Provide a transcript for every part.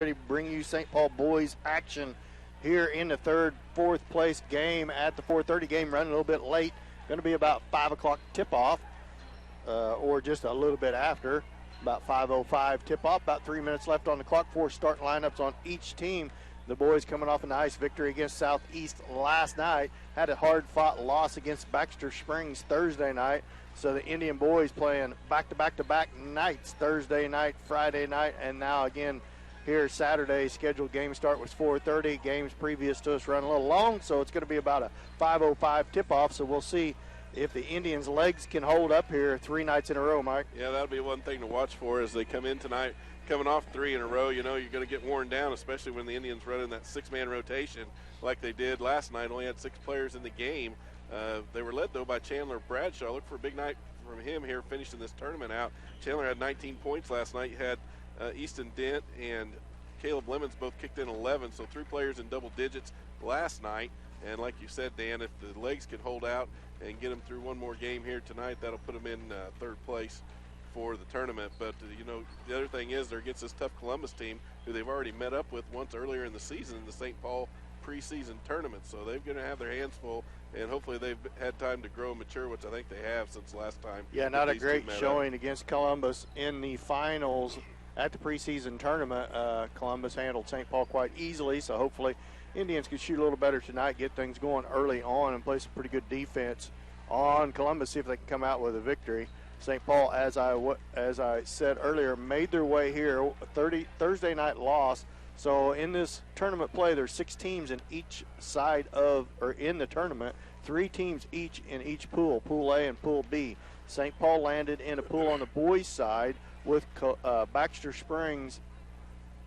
ready to bring you St. Paul boys action here in the third, fourth place game at the 4:30 game, running a little bit late. Going to be about 5 o'clock tip-off, or just a little bit after, about 5:05 tip-off. About 3 minutes left on the clock. 4 starting lineups on each team. The boys coming off a nice victory against Southeast last night. Had a hard-fought loss against Baxter Springs Thursday night. So the Indian boys playing back-to-back-to-back nights, Thursday night, Friday night, and now again here Saturday. Scheduled game start was 4:30. Games previous to us run a little long, so it's going to be about a 5:05 tip-off. So we'll see if the Indians' legs can hold up here 3 nights in a row, Mike. Yeah, that'll be one thing to watch for as they come in tonight. Coming off 3 in a row, you know you're going to get worn down, especially when the Indians run in that 6-man rotation like they did last night. Only had 6 players in the game. They were led, though, by Chandler Bradshaw. Look for a big night from him here finishing this tournament out. Chandler had 19 points last night. You had Easton Dent and Caleb Lemons both kicked in 11, so 3 players in double digits last night. And like you said, Dan, if the legs can hold out and get them through one more game here tonight, that'll put them in third place for the tournament. But, you know, the other thing is they're against this tough Columbus team who they've already met up with once earlier in the season in the St. Paul preseason tournament. So they're going to have their hands full, and hopefully they've had time to grow and mature, which I think they have since last time. Yeah, not a great showing against Columbus in the finals at the preseason tournament. Columbus handled St. Paul quite easily, so hopefully Indians could shoot a little better tonight, get things going early on, and play some pretty good defense on Columbus, see if they can come out with a victory. St. Paul, as I said earlier, made their way here. Thursday night loss. So in this tournament play, there's 6 teams in each side of, or in the tournament, 3 teams each in each pool, Pool A and Pool B. St. Paul landed in a pool on the boys' side with Baxter Springs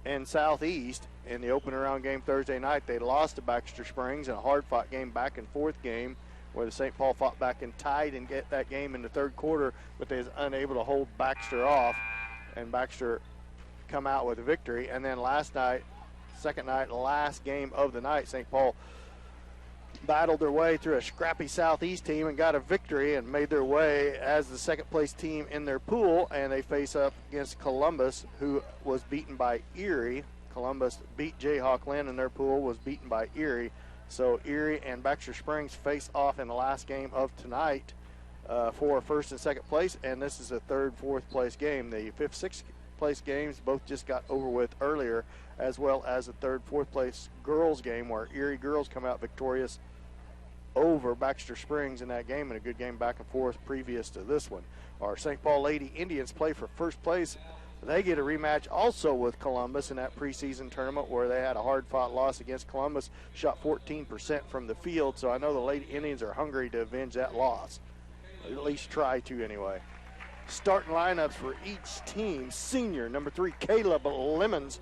and Southeast in the opening round game Thursday night. They lost to Baxter Springs in a hard-fought game, back and forth game, where the St. Paul fought back and tied and get that game in the third quarter, but they was unable to hold Baxter off, and Baxter come out with a victory. And then last night, second night, last game of the night, St. Paul battled their way through a scrappy Southeast team and got a victory and made their way as the second place team in their pool, and they face up against Columbus, who was beaten by Erie. Columbus beat Jayhawk Lynn in their pool, was beaten by Erie. So Erie and Baxter Springs face off in the last game of tonight for first and second place, and this is a third, fourth place game. The fifth, sixth place games both just got over with earlier, as well as the third, fourth place girls game, where Erie girls come out victorious over Baxter Springs in that game, and a good game back and forth previous to this one. Our St. Paul Lady Indians play for first place. They get a rematch also with Columbus in that preseason tournament, where they had a hard-fought loss against Columbus, shot 14% from the field. So I know the Lady Indians are hungry to avenge that loss, at least try to anyway. Starting lineups for each team. Senior, number 3, Caleb Lemons.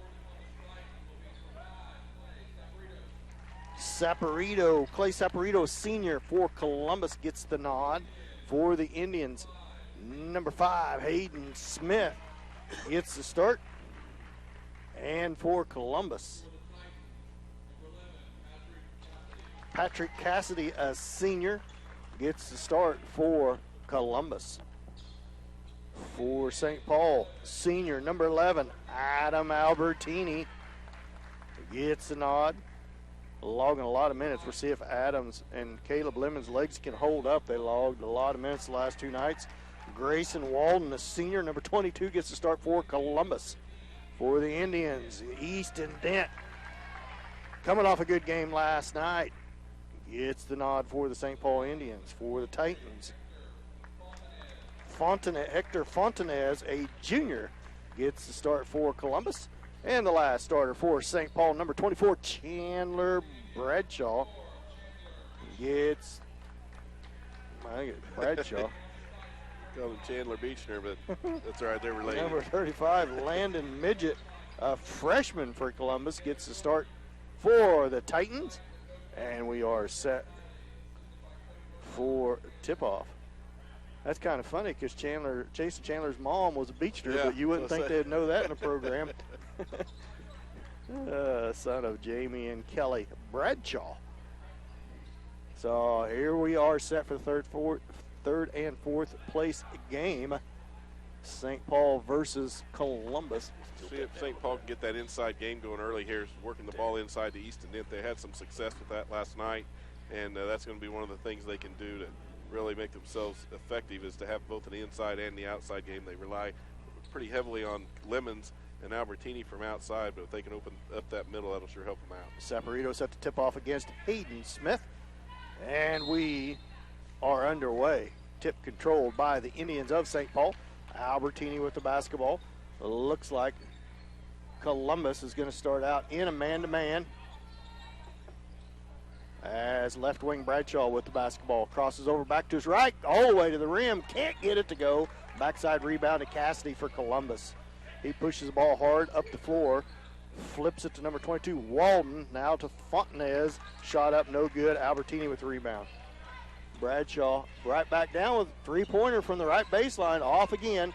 Clay Saporito, senior for Columbus, gets the nod. For the Indians, number 5, Hayden Smith gets the start. And for Columbus, Patrick Cassidy, a senior, gets the start for Columbus. For St. Paul, senior, number 11, Adam Albertini gets the nod. Logging a lot of minutes. We'll see if Adams and Caleb Lemons' legs can hold up. They logged a lot of minutes the last 2 nights. Grayson Walden, the senior, number 22, gets to start for Columbus. For the Indians, Easton Dent, coming off a good game last night, gets the nod for the St. Paul Indians. For the Titans, Hector Fontanez, a junior, gets the start for Columbus. And the last starter for St. Paul, number 24, Chandler Bradshaw, gets, I think it's Bradshaw. Call him Chandler Beechner, but that's all right, they're related. Number 35, Landon Midget, a freshman for Columbus, gets the start for the Titans. And we are set for tip-off. That's kind of funny because Jason Chandler's mom was a Beechner, yeah, but you wouldn't think they'd know that in the program. Son of Jamie and Kelly Bradshaw. So here we are set for the third and fourth place game. St. Paul versus Columbus. See if St. Paul can get that inside game going early here, working the ball inside to Easton Dent. They had some success with that last night, and that's going to be one of the things they can do to really make themselves effective, is to have both an inside and the outside game. They rely pretty heavily on Lemons and Albertini from outside, but if they can open up that middle, that'll sure help them out. Saporito set to tip off against Hayden Smith, and we are underway. Tip controlled by the Indians of St. Paul. Albertini with the basketball. Looks like Columbus is going to start out in a man-to-man as left wing Bradshaw with the basketball. Crosses over back to his right, all the way to the rim. Can't get it to go. Backside rebound to Cassidy for Columbus. He pushes the ball hard up the floor. Flips it to number 22, Walden. Now to Fontanez. Shot up, no good. Albertini with the rebound. Bradshaw right back down with three-pointer from the right baseline. Off again.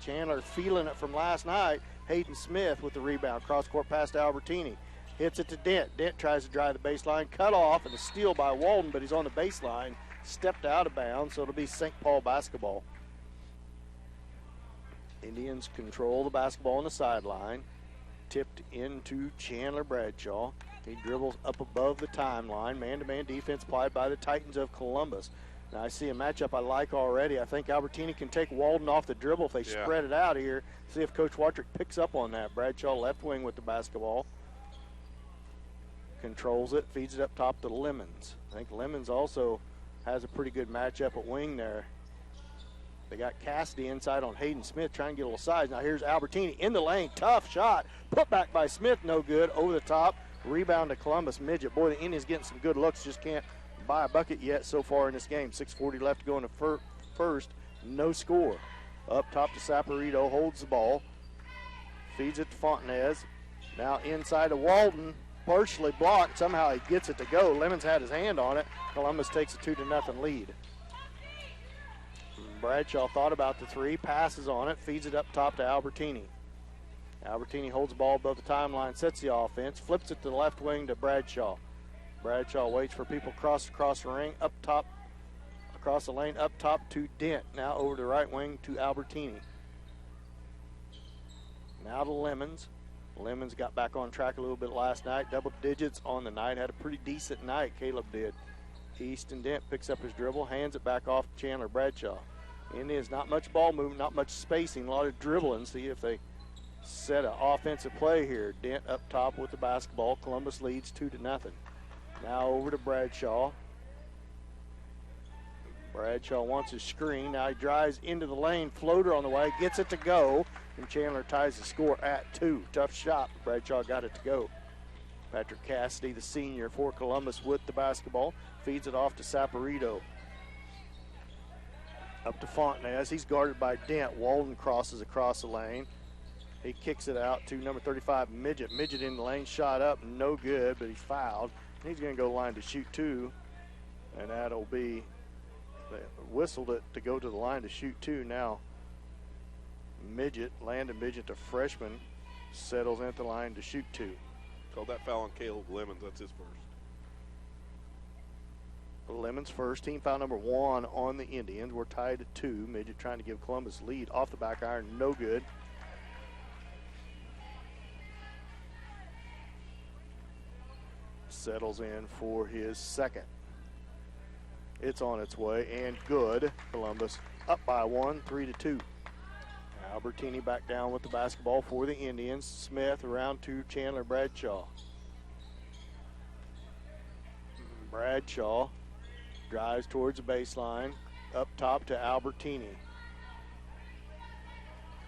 Chandler feeling it from last night. Hayden Smith with the rebound. Cross-court pass to Albertini. Hits it to Dent. Dent tries to drive the baseline. Cut off, and a steal by Walden, but he's on the baseline. Stepped out of bounds, so it'll be St. Paul basketball. Indians control the basketball on the sideline. Tipped into Chandler Bradshaw. He dribbles up above the timeline. Man-to-man defense applied by the Titans of Columbus. Now I see a matchup I like already. I think Albertini can take Walden off the dribble if they spread it out here. See if Coach Watrick picks up on that. Bradshaw left wing with the basketball. Controls it, feeds it up top to Lemons. I think Lemons also has a pretty good matchup at wing there. They got Cassidy inside on Hayden Smith trying to get a little size. Now here's Albertini in the lane. Tough shot. Put back by Smith. No good. Over the top. Rebound to Columbus Midget. Boy, the Indians getting some good looks. Just can't buy a bucket yet so far in this game. 6:40 left to go in the first. No score. Up top to Saporito. Holds the ball. Feeds it to Fontanez. Now inside to Walden. Partially blocked. Somehow he gets it to go. Lemons had his hand on it. Columbus takes a 2-0 lead. Bradshaw thought about the three, passes on it, feeds it up top to Albertini. Albertini holds the ball above the timeline, sets the offense, flips it to the left wing to Bradshaw. Bradshaw waits for people across the ring, up top, across the lane, up top to Dent. Now over to the right wing to Albertini. Now to Lemons. Lemons got back on track a little bit last night. Double digits on the night. Had a pretty decent night, Caleb did. Easton Dent picks up his dribble, hands it back off to Chandler Bradshaw. Indians, not much ball movement, not much spacing, a lot of dribbling. See if they set an offensive play here. Dent up top with the basketball. Columbus leads 2-0. Now over to Bradshaw. Bradshaw wants his screen. Now he drives into the lane. Floater on the way. Gets it to go. And Chandler ties the score at 2. Tough shot. Bradshaw got it to go. Patrick Cassidy, the senior for Columbus, with the basketball. Feeds it off to Saporito. Up to Fontanez. He's guarded by Dent. Walden crosses across the lane. He kicks it out to number 35, Midget. Midget in the lane. Shot up. No good, but he's fouled. He's going to go line to shoot 2. And that'll be, they whistled it to go to the line to shoot 2. Now Midget, Landon Midget, the freshman, settles at the line to shoot 2. Called that foul on Caleb Lemons. That's his first. Lemons first. Team foul number 1 on the Indians. We're tied at 2. Midget trying to give Columbus lead. Off the back iron, no good. Settles in for his second. It's on its way and good. Columbus up by 1, 3-2. Albertini back down with the basketball for the Indians. Smith around to Chandler Bradshaw. Bradshaw drives towards the baseline. Up top to Albertini.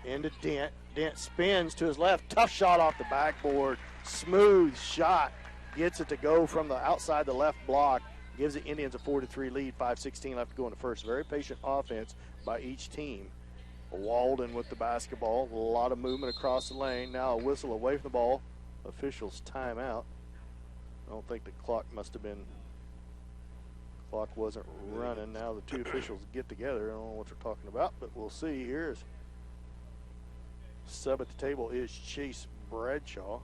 Into Dent. Dent spins to his left. Tough shot off the backboard. Smooth shot. Gets it to go from the outside the left block. Gives the Indians a 4-3 lead. 5:16 left to go in the first. Very patient offense by each team. Walden with the basketball. A lot of movement across the lane. Now a whistle away from the ball. Officials timeout. I don't think the clock must have been. Clock wasn't running. Now the two officials get together. I don't know what they're talking about, but we'll see here. Sub at the table is Chase Bradshaw.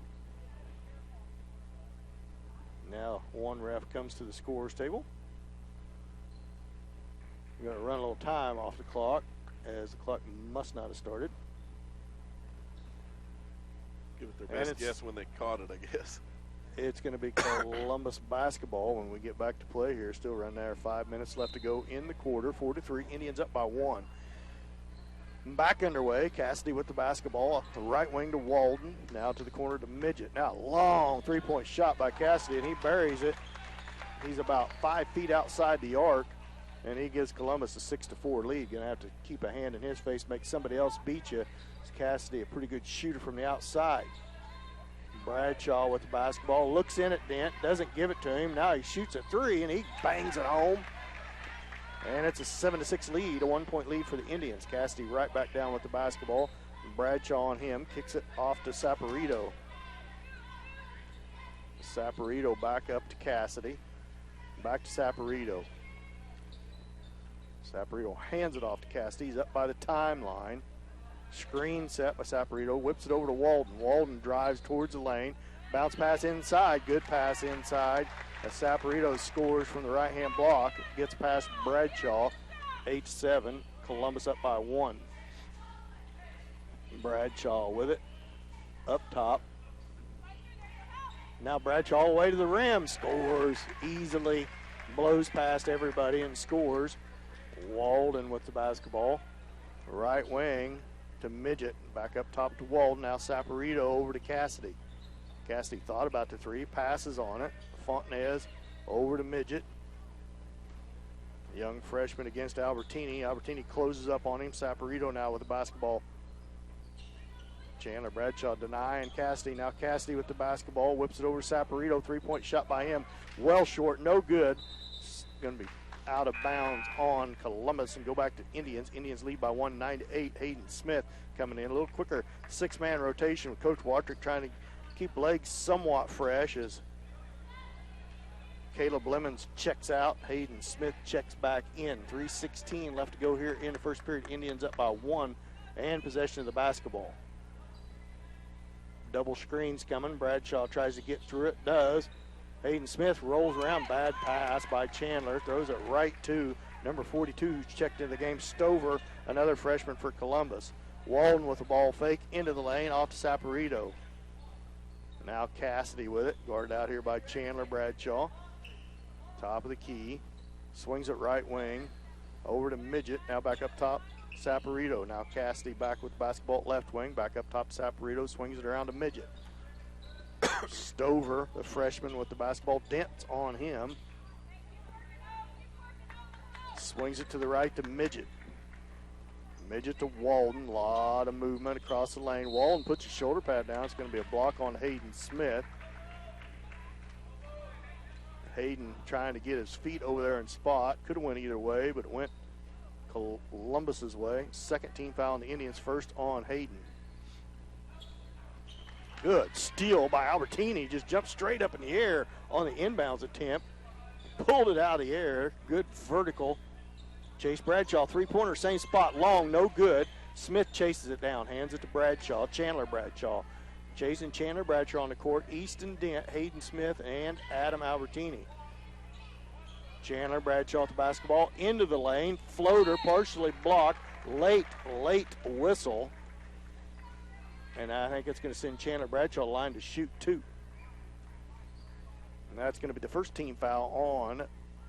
Now one ref comes to the scorer's table. We're going to run a little time off the clock, as the clock must not have started. Give it their best guess when they caught it, I guess. It's going to be Columbus basketball when we get back to play here. Still running there. 5 minutes left to go in the quarter. 4-3. Indians up by 1. Back underway. Cassidy with the basketball off the right wing to Walden. Now to the corner to Midget. Now long three-point shot by Cassidy, and he buries it. He's about 5 feet outside the arc, and he gives Columbus a 6-4 lead. Going to have to keep a hand in his face, make somebody else beat you. Cassidy, a pretty good shooter from the outside. Bradshaw with the basketball, looks in at Dent, doesn't give it to him. Now he shoots a three, and he bangs it home. And it's a 7-6 lead, a 1-point lead for the Indians. Cassidy right back down with the basketball. Bradshaw on him, kicks it off to Saporito. Saporito back up to Cassidy. Back to Saporito. Saporito hands it off to Cassidy. He's up by the timeline. Screen set by Saporito, whips it over to Walden. Walden drives towards the lane. Bounce pass inside, good pass inside. As Saporito scores from the right-hand block, gets past Bradshaw, 8-7. Columbus up by 1. Bradshaw with it, up top. Now Bradshaw all the way to the rim, scores easily, blows past everybody and scores. Walden with the basketball, right wing to Midget, back up top to Walden. Now Saporito over to Cassidy. Cassidy thought about the three, passes on it. Fontenez over to Midget. Young freshman against Albertini. Albertini closes up on him. Saporito now with the basketball. Chandler Bradshaw denying Cassidy. Now Cassidy with the basketball, whips it over to Saporito. Three-point shot by him. Well short, no good. It's going to be out of bounds on Columbus and go back to Indians. Indians lead by 1, 9-8. Hayden Smith coming in a little quicker. 6-man rotation with Coach Watrick trying to keep legs somewhat fresh as Caleb Lemons checks out. Hayden Smith checks back in. 3:16 left to go here in the first period. Indians up by 1 and possession of the basketball. Double screens coming. Bradshaw tries to get through it. Does. Hayden Smith rolls around. Bad pass by Chandler. Throws it right to number 42 who's checked into the game. Stover, another freshman for Columbus. Walden with the ball fake into the lane. Off to Saporito. Now Cassidy with it. Guarded out here by Chandler Bradshaw. Top of the key. Swings it right wing. Over to Midget. Now back up top. Saporito. Now Cassidy back with the basketball at left wing. Back up top Saporito. Swings it around to Midget. Stover, the freshman with the basketball. Dent's on him. Swings it to the right to Midget. Midget to Walden. A lot of movement across the lane. Walden puts his shoulder pad down. It's going to be a block on Hayden Smith. Hayden trying to get his feet over there and spot. Could have went either way, but it went Columbus's way. Second team foul on the Indians, first on Hayden. Good steal by Albertini. Just jumped straight up in the air on the inbounds attempt. Pulled it out of the air. Good vertical. Chase Bradshaw, three-pointer, same spot, long, no good. Smith chases it down, hands it to Bradshaw, Chandler Bradshaw. Chasing Chandler Bradshaw on the court, Easton Dent, Hayden Smith, and Adam Albertini. Chandler Bradshaw with the basketball into the lane. Floater partially blocked. Late whistle. And I think it's going to send Chandler Bradshaw line to shoot 2. And that's going to be the first team foul on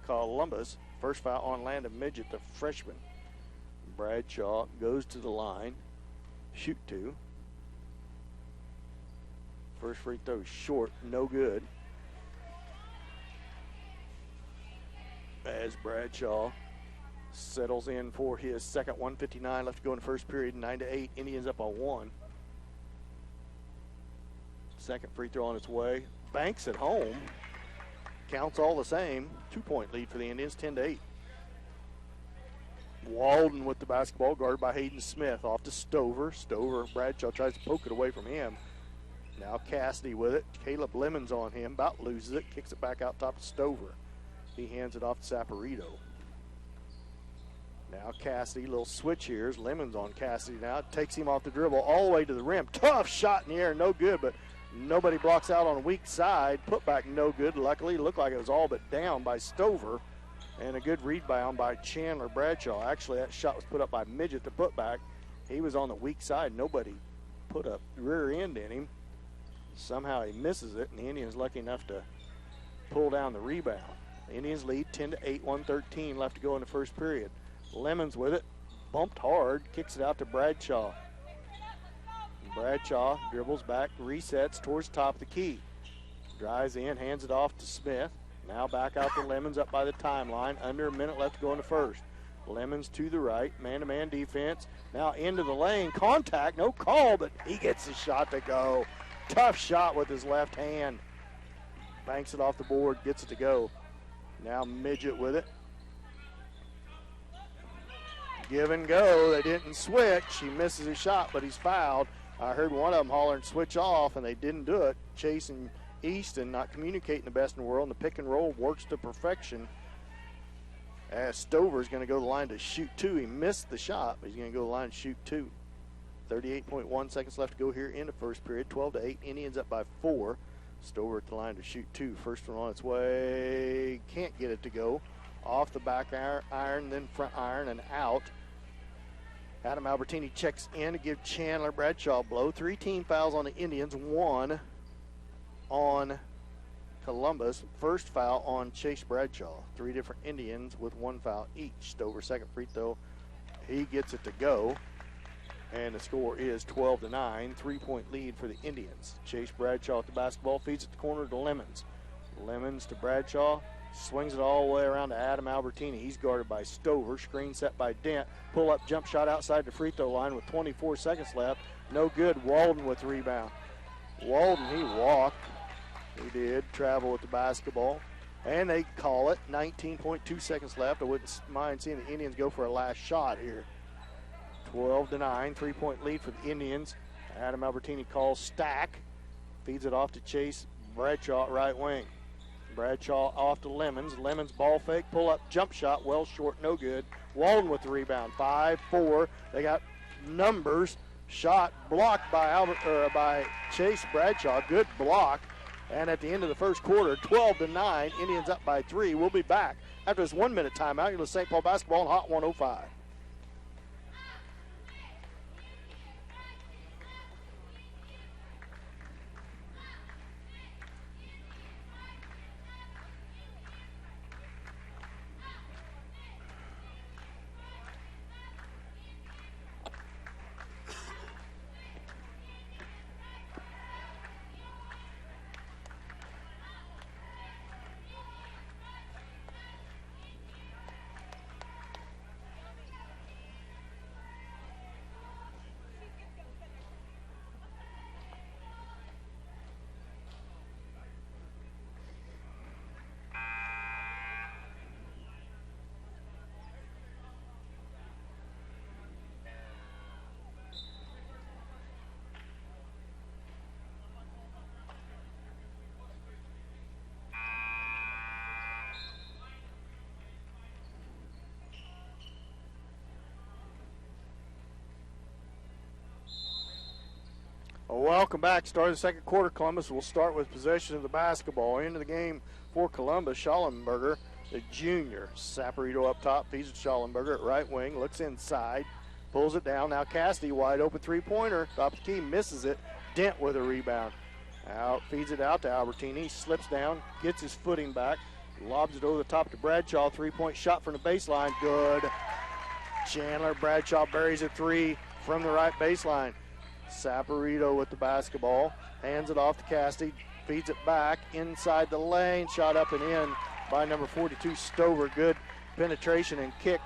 Columbus. First foul on Landon Midget, the freshman. Bradshaw goes to the line. Shoot 2. First free throw short, no good. As Bradshaw settles in for his second. 1:59 left to go in the first period. 9-8. Indians up on 1. Second free throw on its way. Banks at home. Counts all the same. 2-point lead for the Indians, 10-8. Walden with the basketball, guarded by Hayden Smith. Off to Stover. Bradshaw tries to poke it away from him. Now Cassidy with it. Caleb Lemons on him. About loses it. Kicks it back out top to Stover. He hands it off to Saporito. Now Cassidy, little switch here. Lemons on Cassidy now. Takes him off the dribble all the way to the rim. Tough shot in the air, no good, but nobody blocks out on a weak side. Put back no good. Luckily, it looked like it was all but down by Stover. And a good rebound by Chandler Bradshaw. Actually, that shot was put up by Midget, the putback. He was on the weak side. Nobody put a rear end in him. Somehow he misses it, and the Indians lucky enough to pull down the rebound. The Indians lead 10-8, 1:13 left to go in the first period. Lemons with it, bumped hard, kicks it out to Bradshaw. Bradshaw dribbles back, resets towards top of the key. Drives in, hands it off to Smith. Now back out to Lemons up by the timeline. Under a minute left to go in the first. Lemons to the right, man-to-man defense. Now into the lane, contact, no call, but he gets the shot to go. Tough shot with his left hand. Banks it off the board, gets it to go. Now Midget with it. Give and go, they didn't switch. He misses his shot, but he's fouled. I heard one of them hollering switch off, and they didn't do it. Chase and Easton not communicating the best in the world, and the pick and roll works to perfection. As Stover's going to go to the line to shoot two. He missed the shot, but he's going to go to the line and shoot two. 38.1 seconds left to go here in the first period. 12-8. Indians up by 4. Stover at the line to shoot two. First one on its way. Can't get it to go. Off the back iron, then front iron, and out. Adam Albertini checks in to give Chandler Bradshaw a blow. 3 team fouls on the Indians, 1 on Columbus. First foul on Chase Bradshaw. 3 different Indians with 1 foul each. Stover second free throw. He gets it to go. And the score is 12-9. 3-point lead for the Indians. Chase Bradshaw at the basketball, feeds it to the corner to Lemons. Lemons to Bradshaw. Swings it all the way around to Adam Albertini. He's guarded by Stover. Screen set by Dent. Pull-up jump shot outside the free throw line with 24 seconds left. No good. Walden with the rebound. Walden, he walked. He did travel with the basketball. And they call it. 19.2 seconds left. I wouldn't mind seeing the Indians go for a last shot here. 12-9. 3-point lead for the Indians. Adam Albertini calls stack. Feeds it off to Chase Bradshaw at right wing. Bradshaw off to Lemons. Lemons ball fake, pull up, jump shot, well short, no good. Walden with the rebound. 5-4. They got numbers. Shot blocked by Chase Bradshaw. Good block. And at the end of the first quarter, 12-9. Indians up by 3. We'll be back after this 1-minute timeout. You're to St. Paul basketball on Hot 105. Welcome back. Start of the second quarter. Columbus will start with possession of the basketball. Into the game for Columbus. Schallenberger, the junior. Saporito up top. Feeds it to Schallenberger at right wing. Looks inside. Pulls it down. Now Cassidy wide open three-pointer. Top of the key. Misses it. Dent with a rebound. Out. Feeds it out to Albertini. Slips down. Gets his footing back. Lobs it over the top to Bradshaw. Three-point shot from the baseline. Good. Chandler Bradshaw buries a 3 from the right baseline. Saporito with the basketball, hands it off to Cassidy, feeds it back inside the lane, shot up and in by number 42 Stover. Good penetration and kick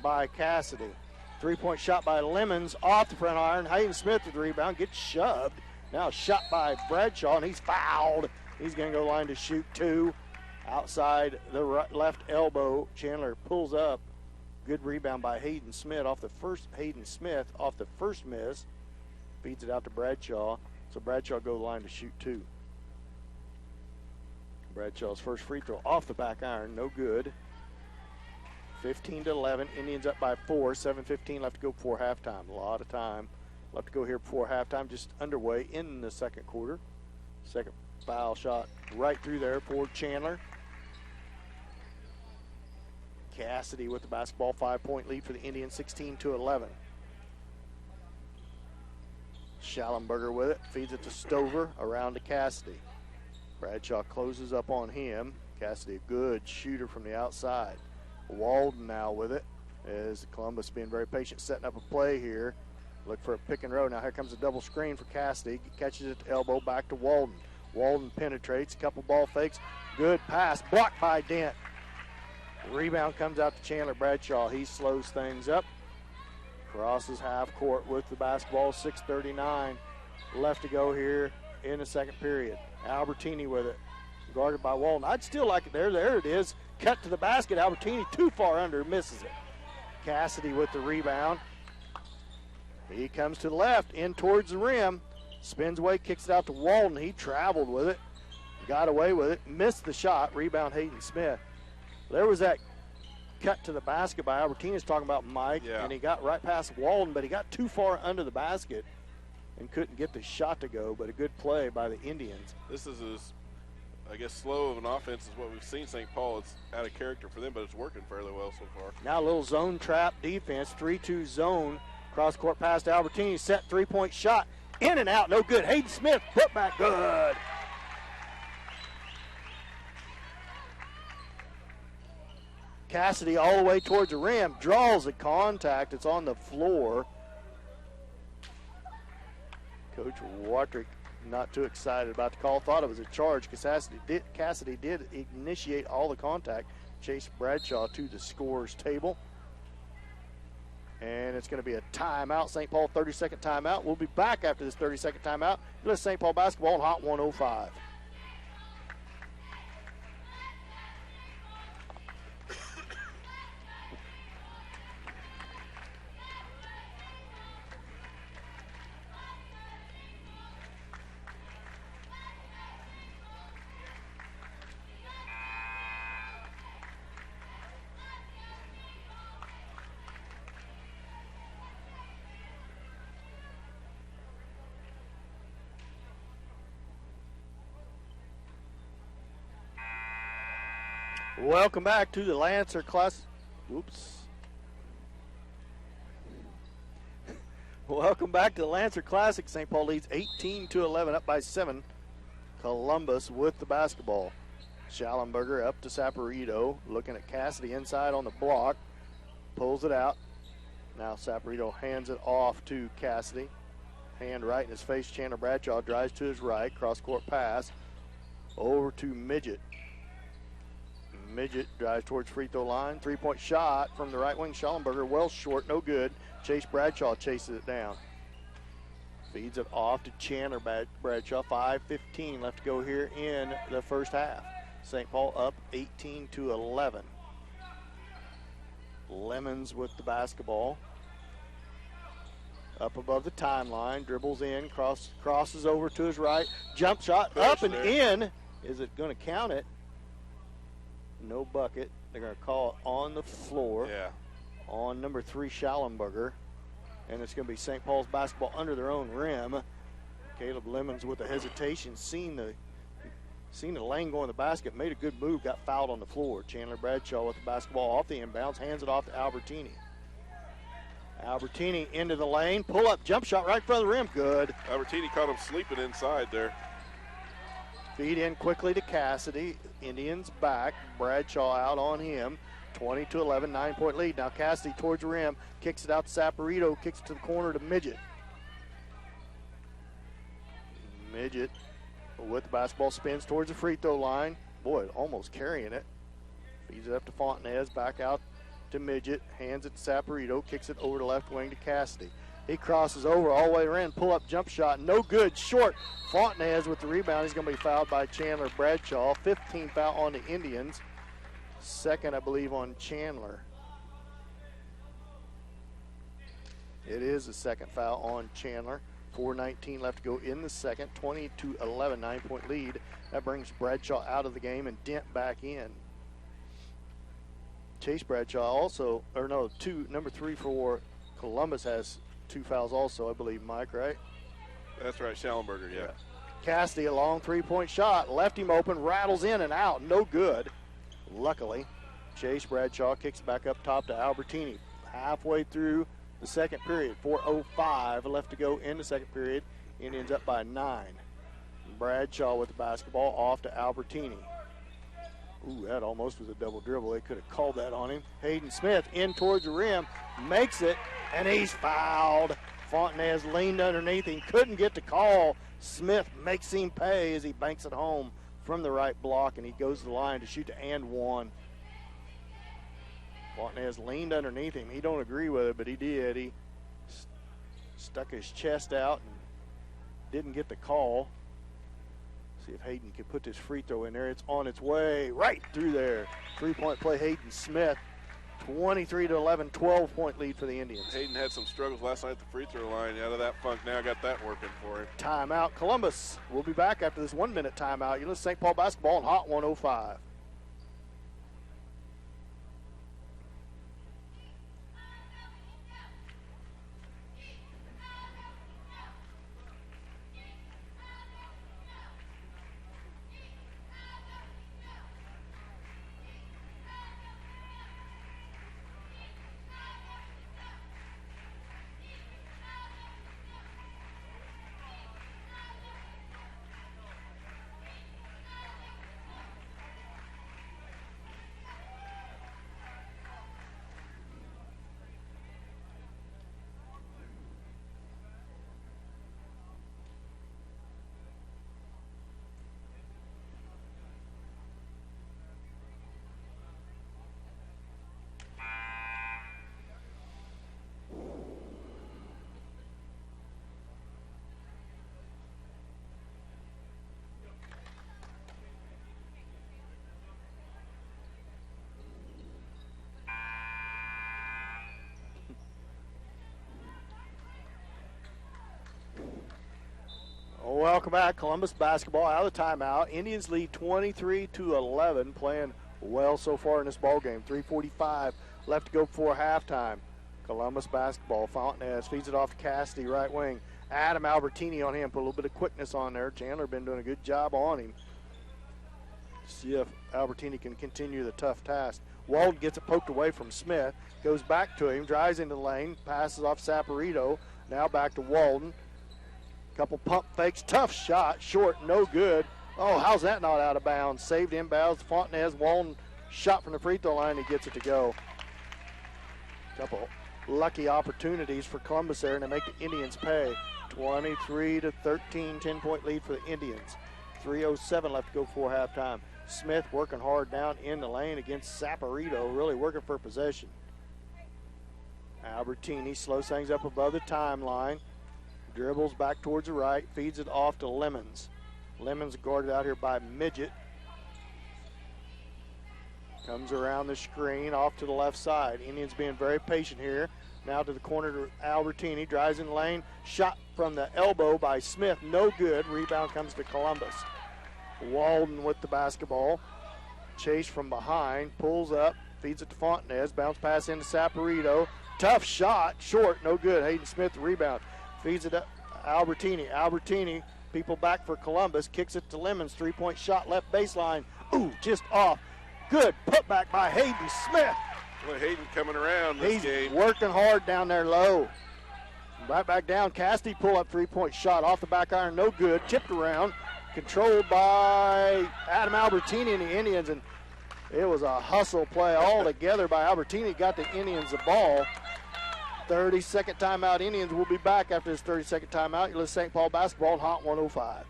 by Cassidy. 3-point shot by Lemons off the front iron. Hayden Smith with the rebound, gets shoved. Now shot by Bradshaw, and he's fouled. He's going to go line to shoot 2. Outside the left elbow, Chandler pulls up. Good rebound by Hayden Smith off the first miss. Feeds it out to Bradshaw. So Bradshaw go line to shoot 2. Bradshaw's first free throw off the back iron, no good. 15-11. Indians up by 4. 7:15 left to go before halftime. A lot of time left to go here before halftime. Just underway in the second quarter. Second foul shot right through there for Chandler. Cassidy with the basketball. 5-point lead for the Indians. 16-11. Schallenberger with it, feeds it to Stover, around to Cassidy. Bradshaw closes up on him. Cassidy, a good shooter from the outside. Walden now with it, as Columbus being very patient, setting up a play here. Look for a pick and roll. Now here comes a double screen for Cassidy. Catches it to elbow, back to Walden. Walden penetrates, couple ball fakes. Good pass, blocked by Dent. Rebound comes out to Chandler Bradshaw. He slows things up. Crosses half court with the basketball. 6:39 left to go here in the second period. Albertini with it, guarded by Walden. I'd still like it there. There it is. Cut to the basket. Albertini too far under, misses it. Cassidy with the rebound. He comes to the left, in towards the rim. Spins away, kicks it out to Walden. He traveled with it, got away with it, missed the shot. Rebound Hayden Smith. There was that cut to the basket by Albertini's talking about Mike, and he got right past Walden, but he got too far under the basket and couldn't get the shot to go, but a good play by the Indians. This is as, I guess, slow of an offense as what we've seen St. Paul. It's out of character for them, but it's working fairly well so far. Now a little zone trap defense, 3-2 zone. Cross-court pass to Albertini, set three-point shot. In and out, no good. Hayden Smith, put back, good. Cassidy all the way towards the rim, draws the contact. It's on the floor. Coach Watrick not too excited about the call. Thought it was a charge because Cassidy did initiate all the contact. Chase Bradshaw to the scorer's table. And it's going to be a timeout. St. Paul 30-second timeout. We'll be back after this 30-second timeout. Let's St. Paul basketball on Hot 105. Welcome back to the Lancer Classic. Welcome back to the Lancer Classic. St. Paul leads 18-11, up by 7. Columbus with the basketball. Schallenberger up to Saporito, looking at Cassidy inside on the block. Pulls it out. Now Saporito hands it off to Cassidy. Hand right in his face. Chandler Bradshaw drives to his right. Cross-court pass over to Midget. Midget drives towards free throw line. Three-point shot from the right wing. Schallenberger well short, no good. Chase Bradshaw chases it down. Feeds it off to Chandler Bradshaw. 5:15 left to go here in the first half. St. Paul up 18-11. Lemons with the basketball. Up above the timeline, dribbles in, crosses over to his right. Jump shot up and in. Is it going to count it? No bucket. They're going to call it on the floor. On number 3, Schallenberger. And it's going to be St. Paul's basketball under their own rim. Caleb Lemons with a hesitation, seen the lane go in the basket, made a good move, got fouled on the floor. Chandler Bradshaw with the basketball off the inbounds, hands it off to Albertini. Albertini into the lane, pull up, jump shot right in front of the rim, good. Albertini caught him sleeping inside there. Feed in quickly to Cassidy. Indians back. Bradshaw out on him. 20-11, 9-point lead. Now Cassidy towards the rim. Kicks it out to Saporito. Kicks it to the corner to Midget. Midget with the basketball, spins towards the free throw line. Boy, almost carrying it. Feeds it up to Fontanez. Back out to Midget. Hands it to Saporito. Kicks it over to left wing to Cassidy. He crosses over all the way around, pull-up jump shot, no good, short. Fontanez with the rebound. He's going to be fouled by Chandler Bradshaw. 15 foul on the Indians. Second, I believe, on Chandler. It is the second foul on Chandler. 4:19 left to go in the second. 20-11, 9-point lead. That brings Bradshaw out of the game and Dent back in. Chase Bradshaw also, number 3 for Columbus has 2 fouls also, I believe, Mike, right? That's right, Schallenberger, yeah. Cassidy, a long three-point shot, left him open, rattles in and out, no good. Luckily, Chase Bradshaw kicks back up top to Albertini. Halfway through the second period. 4:05 left to go in the second period. Indians up by 9. Bradshaw with the basketball off to Albertini. Ooh, that almost was a double dribble. They could have called that on him. Hayden Smith in towards the rim, makes it, and he's fouled. Fontenez leaned underneath him, couldn't get the call. Smith makes him pay as he banks it home from the right block, and he goes to the line to shoot the and one. Fontenez leaned underneath him. He don't agree with it, but he did. He stuck his chest out and didn't get the call. See if Hayden can put this free throw in there. It's on its way right through there. 3-point play, Hayden Smith. 23-11, 12-point lead for the Indians. Hayden had some struggles last night at the free throw line. Out of that funk, now got that working for him. Timeout, Columbus. We'll be back after this 1-minute timeout. You listen to St. Paul basketball on Hot 105. Welcome back. Columbus basketball out of the timeout. Indians lead 23-11, playing well so far in this ball game. 3:45 left to go before halftime. Columbus basketball. Fontenez feeds it off to Cassidy, right wing. Adam Albertini on him. Put a little bit of quickness on there. Chandler been doing a good job on him. See if Albertini can continue the tough task. Walden gets it poked away from Smith. Goes back to him. Drives into the lane. Passes off Saporito. Now back to Walden. Couple pump fakes, tough shot, short, no good. Oh, how's that not out of bounds? Saved inbounds. Fontenez, Walden shot from the free throw line. He gets it to go. Couple lucky opportunities for Columbus there, and they make the Indians pay. 23-13, 10-point lead for the Indians. 3:07 left to go before halftime. Smith working hard down in the lane against Saporito, really working for possession. Albertini slows things up above the timeline. Dribbles back towards the right, feeds it off to Lemons. Lemons guarded out here by Midget. Comes around the screen, off to the left side. Indians being very patient here. Now to the corner to Albertini, drives in the lane. Shot from the elbow by Smith, no good. Rebound comes to Columbus. Walden with the basketball. Chase from behind, pulls up, feeds it to Fontenez. Bounce pass into Saporito. Tough shot, short, no good. Hayden Smith, the rebound. Feeds it up Albertini. Albertini, people back for Columbus. Kicks it to Lemons. 3-point shot left baseline. Ooh, just off. Good putback by Hayden Smith. Well, Hayden coming around this game. He's working hard down there low. Right back down. Cassidy pull up 3-point shot off the back iron. No good. Tipped around. Controlled by Adam Albertini and the Indians. And it was a hustle play all together by Albertini. Got the Indians the ball. 30-second timeout. Indians will be back after this 30-second timeout. You listen to St. Paul basketball on Hot 105.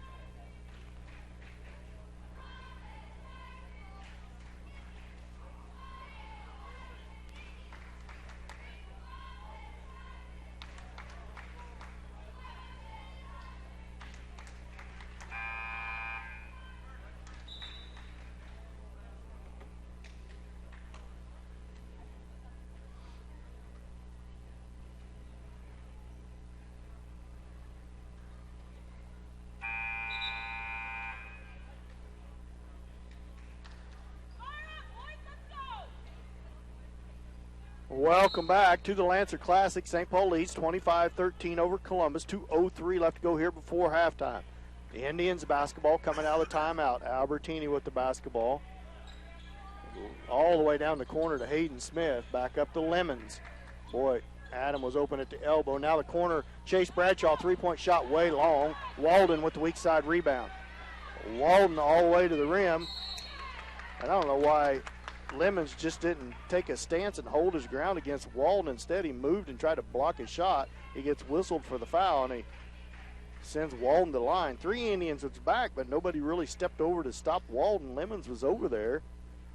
Welcome back to the Lancer Classic. St. Paul leads 25-13 over Columbus. 2:03 left to go here before halftime. The Indians basketball coming out of the timeout. Albertini with the basketball. All the way down the corner to Hayden Smith. Back up to Lemons. Boy, Adam was open at the elbow. Now the corner, Chase Bradshaw, three-point shot way long. Walden with the weak side rebound. Walden all the way to the rim. And I don't know why Lemons just didn't take a stance and hold his ground against Walden. Instead, he moved and tried to block his shot. He gets whistled for the foul, and he sends Walden to the line. 3 Indians was back, but nobody really stepped over to stop Walden. Lemons was over there,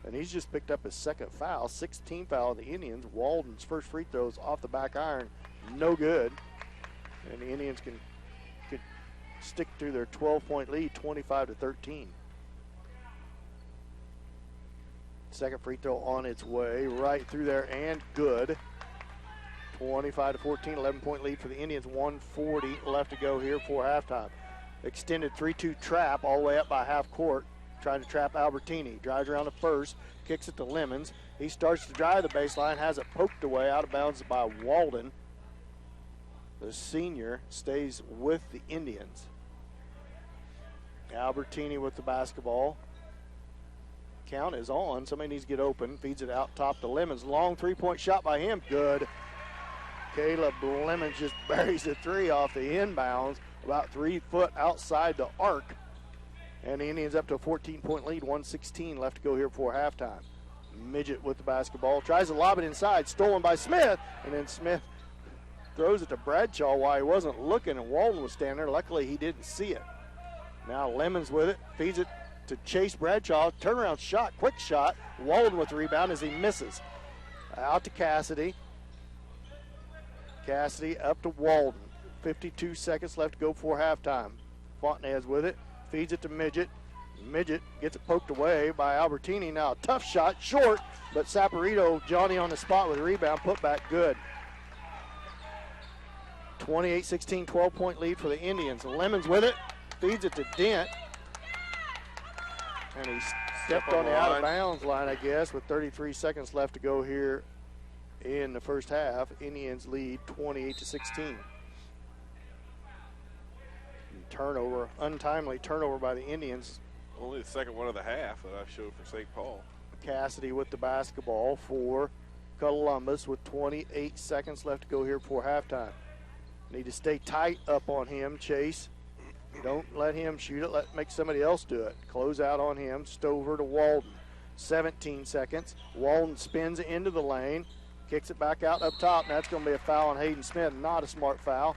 and he's just picked up his second foul. 16th foul of the Indians. Walden's first free throws off the back iron, no good. And the Indians could stick through their 12-point lead, 25-13. Second free throw on its way, right through there, and good. 25-14, 11-point lead for the Indians. 1:40 left to go here for halftime. Extended 3-2 trap all the way up by half court. Trying to trap Albertini. Drives around the first, kicks it to Lemons. He starts to drive the baseline, has it poked away, out of bounds by Walden. The senior stays with the Indians. Albertini with the basketball. Count is on. Somebody needs to get open. Feeds it out top to Lemons. Long three-point shot by him. Good. Caleb Lemons just buries a three off the inbounds, about 3 foot outside the arc. And the Indians up to a 14-point lead. 1:16 left to go here before halftime. Midget with the basketball. Tries to lob it inside. Stolen by Smith. And then Smith throws it to Bradshaw while he wasn't looking, and Walden was standing there. Luckily, he didn't see it. Now Lemons with it. Feeds it to Chase Bradshaw. Turnaround shot. Quick shot. Walden with the rebound as he misses. Out to Cassidy. Cassidy up to Walden. 52 seconds left to go before halftime. Fontenez with it. Feeds it to Midget. Midget gets it poked away by Albertini. Now a tough shot. Short, but Saporito, Johnny on the spot with a rebound. Put back good. 28-16, 12-point lead for the Indians. Lemons with it. Feeds it to Dent. And he stepped on the out-of-bounds line, I guess, with 33 seconds left to go here in the first half. Indians lead 28-16. Turnover, untimely turnover by the Indians. Only the second one of the half that I've showed for St. Paul. Cassidy with the basketball for Columbus with 28 seconds left to go here before halftime. Need to stay tight up on him, Chase. Don't let him shoot it. Make somebody else do it. Close out on him. Stover to Walden. 17 seconds. Walden spins into the lane. Kicks it back out up top. And that's going to be a foul on Hayden Smith. Not a smart foul,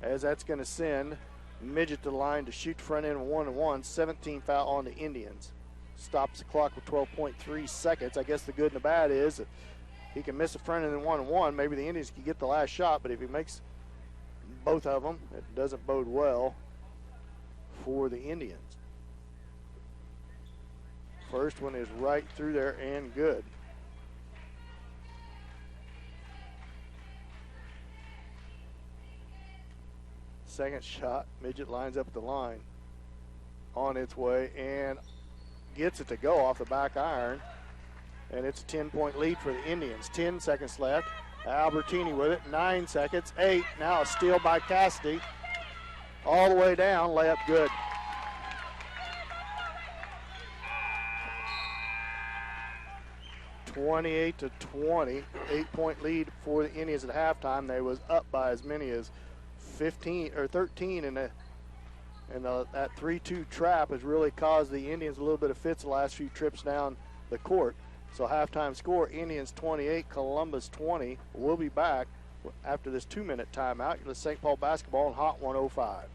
as that's going to send Midget to the line to shoot the front end 1-1. 17 foul on the Indians. Stops the clock with 12.3 seconds. I guess the good and the bad is that he can miss the front end 1-1. Maybe the Indians can get the last shot, but if he makes both of them, it doesn't bode well for the Indians. First one is right through there and good. Second shot, Midget lines up at the line. On its way and gets it to go off the back iron. And it's a 10-point lead for the Indians. 10 seconds left. Albertini with it. 9 seconds. 8. Now a steal by Cassidy. All the way down. Layup good. (28-20). 8-point lead for the Indians at halftime. They was up by as many as 15 or 13 in that 3-2 trap has really caused the Indians a little bit of fits the last few trips down the court. So halftime score, Indians 28, Columbus 20. We'll be back after this 2-minute timeout. You're the St. Paul basketball on Hot 105.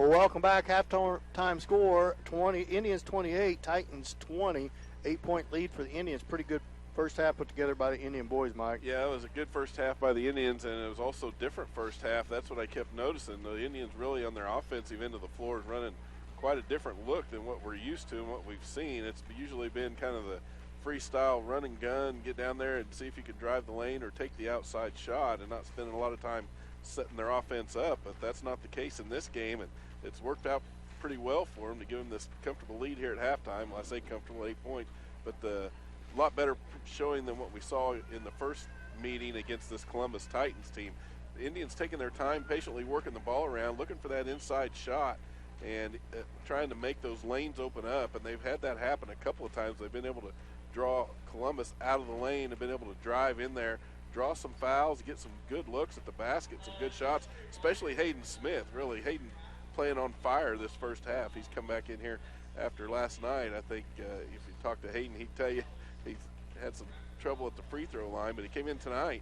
Welcome back. Halftime score, Indians 28, Titans 20. 8-point lead for the Indians. Pretty good first half put together by the Indian boys, Mike. Yeah, it was a good first half by the Indians, and it was also different first half. That's what I kept noticing. The Indians really on their offensive end of the floor is running quite a different look than what we're used to and what we've seen. It's usually been kind of the freestyle run and gun, get down there and see if you can drive the lane or take the outside shot and not spending a lot of time setting their offense up. But that's not the case in this game, and it's worked out pretty well for them to give them this comfortable lead here at halftime. Well, I say comfortable, 8 points, but a lot better showing than what we saw in the first meeting against this Columbus Titans team. The Indians taking their time, patiently working the ball around, looking for that inside shot and trying to make those lanes open up, and they've had that happen a couple of times. They've been able to draw Columbus out of the lane and been able to drive in there, draw some fouls, get some good looks at the basket, some good shots, especially Hayden Smith. Really, Hayden playing on fire this first half. He's come back in here after last night. I think if you talk to Hayden, he'd tell you he's had some trouble at the free throw line, but he came in tonight,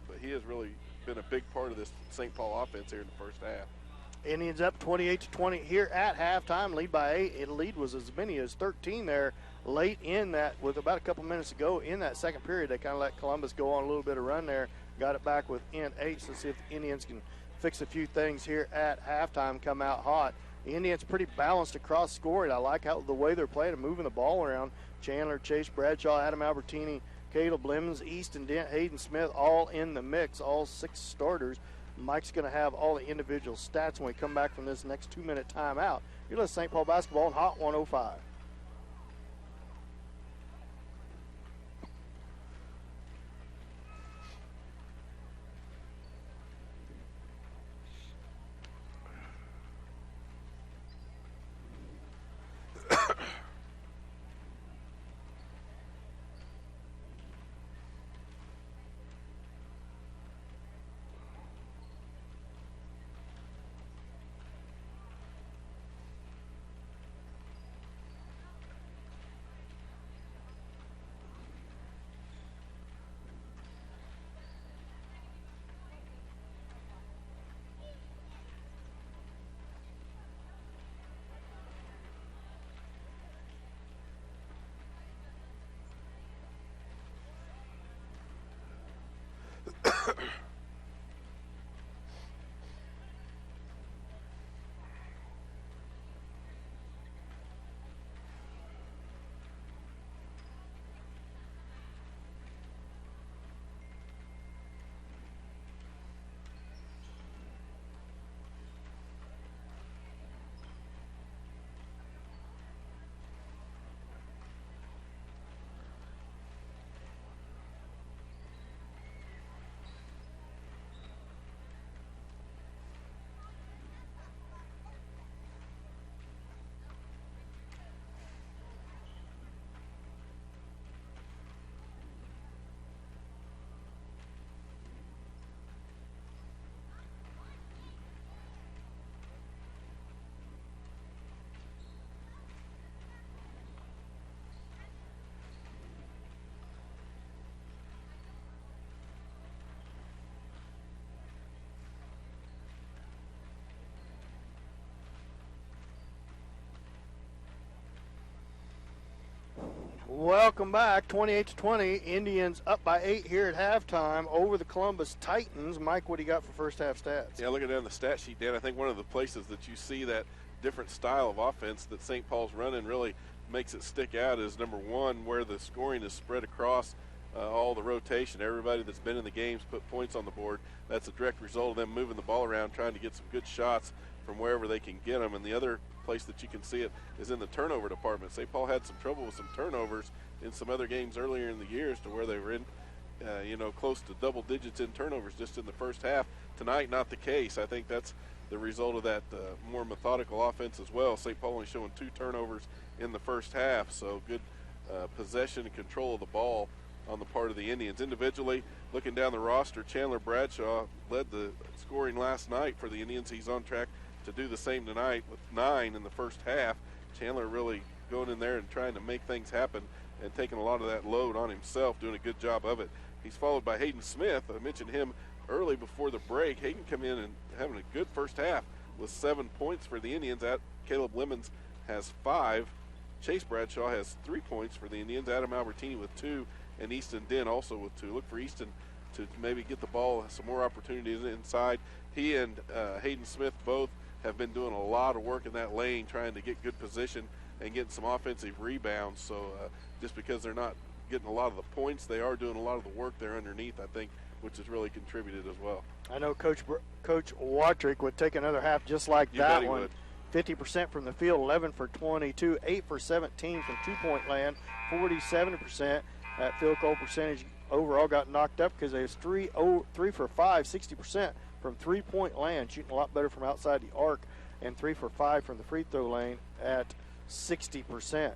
but he has really been a big part of this St. Paul offense here in the first half. Indians up 28-20 here at halftime, lead by 8. The lead was as many as 13 there late in that, with about a couple minutes to go in that second period. They kind of let Columbus go on a little bit of run there, got it back within 8. So let's see if the Indians can fix a few things here at halftime, come out hot. The Indians pretty balanced across scoring. I like how the way they're playing and moving the ball around. Chandler, Chase Bradshaw, Adam Albertini, Caleb Lemons, Easton Dent, Hayden Smith, all in the mix, all 6 starters. Mike's going to have all the individual stats when we come back from this next 2-minute timeout. You're listening to St. Paul Basketball on Hot 105. Welcome back, 28-20. Indians up by 8 here at halftime over the Columbus Titans. Mike, what do you got for first half stats? Yeah, looking down the stat sheet, Dan, I think one of the places that you see that different style of offense that St. Paul's running really makes it stick out is, number one, where the scoring is spread across all the rotation. Everybody that's been in the games put points on the board. That's a direct result of them moving the ball around, trying to get some good shots from wherever they can get them. And the other place that you can see it is in the turnover department. St. Paul had some trouble with some turnovers in some other games earlier in the years to where they were in, close to double digits in turnovers just in the first half. Tonight, not the case. I think that's the result of that more methodical offense as well. St. Paul only showing 2 turnovers in the first half, so good possession and control of the ball on the part of the Indians. Individually, looking down the roster, Chandler Bradshaw led the scoring last night for the Indians. He's on track to do the same tonight with 9 in the first half. Chandler really going in there and trying to make things happen and taking a lot of that load on himself, doing a good job of it. He's followed by Hayden Smith. I mentioned him early before the break. Hayden come in and having a good first half, with 7 points for the Indians. Caleb Lemons has 5. Chase Bradshaw has 3 points for the Indians. Adam Albertini with 2, and Easton Dent also with 2. Look for Easton to maybe get the ball, some more opportunities inside. He and Hayden Smith both have been doing a lot of work in that lane, trying to get good position and getting some offensive rebounds. So just because they're not getting a lot of the points, they are doing a lot of the work there underneath, I think, which has really contributed as well. I know Coach Watrick would take another half just like that one. 50% from the field, 11 for 22, 8 for 17 from two-point land, 47%. That field goal percentage overall got knocked up because they was 3 for 5, 60% from three-point land, shooting a lot better from outside the arc, and 3 for 5 from the free throw lane at 60%.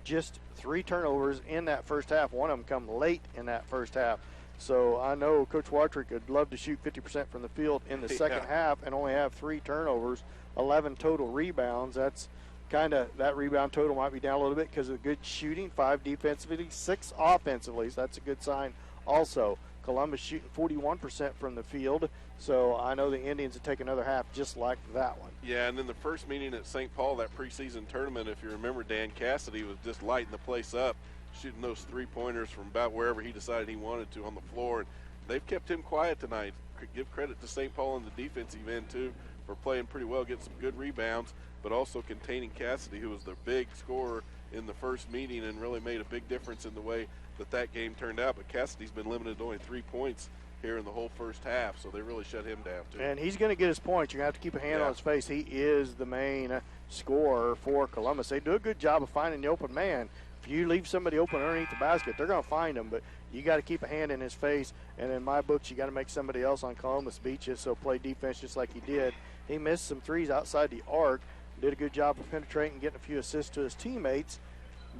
Just 3 turnovers in that first half. One of them come late in that first half. So I know Coach Watrick would love to shoot 50% from the field in the second half and only have 3 turnovers, 11 total rebounds. That's kind of, that rebound total might be down a little bit because of good shooting, 5 defensively, 6 offensively. So that's a good sign also. Columbus shooting 41% from the field. So I know the Indians would take another half just like that one. Yeah, and then the first meeting at St. Paul, that preseason tournament, if you remember, Dan Cassidy was just lighting the place up, shooting those 3-pointers from about wherever he decided he wanted to on the floor. And they've kept him quiet tonight. Give credit to St. Paul on the defensive end, too, for playing pretty well, getting some good rebounds, but also containing Cassidy, who was the big scorer in the first meeting and really made a big difference in the way that game turned out. But Cassidy's been limited to only 3 points here in the whole first half, so they really shut him down, too. And he's going to get his points. You're going to have to keep a hand on his face. He is the main scorer for Columbus. They do a good job of finding the open man. If you leave somebody open underneath the basket, they're going to find him, but you got to keep a hand in his face. And in my books, you got to make somebody else on Columbus beat you, so play defense just like he did. He missed some threes outside the arc, did a good job of penetrating and getting a few assists to his teammates.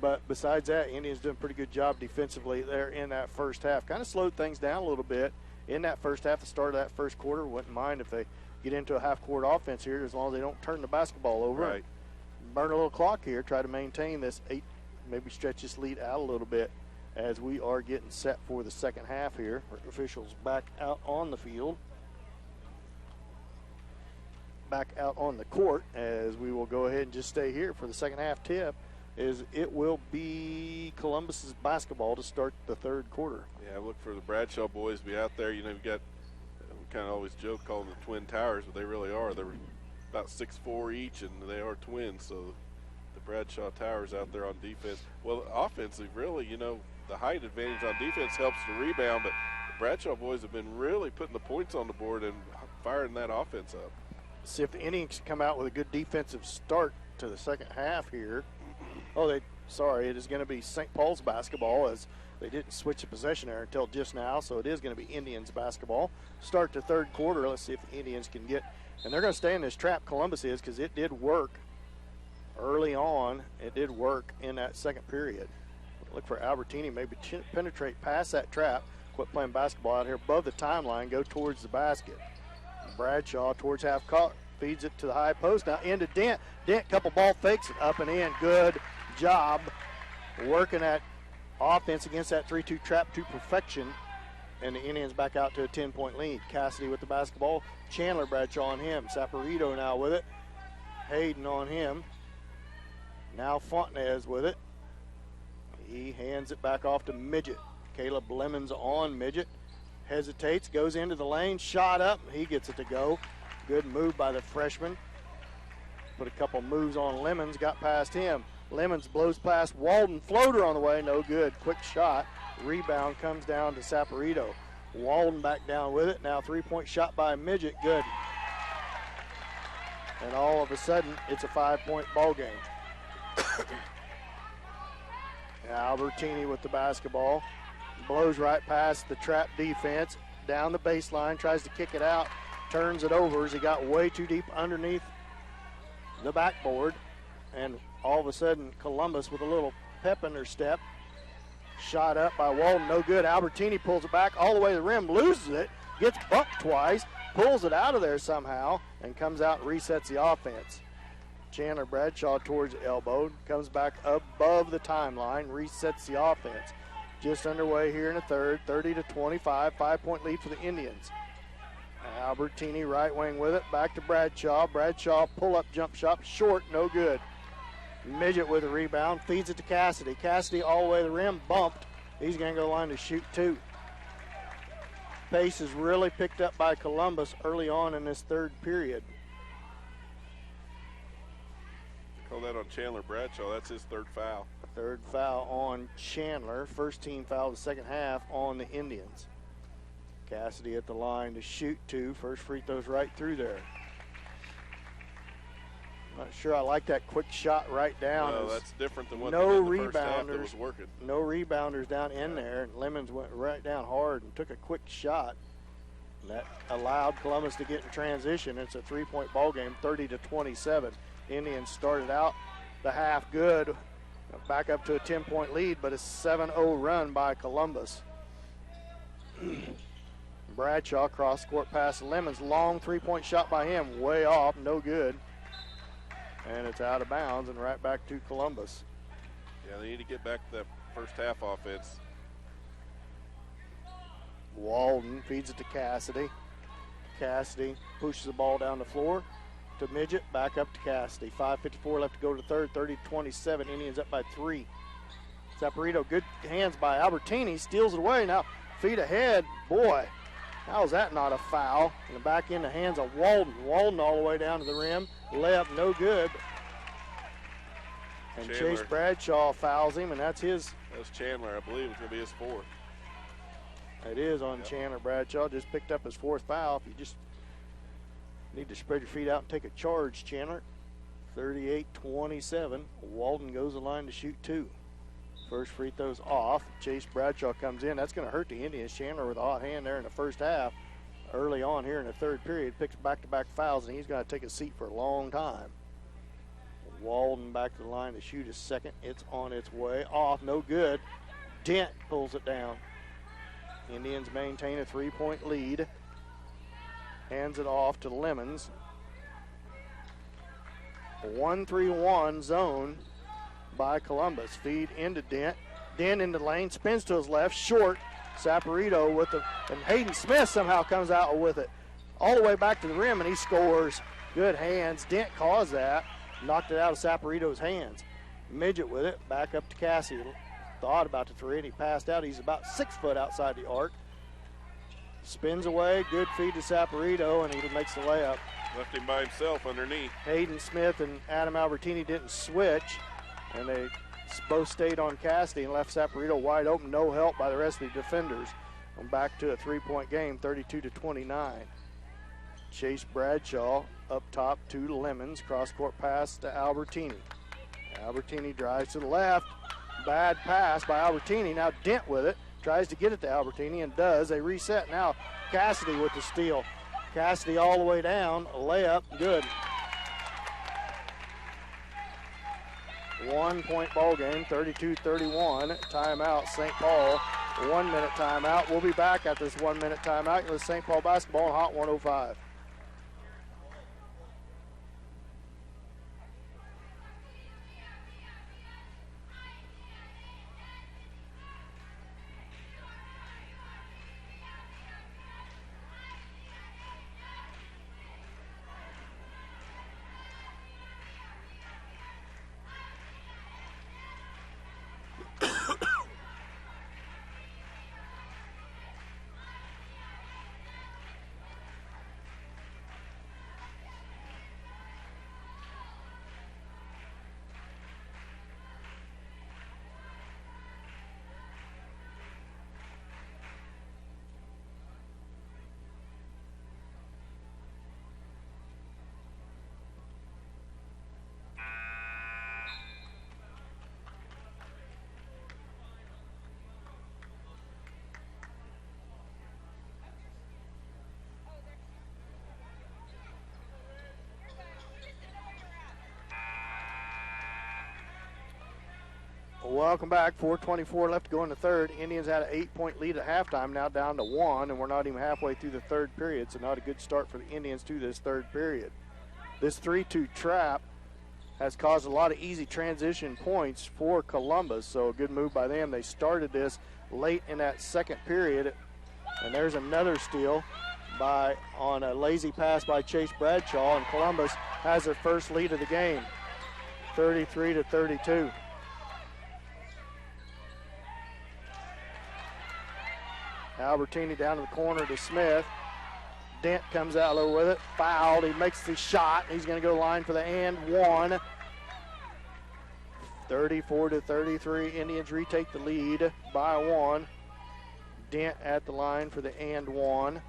But besides that, Indians doing a pretty good job defensively there in that first half. Kind of slowed things down a little bit in that first half, the start of that first quarter. Wouldn't mind if they get into a half-court offense here as long as they don't turn the basketball over. Right. Burn a little clock here, try to maintain this 8, maybe stretch this lead out a little bit as we are getting set for the second half here. Officials back out on the field. Back out on the court as we will go ahead and just stay here for the second half tip. It will be Columbus's basketball to start the third quarter. Yeah, look for the Bradshaw boys to be out there. You know, you've got, we kind of always joke calling them the Twin Towers, but they really are. They're about 6'4" each, and they are twins, so the Bradshaw Towers out there on defense. Well, offensive, really, you know, the height advantage on defense helps the rebound, but the Bradshaw boys have been really putting the points on the board and firing that offense up. See if the Indians come out with a good defensive start to the second half here. It is going to be St. Paul's basketball as they didn't switch the possession there until just now, so it is going to be Indians basketball. Start the third quarter. Let's see if the Indians can get, and they're going to stay in this trap, Columbus is, because it did work early on. It did work in that second period. Look for Albertini maybe penetrate past that trap, quit playing basketball out here above the timeline, go towards the basket. Bradshaw towards half court, feeds it to the high post. Now into Dent. Dent, couple ball fakes it up and in. Good job working that offense against that 3-2 trap to perfection. And the Indians back out to a 10-point lead. Cassidy with the basketball. Chandler Bradshaw on him. Saporito now with it. Hayden on him. Now Fontenez with it. He hands it back off to Midget. Caleb Lemons on Midget. Hesitates, goes into the lane, shot up. He gets it to go. Good move by the freshman. Put a couple moves on Lemons, got past him. Lemons blows past Walden. Floater on the way, no good. Quick shot. Rebound comes down to Saporito. Walden back down with it. Now 3-point shot by Midget, good. And all of a sudden, it's a 5-point ball game. Albertini with the basketball. Blows right past the trap defense. Down the baseline, tries to kick it out. Turns it over as he got way too deep underneath the backboard. And all of a sudden, Columbus with a little pep in their step. Shot up by Walden, no good. Albertini pulls it back all the way to the rim, loses it, gets bumped twice, pulls it out of there somehow, and comes out and resets the offense. Chandler Bradshaw towards the elbow, comes back above the timeline, resets the offense. Just underway here in the third, 30-25, 5-point lead for the Indians. Albertini right wing with it. Back to Bradshaw. Bradshaw pull-up jump shot. Short, no good. Midget with a rebound. Feeds it to Cassidy. Cassidy all the way to the rim. Bumped. He's going to go to the line to shoot 2. Pace is really picked up by Columbus early on in this third period. Call that on Chandler Bradshaw. That's his third foul. Third foul on Chandler. First team foul of the second half on the Indians. Cassidy at the line to shoot 2. First free throw's right through there. Not sure I like that quick shot right down. No, that's different than what no they did in the first half that rebounders was working. No rebounders down in there. And Lemons went right down hard and took a quick shot. And that allowed Columbus to get in transition. It's a 3-point ball game, 30-27. Indians started out the half good, back up to a 10-point lead, but a 7-0 run by Columbus. Bradshaw cross-court pass to Lemons. Long 3-point shot by him, way off, no good. And it's out of bounds and right back to Columbus. Yeah, they need to get back to that first half offense. Walden feeds it to Cassidy. Cassidy pushes the ball down the floor to Midget, back up to Cassidy. 5:54 left to go to the third, 30-27. Indians up by 3. Saporito, good hands by Albertini, steals it away. Now feet ahead. Boy, how is that not a foul? And back in the hands of Walden. Walden all the way down to the rim. Layup no good. And Chandler. Chase Bradshaw fouls him, and that's his. That's Chandler. I believe it's going to be his 4th. It is on Chandler. Bradshaw just picked up his 4th foul. If you just need to spread your feet out and take a charge, Chandler. 38-27. Walden goes the line to shoot 2. First free throw's off. Chase Bradshaw comes in. That's going to hurt the Indians. Chandler with a hot hand there in the first half. Early on here in the third period, picks back-to-back fouls, and he's going to take a seat for a long time. Walden back to the line to shoot his second. It's on its way. Off, no good. Dent pulls it down. Indians maintain a 3-point lead. Hands it off to Lemons. 1-3-1 zone by Columbus. Feed into Dent. Dent into the lane, spins to his left, short. Saporito with the, and Hayden Smith somehow comes out with it all the way back to the rim, and he scores. Good hands. Dent caused that. Knocked it out of Saporito's hands. Midget with it, back up to Cassie. Thought about the 3, and he passed out. He's about 6 foot outside the arc. Spins away, good feed to Saporito, and he makes the layup. Left him by himself underneath. Hayden Smith and Adam Albertini didn't switch, and they both stayed on Cassidy and left Saporito wide open. No help by the rest of the defenders. And back to a 3-point game, 32-29. Chase Bradshaw up top to Lemons. Cross-court pass to Albertini. Albertini drives to the left. Bad pass by Albertini. Now Dent with it. Tries to get it to Albertini and does. They reset now. Cassidy with the steal. Cassidy all the way down. A layup. Good. 1-point ball game, 32-31. Timeout, St. Paul. 1-minute timeout. We'll be back at this 1-minute timeout with St. Paul basketball on Hot 105. Welcome back. 4:24 left to go in the third. Indians had an 8-point lead at halftime, now down to 1, and we're not even halfway through the third period, so not a good start for the Indians to this third period. This 3-2 trap has caused a lot of easy transition points for Columbus, so a good move by them. They started this late in that second period, and there's another steal on a lazy pass by Chase Bradshaw, and Columbus has their first lead of the game, 33-32. Albertini down to the corner to Smith. Dent comes out low with it, fouled. He makes the shot. He's going to go to the line for the and one. 34-33. Indians retake the lead by one. Dent at the line for the and one.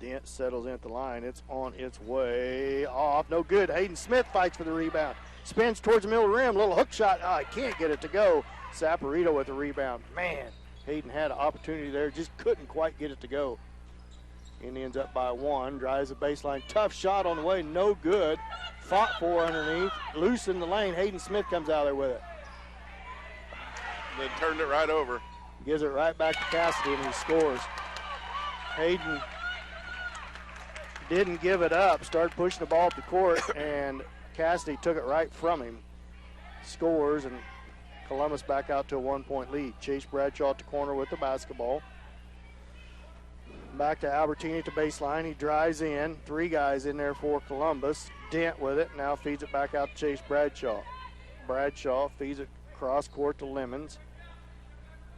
Dent settles in at the line. It's on its way off. No good. Hayden Smith fights for the rebound. Spins towards the middle of the rim. Little hook shot. Oh, he can't get it to go. Saporito with the rebound. Man, Hayden had an opportunity there. Just couldn't quite get it to go. Indians up by one. Drives the baseline. Tough shot on the way. No good. Fought for underneath. Loose in the lane. Hayden Smith comes out there with it. Then turned it right over. Gives it right back to Cassidy, and he scores. Hayden didn't give it up. Started pushing the ball up the court, and Cassidy took it right from him. Scores, and Columbus back out to a 1-point lead. Chase Bradshaw at the corner with the basketball. Back to Albertini to baseline. He drives in. Three guys in there for Columbus. Dent with it. Now feeds it back out to Chase Bradshaw. Bradshaw feeds it cross court to Lemons.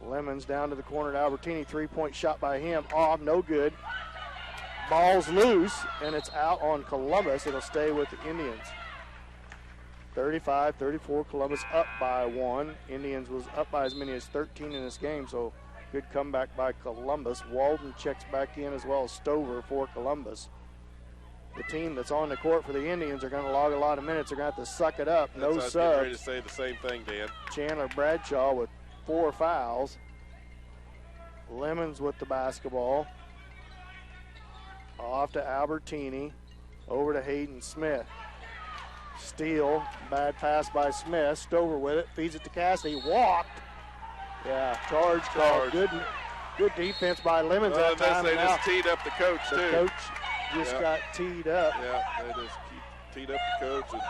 Lemons down to the corner to Albertini. 3-point shot by him. Off, no good. Ball's loose, and it's out on Columbus. It'll stay with the Indians. 35-34, Columbus up by one. Indians was up by as many as 13 in this game, so good comeback by Columbus. Walden checks back in as well as Stover for Columbus. The team that's on the court for the Indians are going to log a lot of minutes. They're going to have to suck it up. No subs. I was ready to say the same thing, Dan. Chandler Bradshaw with 4 fouls. Lemons with the basketball. Off to Albertini. Over to Hayden Smith. Steal. Bad pass by Smith. Stover with it. Feeds it to Cassidy. Walked. Yeah, charge call. Good defense by Lemons that time. They just teed up the coach, too. The coach just got teed up. Yeah, they just teed up the coach.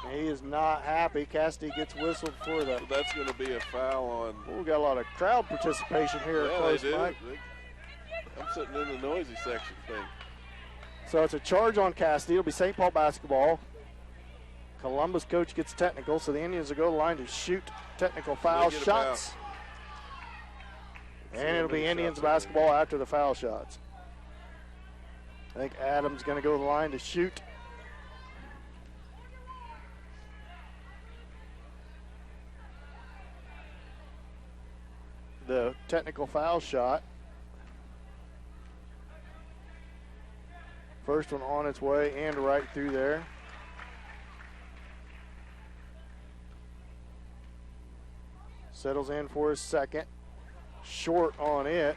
And he is not happy. Cassidy gets whistled for the. So that's going to be a foul on. Well, we've got a lot of crowd participation here. Yeah, close, they do. Mike. I'm sitting in the noisy section thing. So it's a charge on Cassidy. It'll be St. Paul basketball. Columbus coach gets technical, so the Indians will go to the line to shoot technical foul shots. And it'll be Indians basketball after the foul shots. I think Adams going to go to the line to shoot. The technical foul shot. First one on its way and right through there. Settles in for his second. Short on it.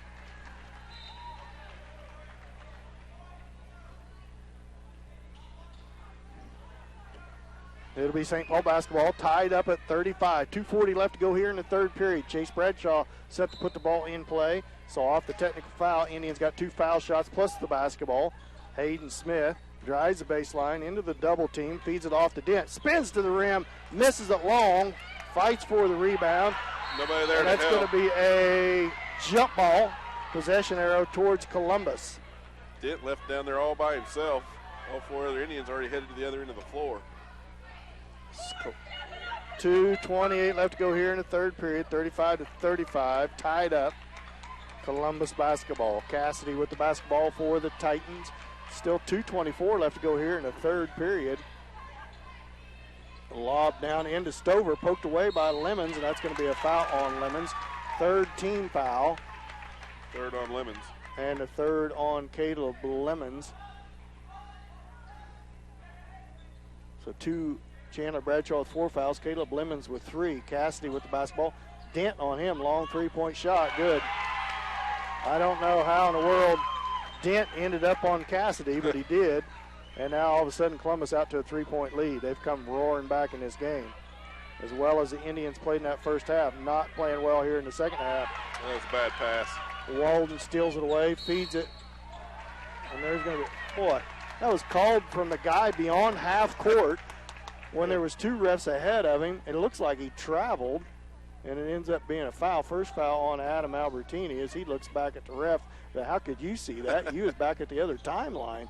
It'll be St. Paul basketball tied up at 35. 2:40 left to go here in the third period. Chase Bradshaw set to put the ball in play. So off the technical foul, Indians got 2 foul shots plus the basketball. Hayden Smith drives the baseline into the double team, feeds it off to Dent, spins to the rim, misses it long, fights for the rebound. Nobody there and to that's help. going to be a jump ball, possession arrow towards Columbus. Dent left down there all by himself. All 4 other Indians already headed to the other end of the floor. 2:28 left to go here in the third period, 35-35, tied up. Columbus basketball. Cassidy with the basketball for the Titans. Still 2:24 left to go here in the third period. Lob down into Stover, poked away by Lemons, and that's going to be a foul on Lemons. Third team foul. Third on Lemons. And a third on Caleb Lemons. So 2, Chandler Bradshaw with 4 fouls, Caleb Lemons with 3. Cassidy with the basketball. Dent on him, long 3-point shot, good. I don't know how in the world Dent ended up on Cassidy, but he did. And now all of a sudden Columbus out to a 3-point lead. They've come roaring back in this game. As well as the Indians played in that first half. Not playing well here in the second half. That was a bad pass. Walden steals it away, feeds it. And there's going to be, boy, that was called from the guy beyond half court when there was 2 refs ahead of him. It looks like he traveled. and it ends up being a foul. First foul on Adam Albertini as he looks back at the ref. How could you see that? You was back at the other timeline.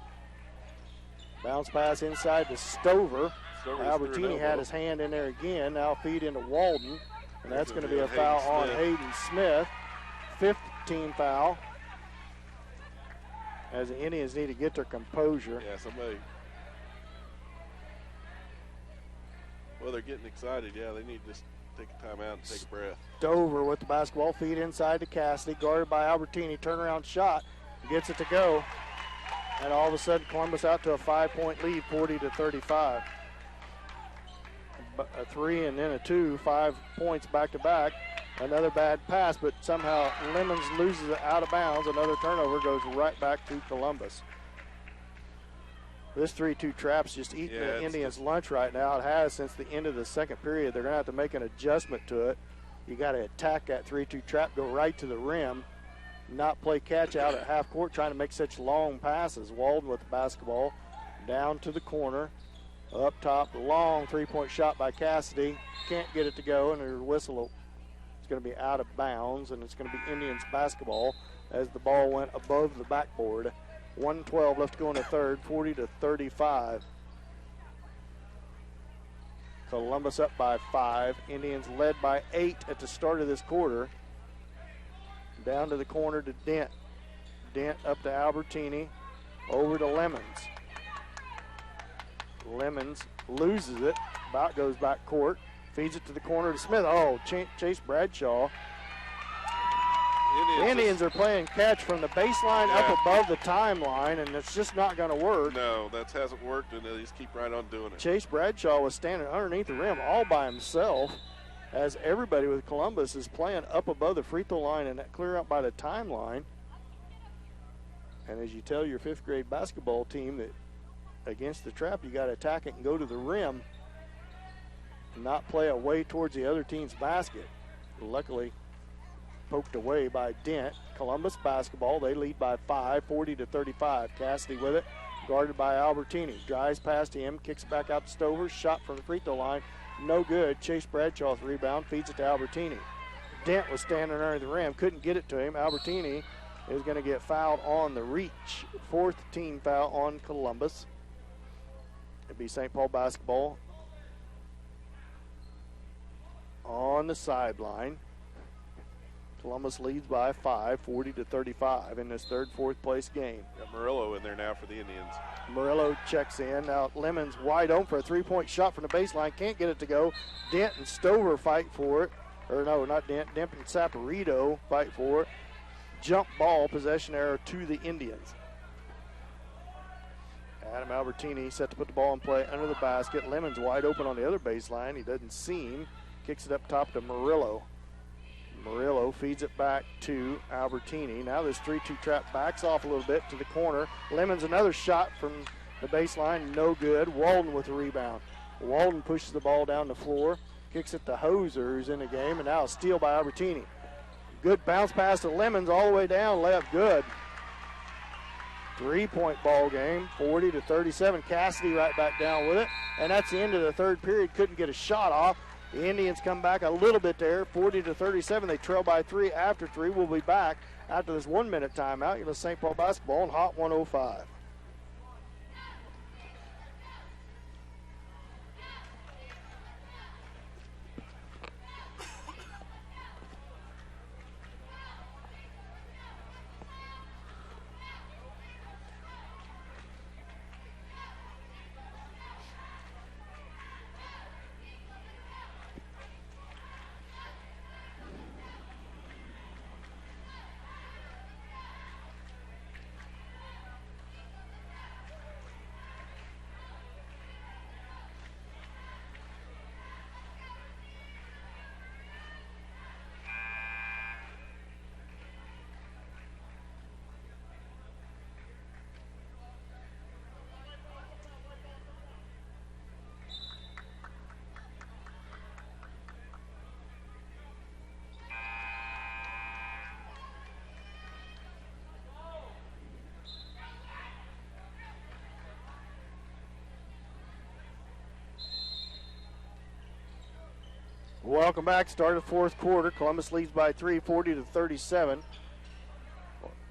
Bounce pass inside to Stover. Albertini had his hand in there again. Now feed into Walden, and that's going to be a foul on Hayden Smith. 5th team foul. As the Indians need to get their composure. Yeah, somebody. Well, they're getting excited. Yeah, they need to just take a timeout and take a breath. Stover with the basketball, feed inside to Cassidy, guarded by Albertini. Turnaround shot, gets it to go. And all of a sudden, Columbus out to a 5-point lead, 40-35. A 3 and then a 2, 5 points back to back. Another bad pass, but somehow Lemons loses it out of bounds. Another turnover goes right back to Columbus. This 3-2 trap's just eating the Indians' lunch right now. It has since the end of the second period. They're going to have to make an adjustment to it. You got to attack that 3-2 trap, go right to the rim, not play catch out at half court trying to make such long passes. Walden with the basketball down to the corner. Up top, long 3-point shot by Cassidy. Can't get it to go, and their whistle is going to be out of bounds, and it's going to be Indians basketball as the ball went above the backboard. 1:12 left to go in the third, 40-35. Columbus up by 5. Indians led by 8 at the start of this quarter. Down to the corner to Dent. Dent up to Albertini. Over to Lemons. Lemons loses it. About goes back court. Feeds it to the corner to Smith. Oh, Chase Bradshaw. The Indians are playing catch from the baseline up above the timeline, and it's just not going to work. No, that hasn't worked, and they just keep right on doing it. Chase Bradshaw was standing underneath the rim all by himself as everybody with Columbus is playing up above the free throw line and clear out by the timeline. And as you tell your 5th grade basketball team that against the trap, you got to attack it and go to the rim and not play away towards the other team's basket. Luckily, poked away by Dent. Columbus basketball, they lead by 5, 40-35. Cassidy with it, guarded by Albertini. Drives past him, kicks back out to Stover. Shot from the free throw line, no good. Chase Bradshaw's rebound, feeds it to Albertini. Dent was standing under the rim, couldn't get it to him. Albertini is going to get fouled on the reach. 4th team foul on Columbus. It'd be St. Paul basketball on the sideline. Columbus leads by 5, 40-35 in this third, 4th place game. Got Murillo in there now for the Indians. Murillo checks in. Now Lemons wide open for a 3-point shot from the baseline. Can't get it to go. Dent and Stover fight for it. Or no, not Dent. Dent and Saporito fight for it. Jump ball, possession error to the Indians. Adam Albertini set to put the ball in play under the basket. Lemons wide open on the other baseline. He doesn't seam. Kicks it up top to Murillo. Murillo feeds it back to Albertini. Now this 3-2 trap backs off a little bit to the corner. Lemons another shot from the baseline, no good. Walden with the rebound. Walden pushes the ball down the floor, kicks it to Hoser, who's in the game, and now a steal by Albertini. Good bounce pass to Lemons all the way down, layup good. 3-point ball game, 40-37. Cassidy right back down with it, and that's the end of the third period. Couldn't get a shot off. The Indians come back a little bit there, 40-37. They trail by 3 after 3. We'll be back after this 1-minute timeout. You're with St. Paul basketball on Hot 105. Welcome back. Start of the fourth quarter. Columbus leads by 3, 40-37.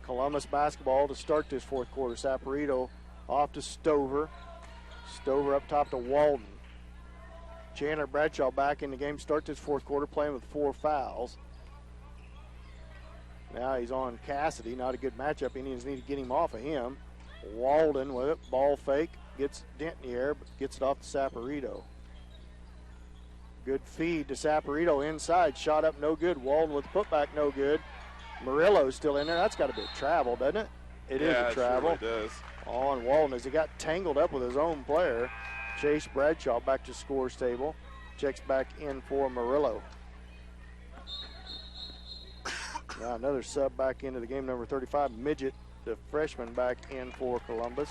Columbus basketball to start this fourth quarter. Saporito off to Stover. Stover up top to Walden. Chandler Bradshaw back in the game. Start this fourth quarter playing with 4 fouls. Now he's on Cassidy. Not a good matchup. Indians need to get him off of him. Walden with it. Ball fake. Gets Dent in the air, but gets it off to Saporito. Good feed to Saporito inside. Shot up no good. Walden with putback no good. Murillo's still in there. That's got to be a travel, doesn't it? It is a travel. It surely does. On Walden as he got tangled up with his own player. Chase Bradshaw back to scores table. Checks back in for Murillo. Now another sub back into the game, number 35, Midget, the freshman, back in for Columbus.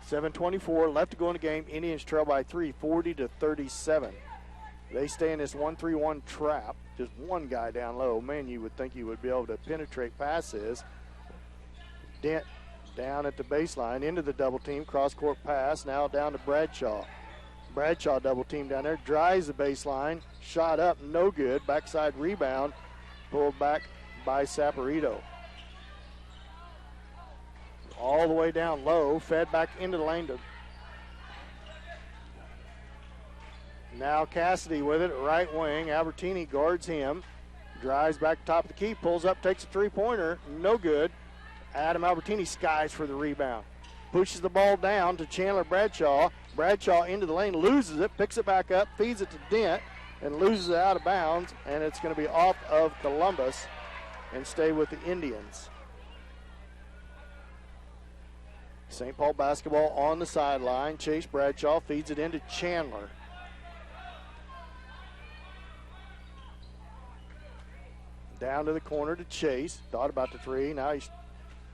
7:24 left to go in the game. Indians trail by 3, 40-37. They stay in this 1-3-1 trap. Just one guy down low. Man, you would think you would be able to penetrate passes. Dent down at the baseline into the double team. Cross court pass. Now down to Bradshaw. Bradshaw double team down there. Drives the baseline. Shot up. No good. Backside rebound. Pulled back by Saporito. All the way down low. Fed back into the lane to. Now Cassidy with it. Right wing. Albertini guards him. Drives back top of the key. Pulls up. Takes a three-pointer. No good. Adam Albertini skies for the rebound. Pushes the ball down to Chandler Bradshaw. Bradshaw into the lane, loses it, picks it back up, feeds it to Dent, and loses it out of bounds, and it's going to be off of Columbus and stay with the Indians. St. Paul basketball on the sideline. Chase Bradshaw feeds it into Chandler. Down to the corner to Chase. Thought about the three. Now he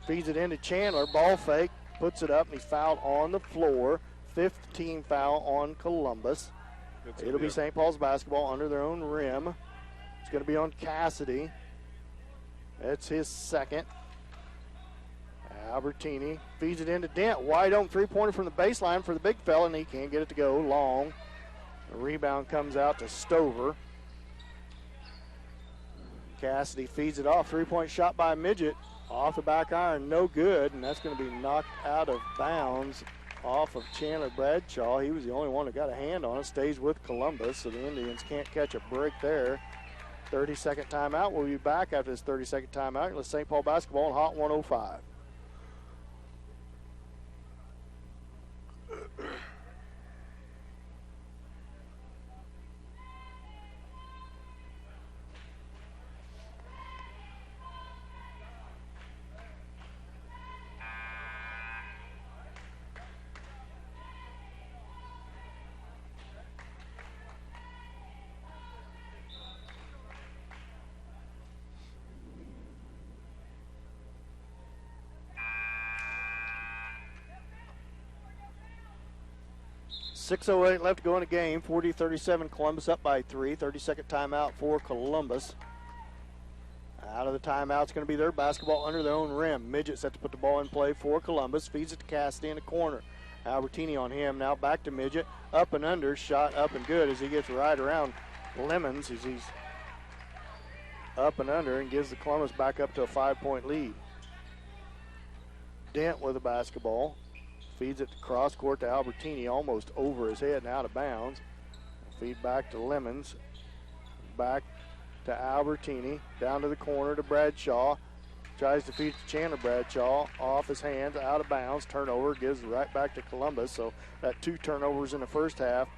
feeds it into Chandler. Ball fake. Puts it up, and he's fouled on the floor. 15 foul on Columbus. It'll be St. Paul's basketball under their own rim. It's going to be on Cassidy. That's his second. Albertini feeds it into Dent. Wide open three-pointer from the baseline for the big fella, and he can't get it to go long. The rebound comes out to Stover. Cassidy feeds it off. Three-point shot by Midget. Off the back iron, no good, and that's going to be knocked out of bounds off of Chandler Bradshaw. He was the only one that got a hand on it. Stays with Columbus, so the Indians can't catch a break there. 30-second timeout. We'll be back after this 30-second timeout. Let's St. Paul basketball on Hot 105. .608 left to go in the game. 40-37, Columbus up by 3. 30-second timeout for Columbus. Out of the timeout, it's going to be their basketball under their own rim. Midget set to put the ball in play for Columbus. Feeds it to Cassidy in the corner. Albertini on him. Now back to Midget. Up and under. Shot up and good as he gets right around Lemons as he's up and under and gives the Columbus back up to a 5-point lead. Dent with the basketball. Feeds it to cross court to Albertini, almost over his head and out of bounds. Feed back to Lemons. Back to Albertini. Down to the corner to Bradshaw. Tries to feed to Chandler Bradshaw. Off his hands, out of bounds. Turnover, gives it right back to Columbus. So that 2 turnovers in the first half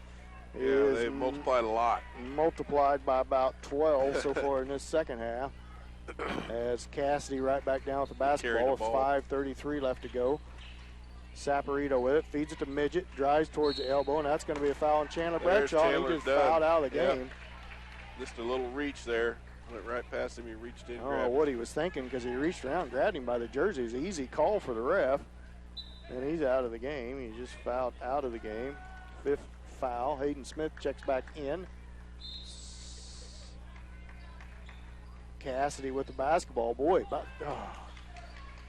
is they multiplied a lot. Multiplied by about 12 so far in this second half. As Cassidy right back down with the basketball with 5:33 left to go. Saporito with it, feeds it to Midget, drives towards the elbow, and that's going to be a foul on Chandler Bradshaw. He just fouled out of the game. Just a little reach there. Went right past him. He reached in. I don't know what he was thinking because he reached around and grabbed him by the jersey. It was an easy call for the ref. And he's out of the game. He just fouled out of the game. 5th foul. Hayden Smith checks back in. Cassidy with the basketball. Boy,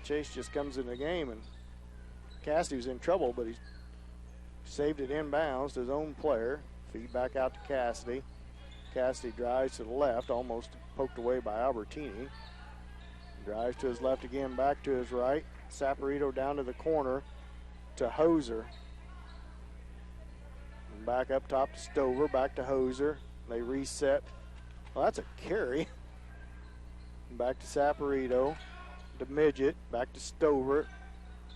Chase just comes in the game, and Cassidy was in trouble, but he saved it inbounds to his own player. Feed back out to Cassidy. Cassidy drives to the left, almost poked away by Albertini. Drives to his left again, back to his right. Saporito down to the corner to Hoser. And back up top to Stover, back to Hoser. They reset. Well, that's a carry. Back to Saporito, to Midget, back to Stover.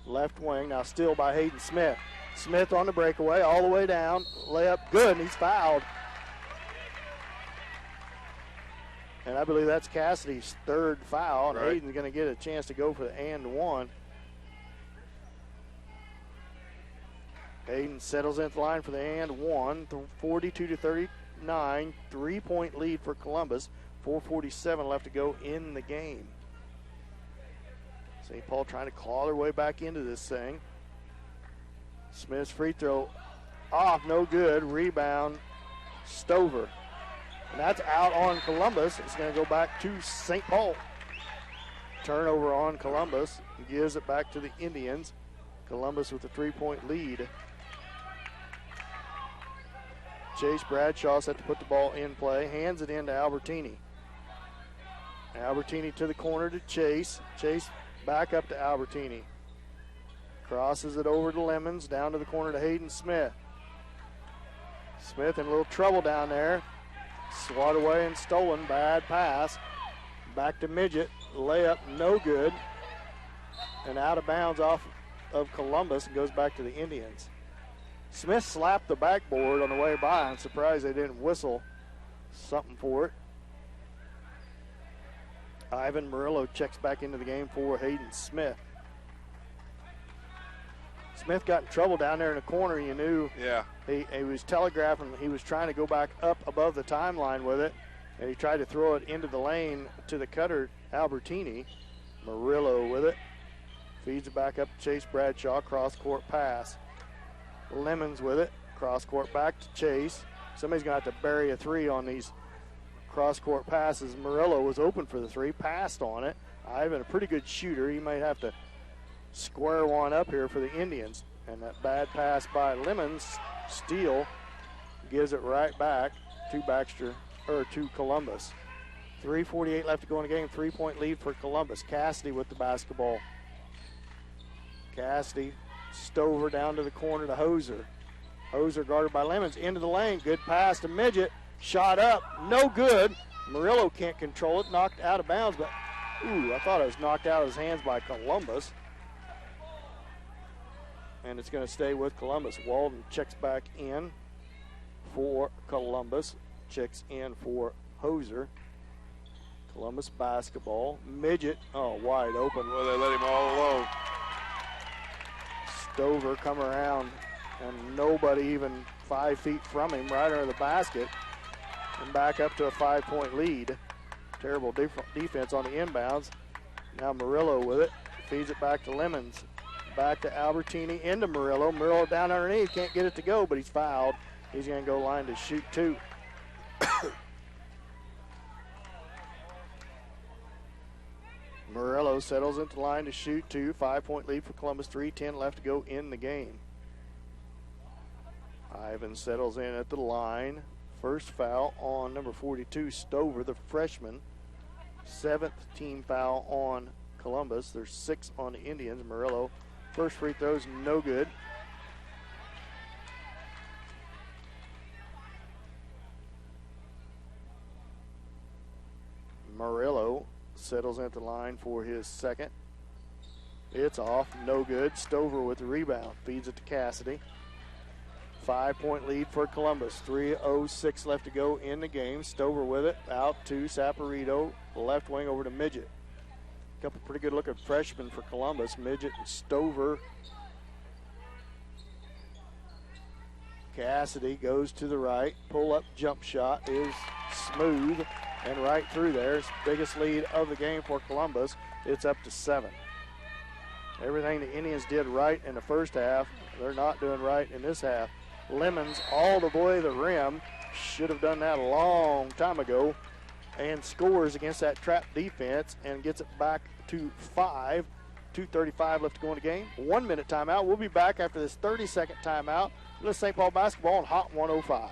Left wing, now still by Hayden Smith. Smith on the breakaway, all the way down. Layup, good, and he's fouled. And I believe that's Cassidy's third foul. And Right. Hayden's going to get a chance to go for the and one. Hayden settles into the line for the and one. 42-39, 3-point lead for Columbus. 4:47 left to go in the game. St. Paul trying to claw their way back into this thing. Smith's free throw off, no good. Rebound, Stover. And that's out on Columbus. It's going to go back to St. Paul. Turnover on Columbus. Gives it back to the Indians. Columbus with a 3-point lead. Chase Bradshaw set to put the ball in play. Hands it in to Albertini. Albertini to the corner to Chase. Chase back up to Albertini. Crosses it over to Lemons. Down to the corner to Hayden Smith. Smith in a little trouble down there. Swat away and stolen. Bad pass. Back to Midget. Layup no good. And out of bounds off of Columbus and goes back to the Indians. Smith slapped the backboard on the way by. I'm surprised they didn't whistle something for it. Ivan Murillo checks back into the game for Hayden Smith. Smith got in trouble down there in the corner. You knew he was telegraphing. He was trying to go back up above the timeline with it, and he tried to throw it into the lane to the cutter, Albertini. Murillo with it. Feeds it back up to Chase Bradshaw. Cross-court pass. Lemons with it. Cross-court back to Chase. Somebody's going to have to bury a three on these cross-court passes. Murillo was open for the three, passed on it. Ivan, a pretty good shooter. He might have to square one up here for the Indians. And that bad pass by Lemons, steal, gives it right back to to Columbus. 3:48 left to go in the game. 3-point lead for Columbus. Cassidy with the basketball. Cassidy, Stover down to the corner to Hoser. Hoser guarded by Lemons into the lane. Good pass to Midget. Shot up, no good. Murillo can't control it, knocked out of bounds, but I thought it was knocked out of his hands by Columbus. And it's going to stay with Columbus. Walden checks back in for Columbus. Checks in for Hoser. Columbus basketball. Midget, wide open. Well, they let him all alone. Stover come around, and nobody even 5 feet from him, right under the basket. And back up to a 5-point lead. Terrible defense on the inbounds. Now Murillo with it. Feeds it back to Lemons. Back to Albertini into Murillo. Murillo down underneath. Can't get it to go, but he's fouled. He's going to go line to shoot two. Murillo settles into the line to shoot two. 5-point lead for Columbus. 3:10 left to go in the game. Ivan settles in at the line. First foul on number 42, Stover, the freshman. 7th team foul on Columbus. There's 6 on the Indians. Murillo, first free throw's no good. Murillo settles at the line for his second. It's off, no good. Stover with the rebound, feeds it to Cassidy. 5-point lead for Columbus. 3:06 left to go in the game. Stover with it, out to Saporito, left wing over to Midget. A couple pretty good looking freshmen for Columbus. Midget and Stover. Cassidy goes to the right. Pull up jump shot is smooth and right through there. It's the biggest lead of the game for Columbus. It's up to 7. Everything the Indians did right in the first half, they're not doing right in this half. Lemons all the way to the rim. Should have done that a long time ago. And scores against that trap defense and gets it back to 5. 2:35 left to go in the game. 1 minute timeout. We'll be back after this 30-second timeout. This is St. Paul basketball on Hot 105.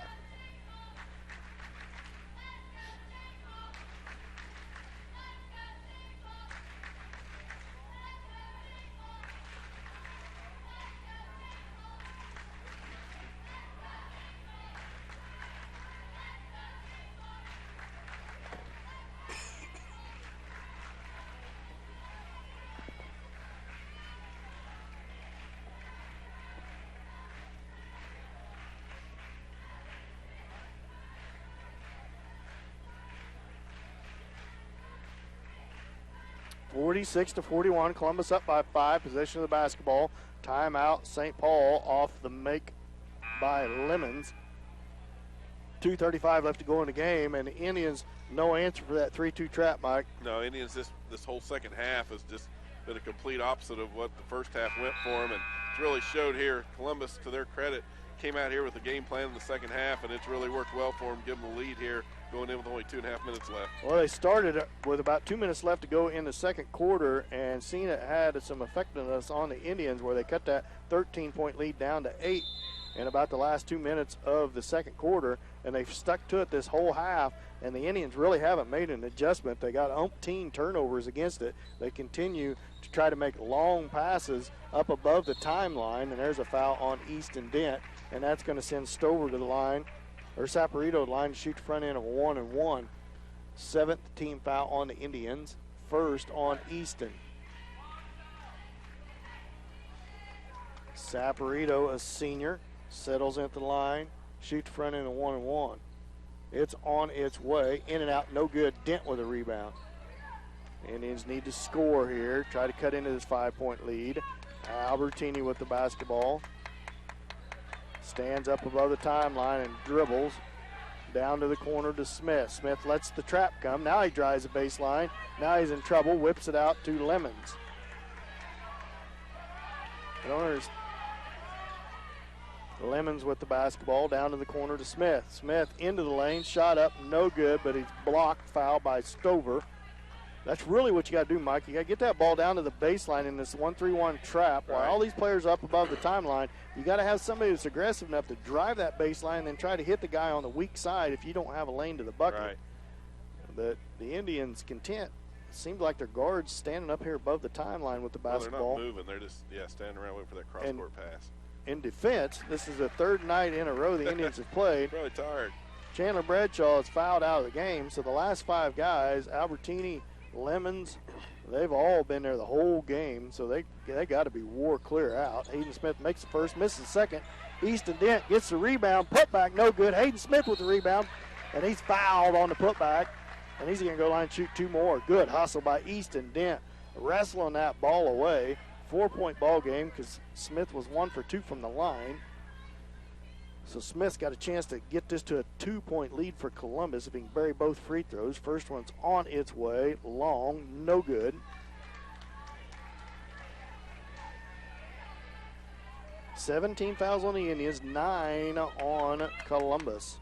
46-41. Columbus up by 5. Possession of the basketball. Timeout. St. Paul off the make by Lemons. 2:35 left to go in the game, and the Indians no answer for that 3-2 trap, Mike. No, Indians this whole second half has just been a complete opposite of what the first half went for them, and it's really showed here. Columbus, to their credit, came out here with a game plan in the second half, and it's really worked well for them, give them a lead here going in with only 2.5 minutes left. Well, they started with about 2 minutes left to go in the second quarter, and seen it had some effectiveness on the Indians where they cut that 13-point lead down to 8 in about the last 2 minutes of the second quarter, and they've stuck to it this whole half, and the Indians really haven't made an adjustment. They got umpteen turnovers against it. They continue to try to make long passes up above the timeline, and there's a foul on Easton Dent, and that's going to send Stover to the line, or Saporito to the line to shoot the front end of a 1-and-1. 7th team foul on the Indians, first on Easton. Saporito, a senior, settles into the line, shoot the front end of 1-and-1. It's on its way, in and out, no good. Dent with a rebound. Indians need to score here, try to cut into this 5-point lead. Albertini with the basketball. Stands up above the timeline and dribbles down to the corner to Smith. Smith lets the trap come. Now he drives the baseline. Now he's in trouble, whips it out to Lemons. Lemons with the basketball down to the corner to Smith. Smith into the lane, shot up, no good, but he's blocked, foul by Stover. That's really what you got to do, Mike. You got to get that ball down to the baseline in this 1-3-1 trap. While all these players are up above the timeline, you got to have somebody that's aggressive enough to drive that baseline and then try to hit the guy on the weak side if you don't have a lane to the bucket. Right. But the Indians content. It seems like their guards standing up here above the timeline with the basketball. Well, they're not moving. They're just, standing around waiting for that cross-court pass. In defense, this is the third night in a row the Indians have played. Probably tired. Chandler Bradshaw is fouled out of the game, so the last 5 guys, Albertini, Lemons, they've all been there the whole game, so they got to be wore clear out. Hayden Smith makes the first, misses the second. Easton Dent gets the rebound, putback no good. Hayden Smith with the rebound, and he's fouled on the putback, and he's going to go line and shoot 2 more. Good hustle by Easton Dent, wrestling that ball away. 4-point ball game because Smith was 1 for 2 from the line. So Smith's got a chance to get this to a 2-point lead for Columbus if he can bury both free throws. First one's on its way, long, no good. 17 fouls on the Indians, 9 on Columbus.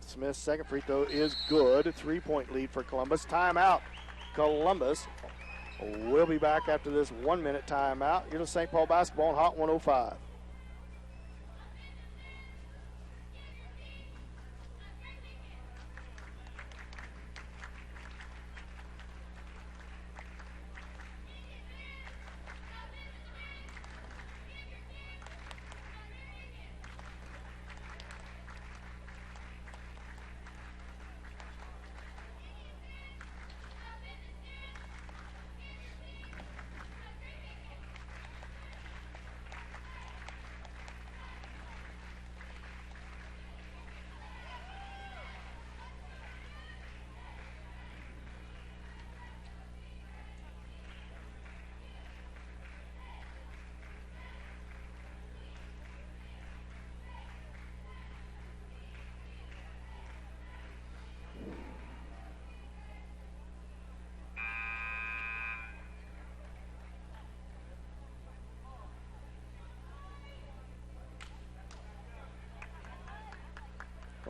Smith's second free throw is good. 3-point lead for Columbus. Timeout. Columbus. We'll be back after this 1-minute timeout. You're the St. Paul basketball on Hot 105.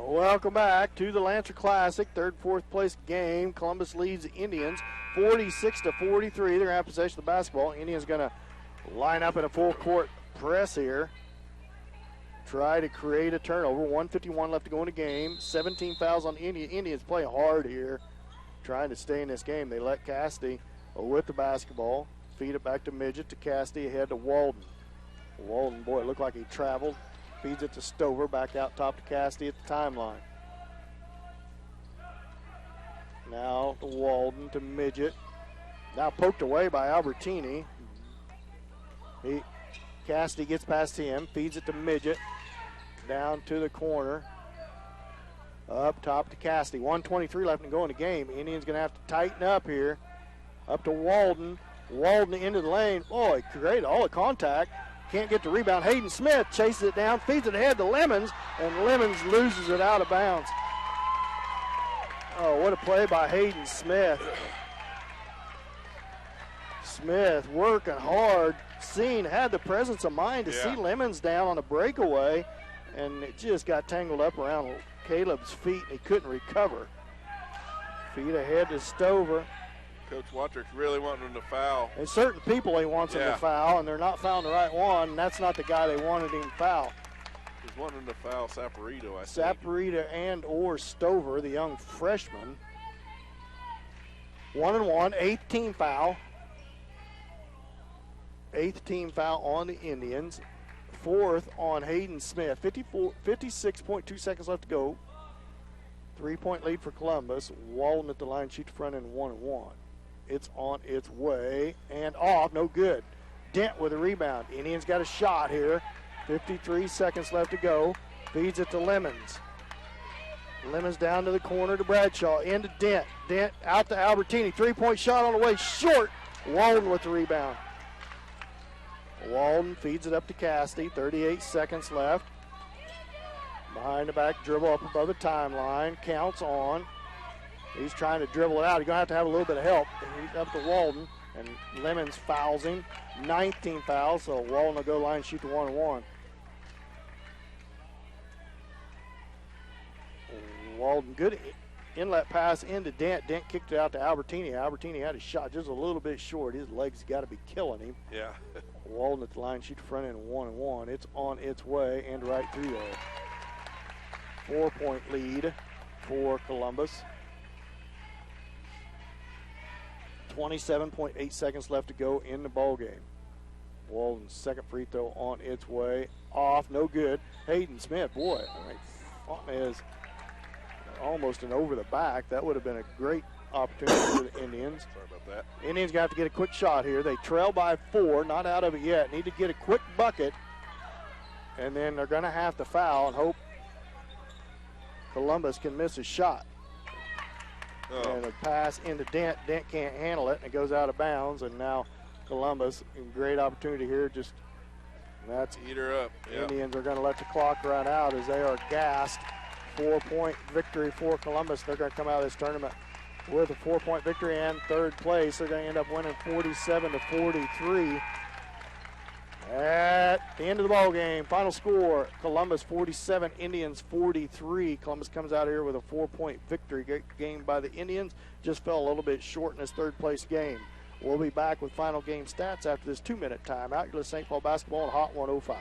Welcome back to the Lancer Classic, third, fourth place game. Columbus leads the Indians 46-43. They're going to have possession of the basketball. Indians going to line up in a full court press here. Try to create a turnover. 1:51 left to go in the game. 17 fouls on the Indians. Indians play hard here, trying to stay in this game. They let Cassidy with the basketball. Feed it back to Midget, to Cassidy, ahead to Walden. Walden, boy, it looked like he traveled. Feeds it to Stover, back out top to Cassidy at the timeline. Now to Walden, to Midget. Now poked away by Albertini. Cassidy gets past him, feeds it to Midget. Down to the corner Up top to Cassidy. 1:23 left to go in the game. Indians going to have to tighten up here. Up to Walden. Walden into the lane. Boy, great, all the contact. Can't get the rebound. Hayden Smith chases it down, feeds it ahead to Lemons, and Lemons loses it out of bounds. Oh, what a play by Hayden Smith. Smith working hard, had the presence of mind to see Lemons down on a breakaway, and it just got tangled up around Caleb's feet, and he couldn't recover. Feed ahead to Stover. Coach Watrick's really wanting him to foul. And certain people he wants him to foul, and they're not fouling the right one, and that's not the guy they wanted him to foul. He's wanting him to foul Saporito, I think. Saporito and or Stover, the young freshman. 1-1, 8th team foul. 8th team foul on the Indians. 4th on Hayden Smith. 56.2 seconds left to go. 3-point lead for Columbus. Walden at the line, shoots front end 1-1. It's on its way and off, no good. Dent with a rebound. Indians got a shot here. 53 seconds left to go. Feeds it to Lemons. Lemons down to the corner to Bradshaw. Into Dent. Dent out to Albertini. 3-point shot on the way, short. Walden with the rebound. Walden feeds it up to Cassidy. 38 seconds left. Behind the back dribble up above the timeline. Counts on. He's trying to dribble it out. He's going to have a little bit of help. He's up to Walden, and Lemons fouls him. 9th team foul, so Walden will go line and shoot the 1-1. Walden, good inlet pass into Dent. Dent kicked it out to Albertini. Albertini had a shot just a little bit short. His legs got to be killing him. Yeah. Walden at the line, shoot the front end 1-1. It's on its way and right through there. 4-point lead for Columbus. 27.8 seconds left to go in the ball game. Walden's second free throw on its way. Off, no good. Hayden Smith, boy, is almost an over the back. That would have been a great opportunity for the Indians. Sorry about that. Indians got to get a quick shot here. They trail by 4, not out of it yet. Need to get a quick bucket, and then they're going to have to foul and hope Columbus can miss a shot. And a pass into Dent. Dent can't handle it, and it goes out of bounds. And now Columbus, a great opportunity here. Just that's eat her up. Yep. Indians are going to let the clock run out as they are gassed. 4-point victory for Columbus. They're going to come out of this tournament with a 4-point victory and third place. They're going to end up winning 47-43. At the end of the ball game, final score: Columbus 47, Indians 43. Columbus comes out here with a 4-point victory. Game by the Indians just fell a little bit short in this third-place game. We'll be back with final game stats after this 2-minute timeout. You're listening to St. Paul basketball on Hot 105.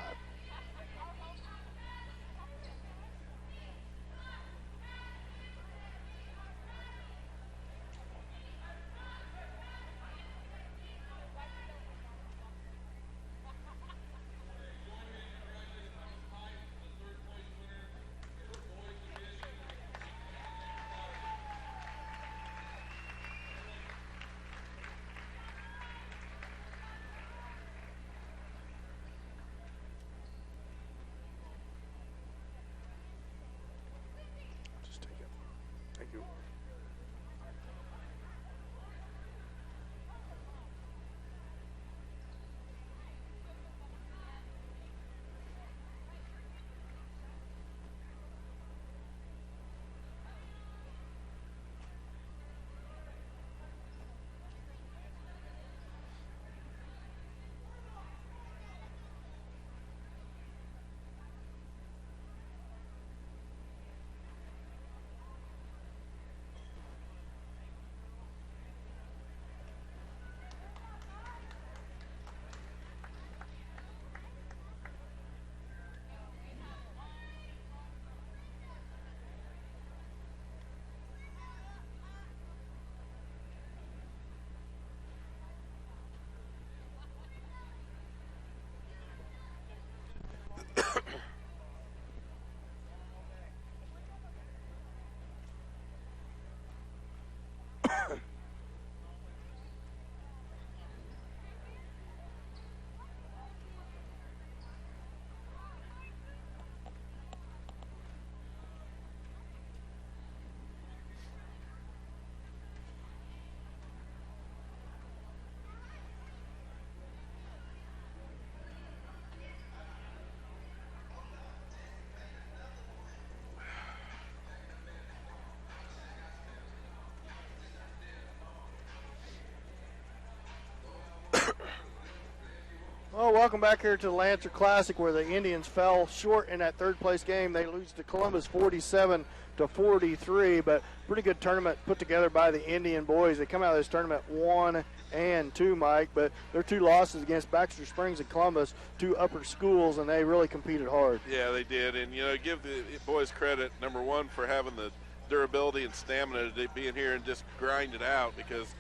Well, welcome back here to the Lancer Classic, where the Indians fell short in that third-place game. They lose to Columbus 47-43, but pretty good tournament put together by the Indian boys. They come out of this tournament 1-2, Mike, but their 2 losses against Baxter Springs and Columbus, 2 upper schools, and they really competed hard. Yeah, they did, and give the boys credit, number one, for having the durability and stamina to be in here and just grind it out, because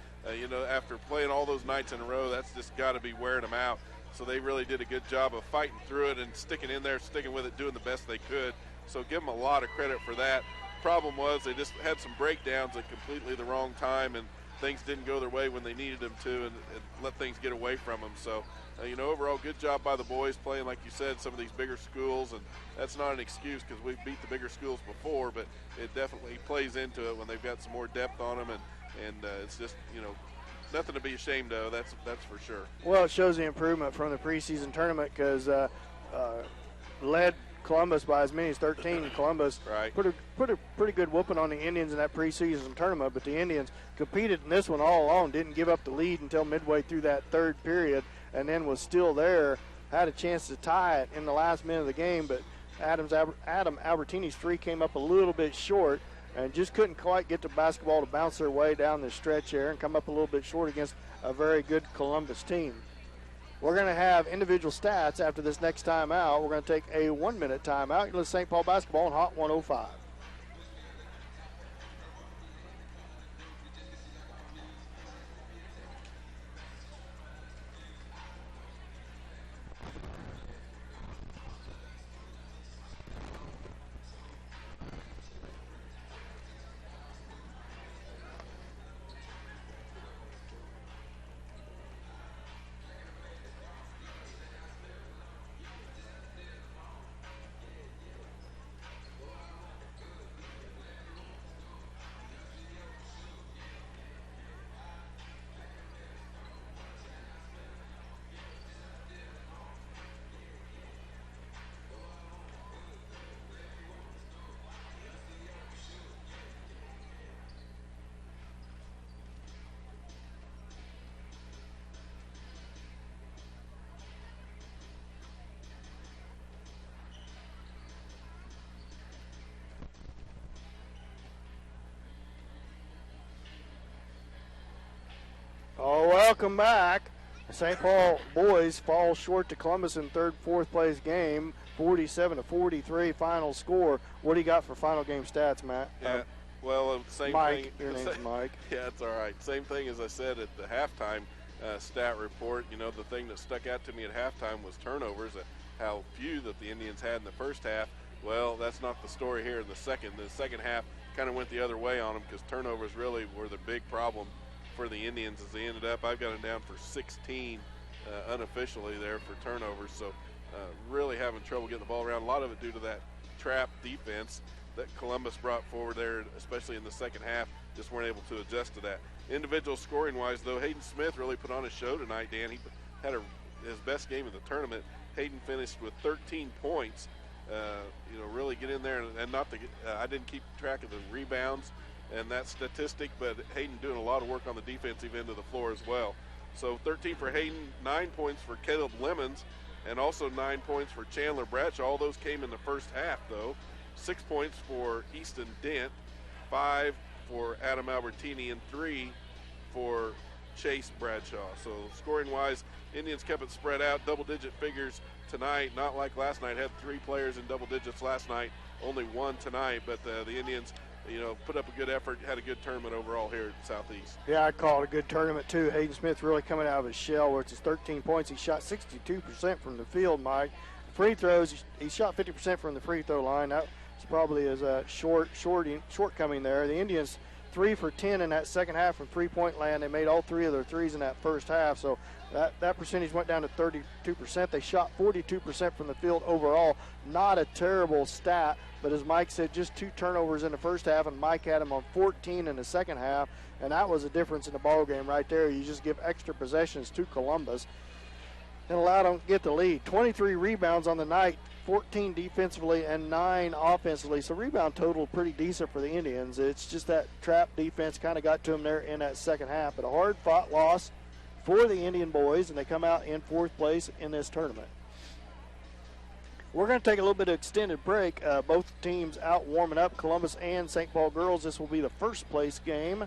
after playing all those nights in a row, that's just got to be wearing them out. So they really did a good job of fighting through it and sticking in there, sticking with it, doing the best they could. So give them a lot of credit for that. Problem was they just had some breakdowns at completely the wrong time, and things didn't go their way when they needed them to, and let things get away from them. So, overall, good job by the boys playing, like you said, some of these bigger schools, and that's not an excuse because we've beat the bigger schools before, but it definitely plays into it when they've got some more depth on them, and it's just, nothing to be ashamed of, that's for sure. Well, it shows the improvement from the preseason tournament, because led Columbus by as many as 13. Columbus right. put a pretty good whooping on the Indians in that preseason tournament, but the Indians competed in this one all along, didn't give up the lead until midway through that third period, and then was still there, had a chance to tie it in the last minute of the game, but Adam Albertini's 3 came up a little bit short, and just couldn't quite get the basketball to bounce their way down the stretch there and come up a little bit short against a very good Columbus team. We're going to have individual stats after this next timeout. We're going to take a 1-minute timeout. You're listening to St. Paul basketball on Hot 105. Oh, welcome back. St. Paul boys fall short to Columbus in fourth place game, 47-43 final score. What do you got for final game stats, Matt? Yeah, same Mike, thing. Your name's Mike. Yeah, it's all right. Same thing as I said at the halftime stat report. The thing that stuck out to me at halftime was turnovers, how few that the Indians had in the first half. Well, that's not the story here in the second. The second half kind of went the other way on them, because turnovers really were the big problem for the Indians as they ended up. I've got them down for 16 unofficially there for turnovers, so really having trouble getting the ball around. A lot of it due to that trap defense that Columbus brought forward there, especially in the second half. Just weren't able to adjust to that. Individual scoring wise, though, Hayden Smith really put on a show tonight, Dan. He had his best game of the tournament. Hayden finished with 13 points. Really get in there, and not to get, I didn't keep track of the rebounds and that statistic, but Hayden doing a lot of work on the defensive end of the floor as well. So 13 for Hayden, 9 points for Caleb Lemons, and also 9 points for Chandler Bradshaw. All those came in the first half, though. 6 points for Easton Dent, 5 for Adam Albertini, and 3 for Chase Bradshaw. So scoring-wise, Indians kept it spread out, double-digit figures tonight. Not like last night, had 3 players in double digits last night, only 1 tonight, but the Indians put up a good effort, had a good tournament overall here at Southeast. Yeah, I'd call it a good tournament, too. Hayden Smith really coming out of his shell, which is 13 points. He shot 62% from the field, Mike. Free throws, he shot 50% from the free throw line. That's probably his shortcoming there. The Indians 3 for 10 in that second half from three-point land. They made all 3 of their threes in that first half, so that percentage went down to 32%. They shot 42% from the field overall. Not a terrible stat, but as Mike said, just 2 turnovers in the first half, and Mike had him on 14 in the second half, and that was a difference in the ball game right there. You just give extra possessions to Columbus and allow them to get the lead. 23 rebounds on the night, 14 defensively and 9 offensively. So rebound total pretty decent for the Indians. It's just that trap defense kind of got to them there in that second half. But a hard-fought loss, for the Indian boys, and they come out in 4th place in this tournament. We're going to take a little bit of extended break. Both teams out warming up, Columbus and St. Paul girls. This will be the first place game.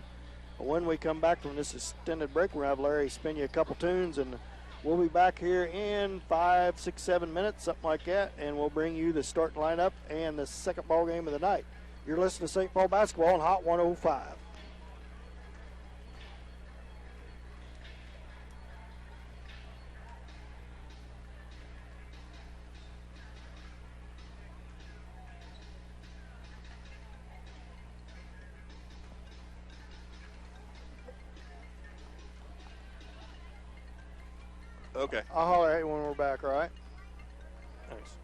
When we come back from this extended break, we're going to have Larry spin you a couple tunes, and we'll be back here in 5, 6, 7 minutes, something like that, and we'll bring you the starting lineup and the second ball game of the night. You're listening to St. Paul basketball on Hot 105. Okay. I'll holler at you when we're back, all right? Thanks.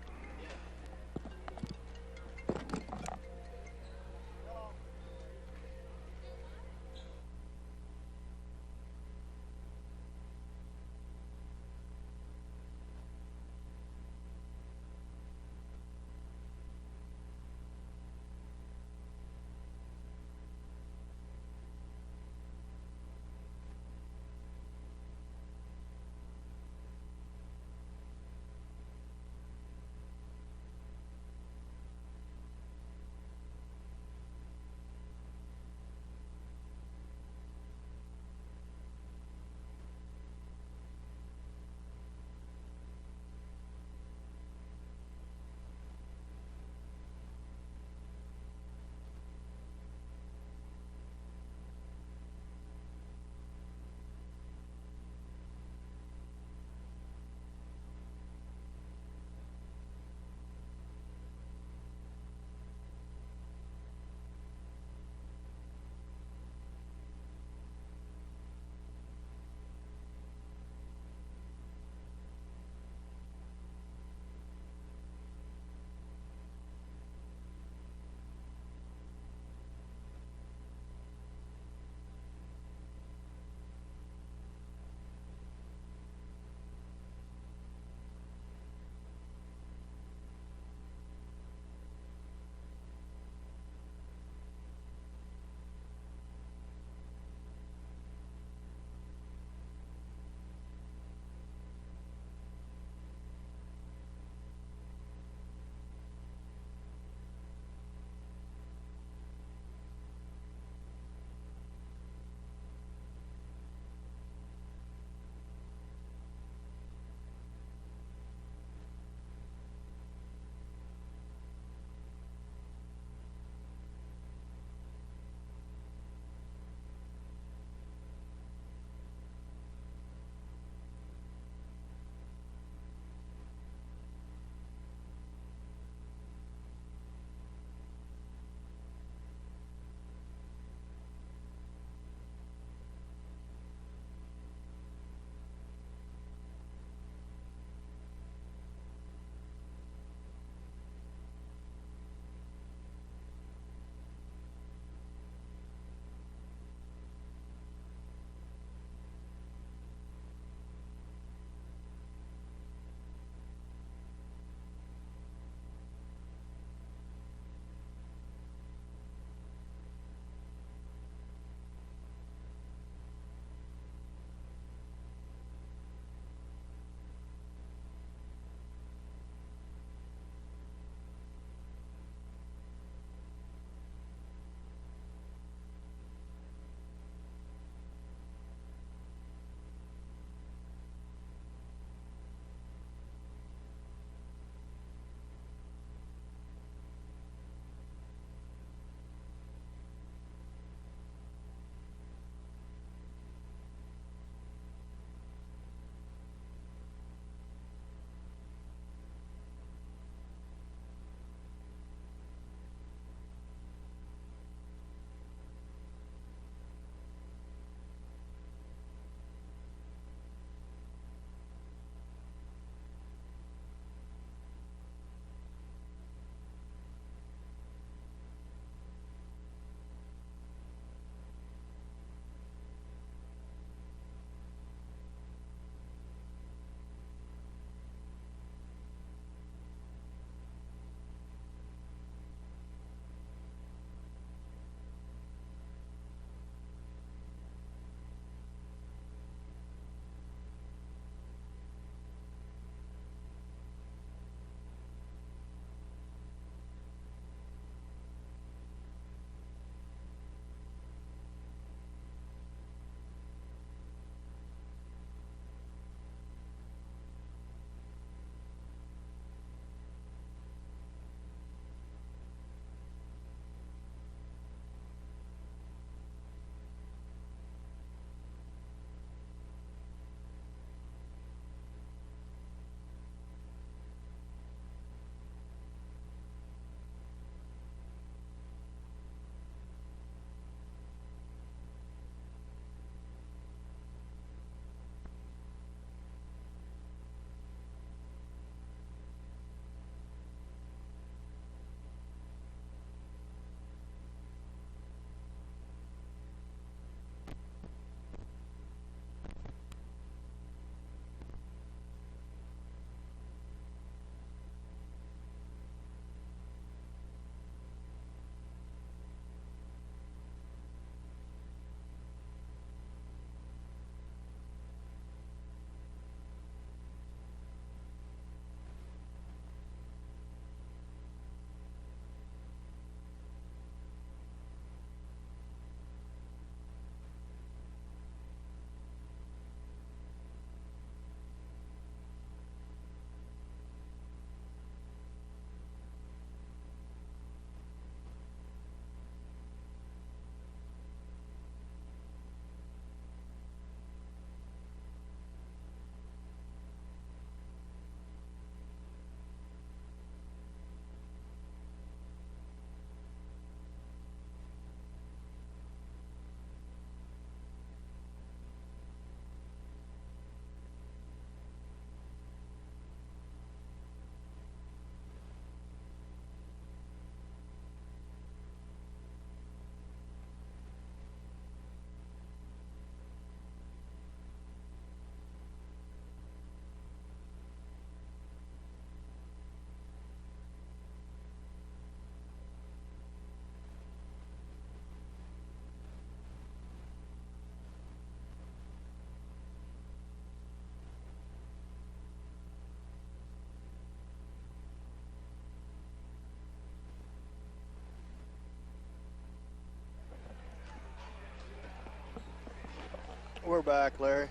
we're back, Larry.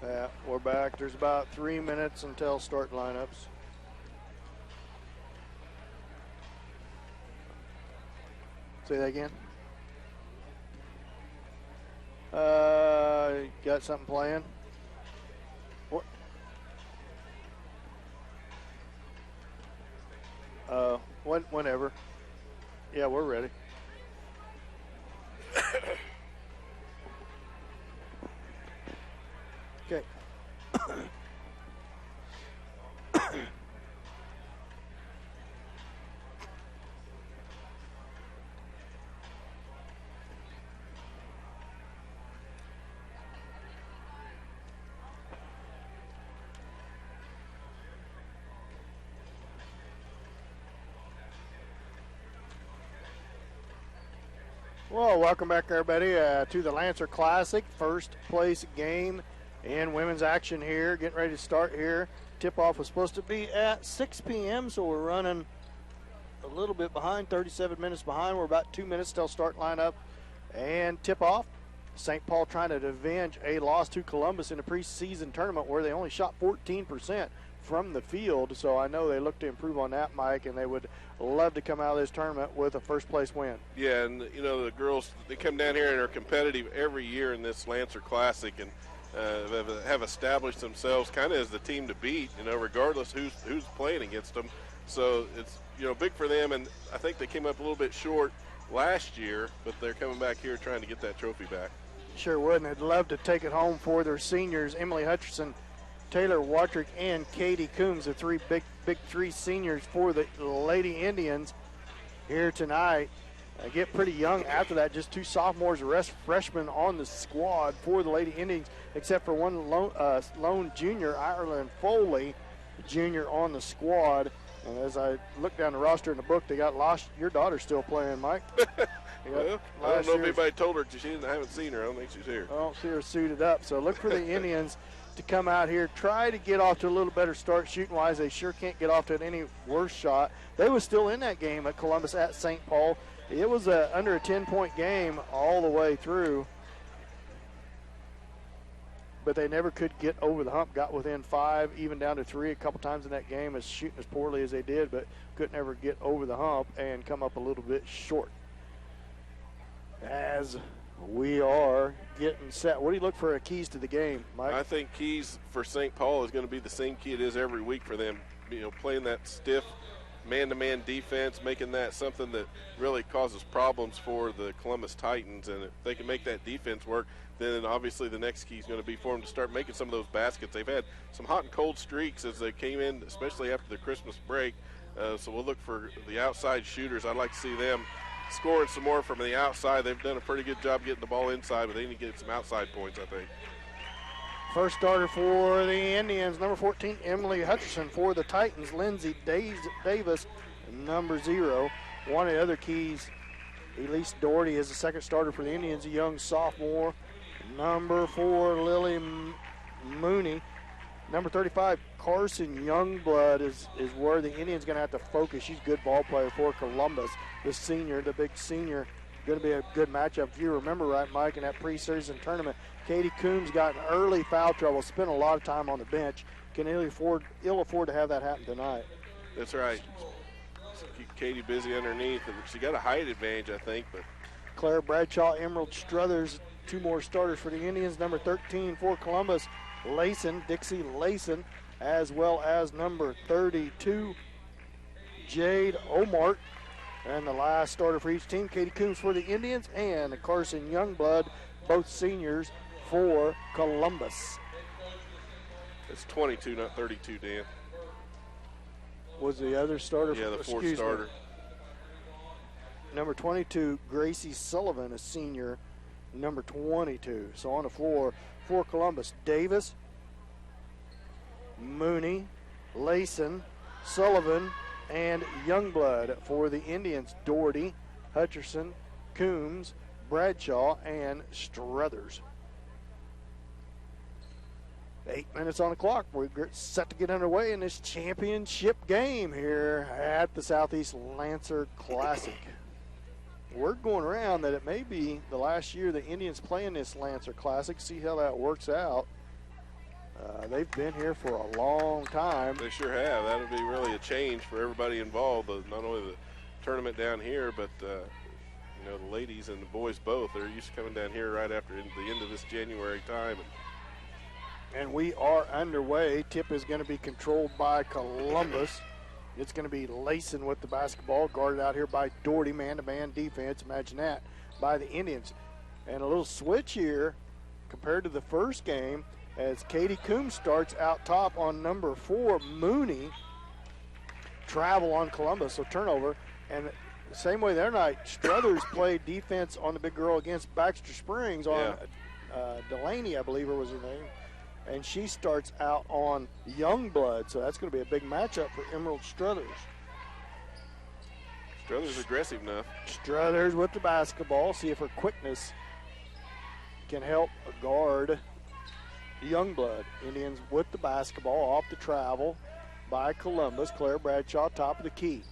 Yeah, we're back. There's about 3 minutes until start lineups. Say that again. Got something playing? What? Whenever. Yeah, we're ready. Okay. Well, welcome back, everybody, to the Lancer Classic, first place game in women's action here. Getting ready to start here. Tip-off was supposed to be at 6 p.m., so we're running a little bit behind, 37 minutes behind. We're about 2 minutes till start lineup and tip-off. St. Paul trying to avenge a loss to Columbus in the preseason tournament where they only shot 14% from the field. So I know they look to improve on that, Mike, and they would love to come out of this tournament with a first-place win. Yeah, and, you know, the girls, they come down here and are competitive every year in this Lancer Classic and have established themselves kind of as the team to beat, you know, regardless who's playing against them. So it's, you know, big for them, and I think they came up a little bit short last year, but they're coming back here trying to get that trophy back. Sure would, and they'd love to take it home for their seniors, Emily Hutcherson, Taylor Watrick, and Katie Coombs, the three big three seniors for the Lady Indians here tonight. Get pretty young after that, just two sophomores, the rest freshmen on the squad for the Lady Indians, except for one lone junior, Ireland Foley, junior on the squad. And as I look down the roster in the book, they got lost. Your daughter's still playing, Mike. Well, I don't know if anybody told her. I haven't seen her. I don't think she's here. I don't see her suited up. So look for the Indians to come out here, try to get off to a little better start shooting-wise. They sure can't get off to any worse shot. They were still in that game at Columbus at St. Paul. It was under a 10-point game all the way through, but they never could get over the hump. Got within 5, even down to 3 a couple times in that game, as shooting as poorly as they did, but couldn't ever get over the hump and come up a little bit short. As we are getting set, what do you look for keys to the game, Mike? I think keys for St. Paul is going to be the same key it is every week for them. You know, playing that stiff man-to-man defense, making that something that really causes problems for the Columbus Titans. And if they can make that defense work, then obviously the next key is going to be for them to start making some of those baskets. They've had some hot and cold streaks as they came in, especially after the Christmas break. So we'll look for the outside shooters. I'd like to see them scoring some more from the outside. They've done a pretty good job getting the ball inside, but they need to get some outside points, I think. First starter for the Indians, number 14, Emily Hutcherson. For the Titans, Lindsay Davis, number 0. One of the other keys, Elise Doherty is the second starter for the Indians, a young sophomore. Number 4, Lily Mooney. Number 35, Carson Youngblood is where the Indians going to have to focus. She's a good ball player for Columbus. The senior, the big senior, going to be a good matchup. If you remember right, Mike, in that preseason tournament, Katie Coombs got in early foul trouble, spent a lot of time on the bench. Can ill afford to have that happen tonight. That's right. Keep Katie busy underneath. She got a height advantage, I think. But Claire Bradshaw, Emerald Struthers, 2 more starters for the Indians. Number 13 for Columbus, Dixie Layson, as well as number 32, Jade Omart. And the last starter for each team, Katie Coombs for the Indians and Carson Youngblood, both seniors for Columbus. It's 22, not 32, Dan. Was the other starter? Yeah, the fourth starter. Number 22, Gracie Sullivan, a senior, number 22. So on the floor for Columbus, Davis, Mooney, Layson, Sullivan, and Youngblood. For the Indians, Doherty, Hutcherson, Coombs, Bradshaw, and Struthers. 8 minutes on the clock. We're set to get underway in this championship game here at the Southeast Lancer Classic. word going around that it may be the last year the Indians playing this Lancer Classic. See how that works out. They've been here for a long time. They sure have. That would be really a change for everybody involved, not only the tournament down here, but you know, the ladies and the boys both. They're used to coming down here right after the end of this January time. And we are underway. Tip is going to be controlled by Columbus. It's going to be Layson with the basketball, guarded out here by Doherty, man-to-man defense. Imagine that, by the Indians. And a little switch here compared to the first game as Katie Coombs starts out top on number 4, Mooney. Travel on Columbus, so turnover. And the same way the other night, Struthers played defense on the big girl against Baxter Springs on Delaney, I believe was her name. And she starts out on Youngblood, so that's going to be a big matchup for Emerald Struthers. Struthers aggressive enough. Struthers with the basketball. See if her quickness can help guard Youngblood. Indians with the basketball off the travel by Columbus. Claire Bradshaw, top of the key.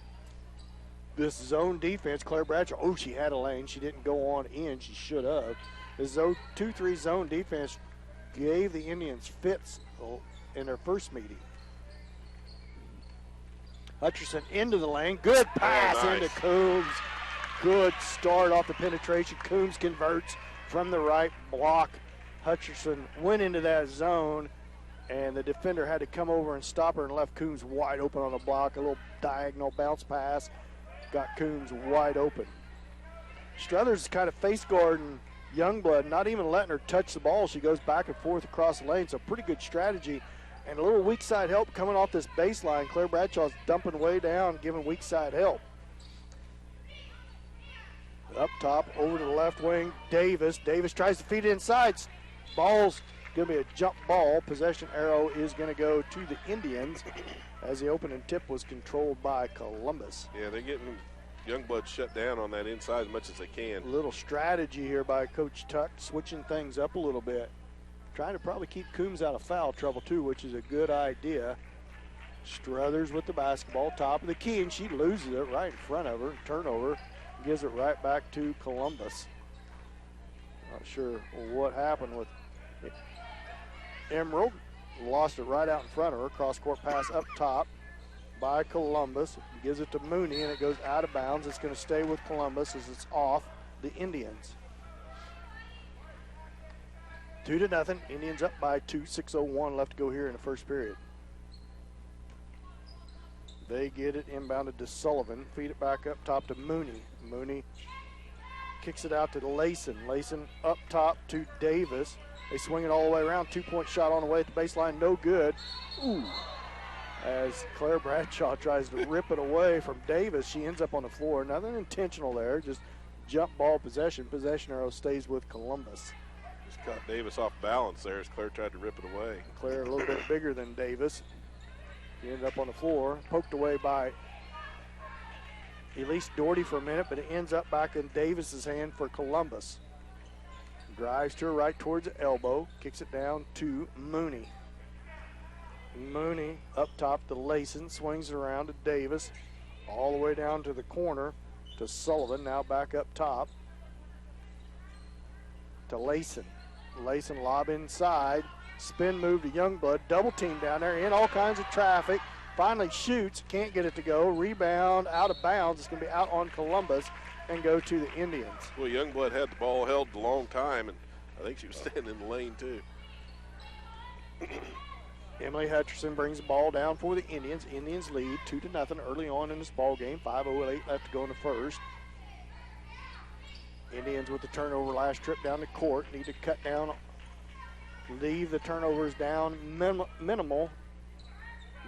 This zone defense, Claire Bradshaw, she had a lane. She didn't go on in. She should have. This 2-3 zone defense gave the Indians fits in their first meeting. Hutcherson into the lane. Good pass into Coombs. Good start off the penetration. Coombs converts from the right block. Hutcherson went into that zone, and the defender had to come over and stop her and left Coombs wide open on the block. A little diagonal bounce pass got Coombs wide open. Struthers is kind of face guarding Youngblood, not even letting her touch the ball. She goes back and forth across the lane, so pretty good strategy. And a little weak side help coming off this baseline. Claire Bradshaw's dumping way down, giving weak side help. Up top, over to the left wing, Davis. Davis tries to feed it inside. Ball's going to be a jump ball. Possession arrow is going to go to the Indians as the opening tip was controlled by Columbus. Yeah, they're getting Youngblood shut down on that inside as much as they can. A little strategy here by Coach Tuck, switching things up a little bit. Trying to probably keep Coombs out of foul trouble too, which is a good idea. Struthers with the basketball, top of the key, and she loses it right in front of her. Turnover, gives it right back to Columbus. Not sure what happened with Emerald. Lost it right out in front of her. Cross-court pass up top by Columbus. Gives it to Mooney, and it goes out of bounds. It's going to stay with Columbus as it's off the Indians. 2-0. Indians up by 2. 6:01 left to go here in the first period. They get it inbounded to Sullivan. Feed it back up top to Mooney. Mooney kicks it out to Layson. Layson up top to Davis. They swing it all the way around. 2-point shot on the way at the baseline. No good. Ooh. As Claire Bradshaw tries to rip it away from Davis, she ends up on the floor. Nothing intentional there. Just jump ball possession. Possession arrow stays with Columbus. Just caught Davis off balance there as Claire tried to rip it away. Claire a little bit bigger than Davis. He ended up on the floor. Poked away by Elise Doherty for a minute, but it ends up back in Davis's hand for Columbus. Drives to her right towards the elbow. Kicks it down to Mooney. Mooney up top to Layson. Swings it around to Davis. All the way down to the corner to Sullivan. Now back up top to Layson. Layson lob inside. Spin move to Youngblood. Double team down there. In all kinds of traffic. Finally shoots. Can't get it to go. Rebound out of bounds. It's going to be out on Columbus and go to the Indians. Well, Youngblood had the ball held a long time, and I think she was standing in the lane too. Emily Hutcherson brings the ball down for the Indians. Indians lead 2-0 early on in this ball game. 5:08 left to go in the first. Indians with the turnover last trip down the court. Need to cut down, leave the turnovers down minimal.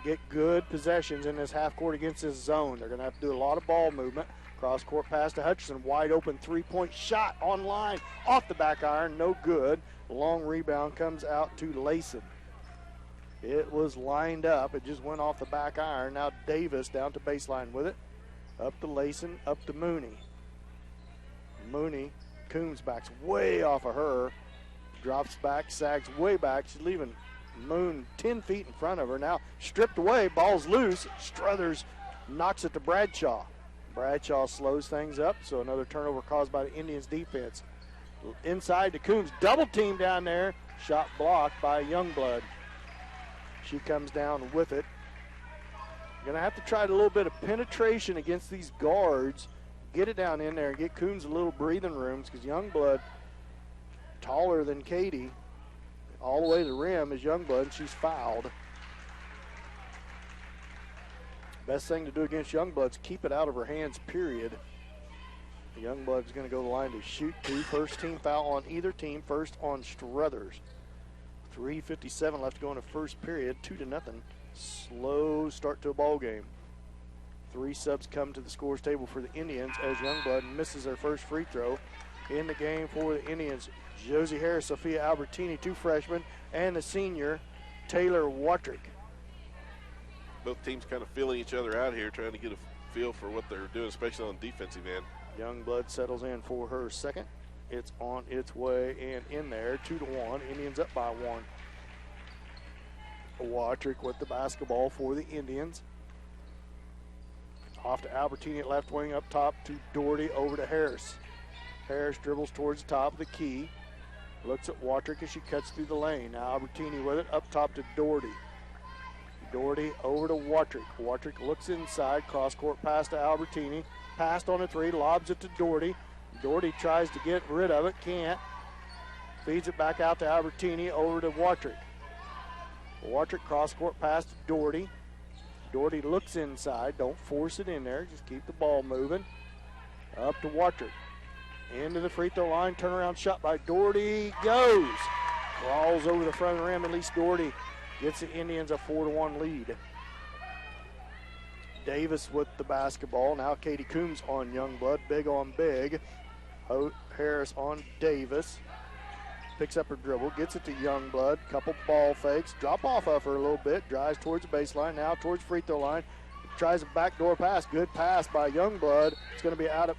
Get good possessions in this half court against this zone. They're going to have to do a lot of ball movement. Cross court pass to Hutcherson. Wide open 3-point shot on line. Off the back iron. No good. Long rebound comes out to Layson. It was lined up. It just went off the back iron. Now Davis down to baseline with it. Up to Layson. Up to Mooney. Mooney. Coombs backs way off of her. Drops back. Sags way back. She's leaving Moon 10 feet in front of her. Now stripped away. Ball's loose. Struthers knocks it to Bradshaw. Bradshaw slows things up, so another turnover caused by the Indians defense. Inside to Coombs, double team down there. Shot blocked by Youngblood. She comes down with it. Going to have to try a little bit of penetration against these guards. Get it down in there and get Coombs a little breathing room because Youngblood, taller than Katie, all the way to the rim is Youngblood, and she's fouled. Best thing to do against Youngblood is keep it out of her hands, period. Youngblood's going to go to the line to shoot two. First team foul on either team. First on Struthers. 3:57 left to go in the first period. 2-0. Slow start to a ball game. 3 subs come to the scores table for the Indians as Youngblood misses their first free throw. In the game for the Indians, Josie Harris, Sophia Albertini, 2 freshmen, and the senior, Taylor Watrick. Both teams kind of feeling each other out here, trying to get a feel for what they're doing, especially on the defensive end. Youngblood settles in for her second. It's on its way and in there, 2-1. Indians up by 1. Watrick with the basketball for the Indians. Off to Albertini at left wing, up top to Doherty, over to Harris. Harris dribbles towards the top of the key. Looks at Watrick as she cuts through the lane. Now Albertini with it, up top to Doherty. Doherty over to Watrick. Watrick looks inside, cross-court pass to Albertini. Passed on a 3, lobs it to Doherty. Doherty tries to get rid of it, can't. Feeds it back out to Albertini, over to Watrick. Watrick cross-court pass to Doherty. Doherty looks inside, don't force it in there, just keep the ball moving. Up to Watrick. Into the free throw line, turnaround shot by Doherty, goes. Crawls over the front of the rim, at least Doherty gets the Indians a 4-1 lead. Davis with the basketball. Now Katie Coombs on Youngblood. Big on big. Harris on Davis. Picks up her dribble. Gets it to Youngblood. Couple ball fakes. Drop off of her a little bit. Drives towards the baseline. Now towards free throw line. Tries a backdoor pass. Good pass by Youngblood. It's going to be out of,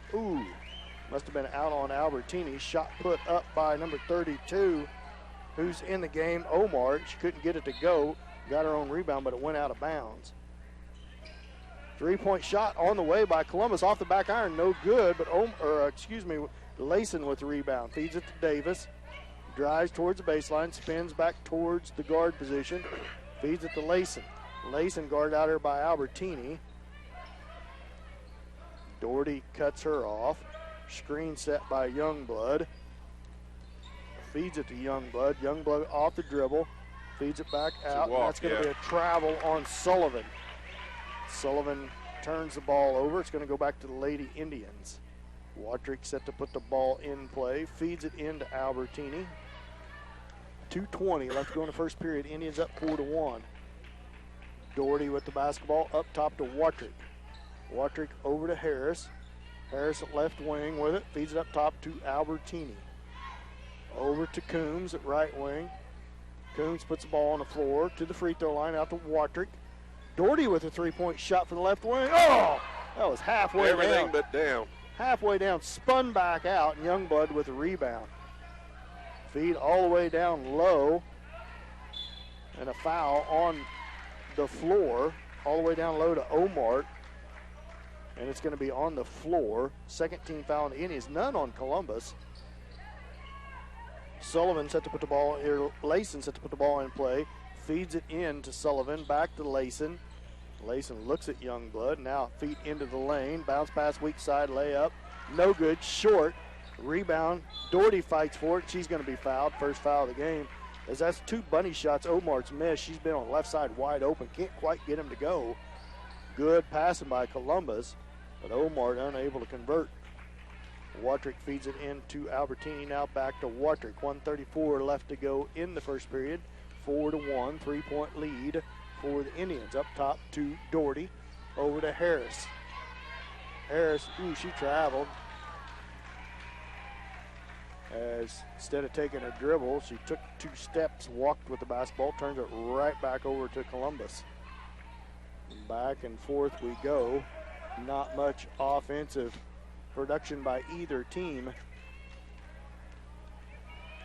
must have been out on Albertini. Shot put up by number 32, who's in the game, Omar. She couldn't get it to go. Got her own rebound, but it went out of bounds. 3-point shot on the way by Columbus off the back iron, no good, but Layson with the rebound. Feeds it to Davis, drives towards the baseline, spins back towards the guard position, feeds it to Layson. Layson guarded out here by Albertini. Doherty cuts her off. Screen set by Youngblood. Feeds it to Youngblood. Youngblood off the dribble, feeds it back out. That's going to be a travel on Sullivan. Sullivan turns the ball over. It's going to go back to the Lady Indians. Watrick set to put the ball in play. Feeds it into Albertini. 2:20 left to go in the first period. Indians up 4-1. Doherty with the basketball up top to Watrick. Watrick over to Harris. Harris at left wing with it. Feeds it up top to Albertini. Over to Coombs at right wing. Coombs puts the ball on the floor to the free throw line out to Watrick. Doherty with a 3-point shot from the left wing. Oh, that was halfway down. Everything but down. Halfway down, spun back out, and Youngblood with a rebound. Feed all the way down low, and a foul on the floor, all the way down low to Omar. And it's going to be on the floor. Second team foul on the Indians, none on Columbus. Sullivan set to put the ball, or Layson set to put the ball in play. Feeds it in to Sullivan, back to Layson. Layson looks at Youngblood, now feet into the lane. Bounce pass, weak side, layup. No good, short. Rebound, Doherty fights for it. She's going to be fouled, first foul of the game. As that's 2 bunny shots Omar's missed. She's been on the left side wide open, can't quite get him to go. Good passing by Columbus, but Omar unable to convert. Watrick feeds it into Albertini, now back to Watrick. 1:34 left to go in the first period. 4-1, 3-point lead for the Indians. Up top to Doherty, over to Harris. Harris, she traveled. As instead of taking a dribble, she took 2 steps, walked with the basketball, turns it right back over to Columbus. Back and forth we go. Not much offensive production by either team.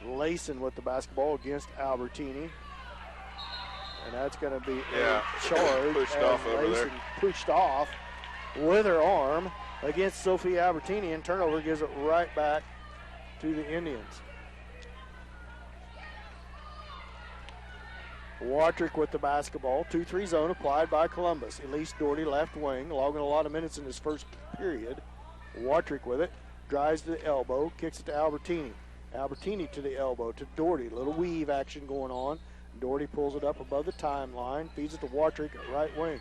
Layson with the basketball against Albertini. And that's going to be a charge. Pushed off over there. Pushed off. with her arm against Sophia Albertini, and turnover gives it right back to the Indians. Watrick with the basketball. 2-3 zone applied by Columbus. Elise Doherty, left wing, logging a lot of minutes in this first period. Watrick with it. Drives to the elbow. Kicks it to Albertini. Albertini to the elbow to Doherty. Little weave action going on. Doherty pulls it up above the timeline. Feeds it to Watrick at right wing.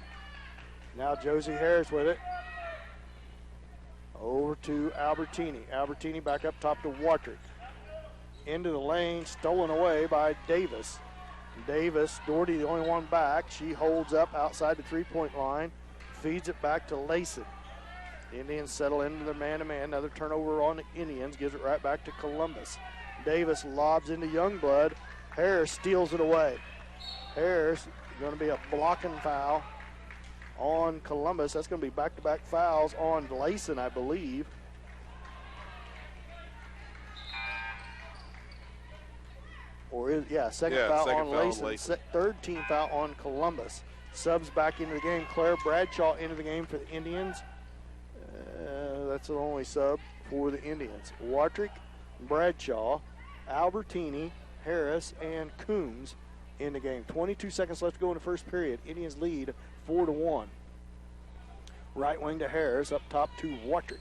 Now Josie Harris with it. Over to Albertini. Albertini back up top to Watrick. Into the lane. Stolen away by Davis. Davis, Doherty the only one back. She holds up outside the three-point line, feeds it back to Layson. The Indians settle into their man-to-man. Another turnover on the Indians, gives it right back to Columbus. Davis lobs into Youngblood. Harris steals it away. Harris going to be a blocking foul on Columbus. That's going to be back-to-back fouls on Layson, I believe. Second foul on Layson. Third team foul on Columbus. Subs back into the game. Claire Bradshaw into the game for the Indians. That's the only sub for the Indians. Watrick, Bradshaw, Albertini, Harris, and Coombs in the game. 22 seconds left to go in the first period. Indians lead 4-1. Right wing to Harris, up top to Watrick.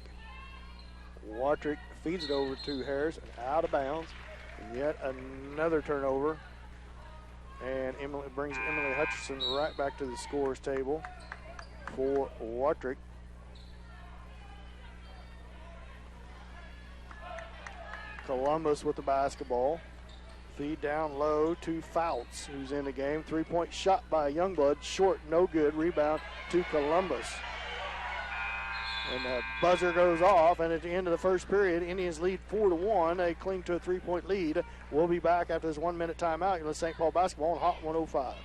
Watrick feeds it over to Harris, out of bounds. And yet another turnover. And Emily brings Emily Hutchinson right back to the scorer's table for Watrick. Columbus with the basketball. Feed down low to Fouts, who's in the game. Three-point shot by Youngblood. Short, no good. Rebound to Columbus. And the buzzer goes off, and at the end of the first period, Indians lead 4-1. They cling to a three-point lead. We'll be back after this 1 minute timeout. You're with St. Paul basketball on Hot 105.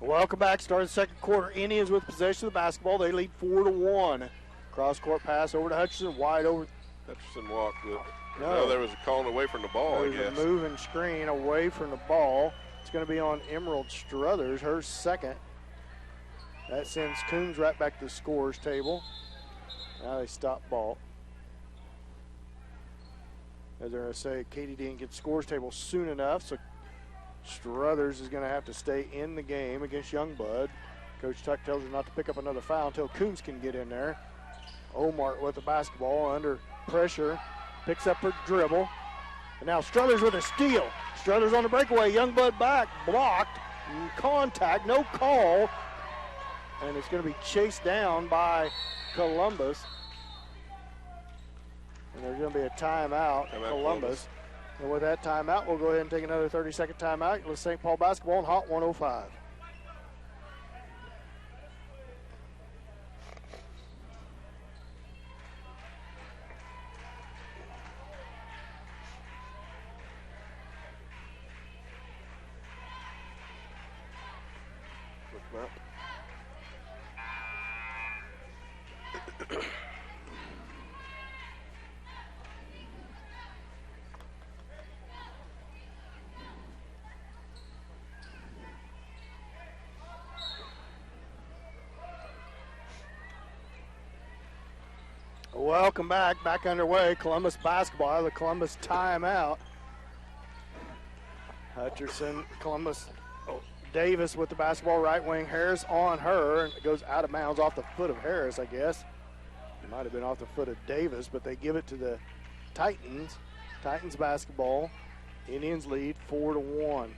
Welcome back. Start of the second quarter. Indians with possession of the basketball. They lead 4-1. Cross-court pass over to Hutchinson. Wide over. Hutchinson walked. No, there was a calling away from the ball, I guess. There's a move and screen away from the ball. It's going to be on Emerald Struthers, her second. That sends Coombs right back to the scorer's table. Now they stop ball. As they're going to say, Katie didn't get the scorer's table soon enough, so Struthers is going to have to stay in the game against Youngblood. Coach Tuck tells her not to pick up another foul until Coombs can get in there. Omar with the basketball under pressure. Picks up her dribble. And now Struthers with a steal. Struthers on the breakaway. Youngblood back. Blocked. Contact. No call. And it's going to be chased down by Columbus. And there's going to be a timeout. Columbus. And with that timeout, we'll go ahead and take another 30-second timeout. Let's St. Paul basketball on Hot 105. Welcome back. Back underway. Columbus basketball out of the Columbus timeout. Hutcherson, Columbus Davis with the basketball, right wing. Harris on her, and it goes out of bounds off the foot of Harris, I guess. It might have been off the foot of Davis, but they give it to the Titans. Titans basketball. Indians lead 4-1.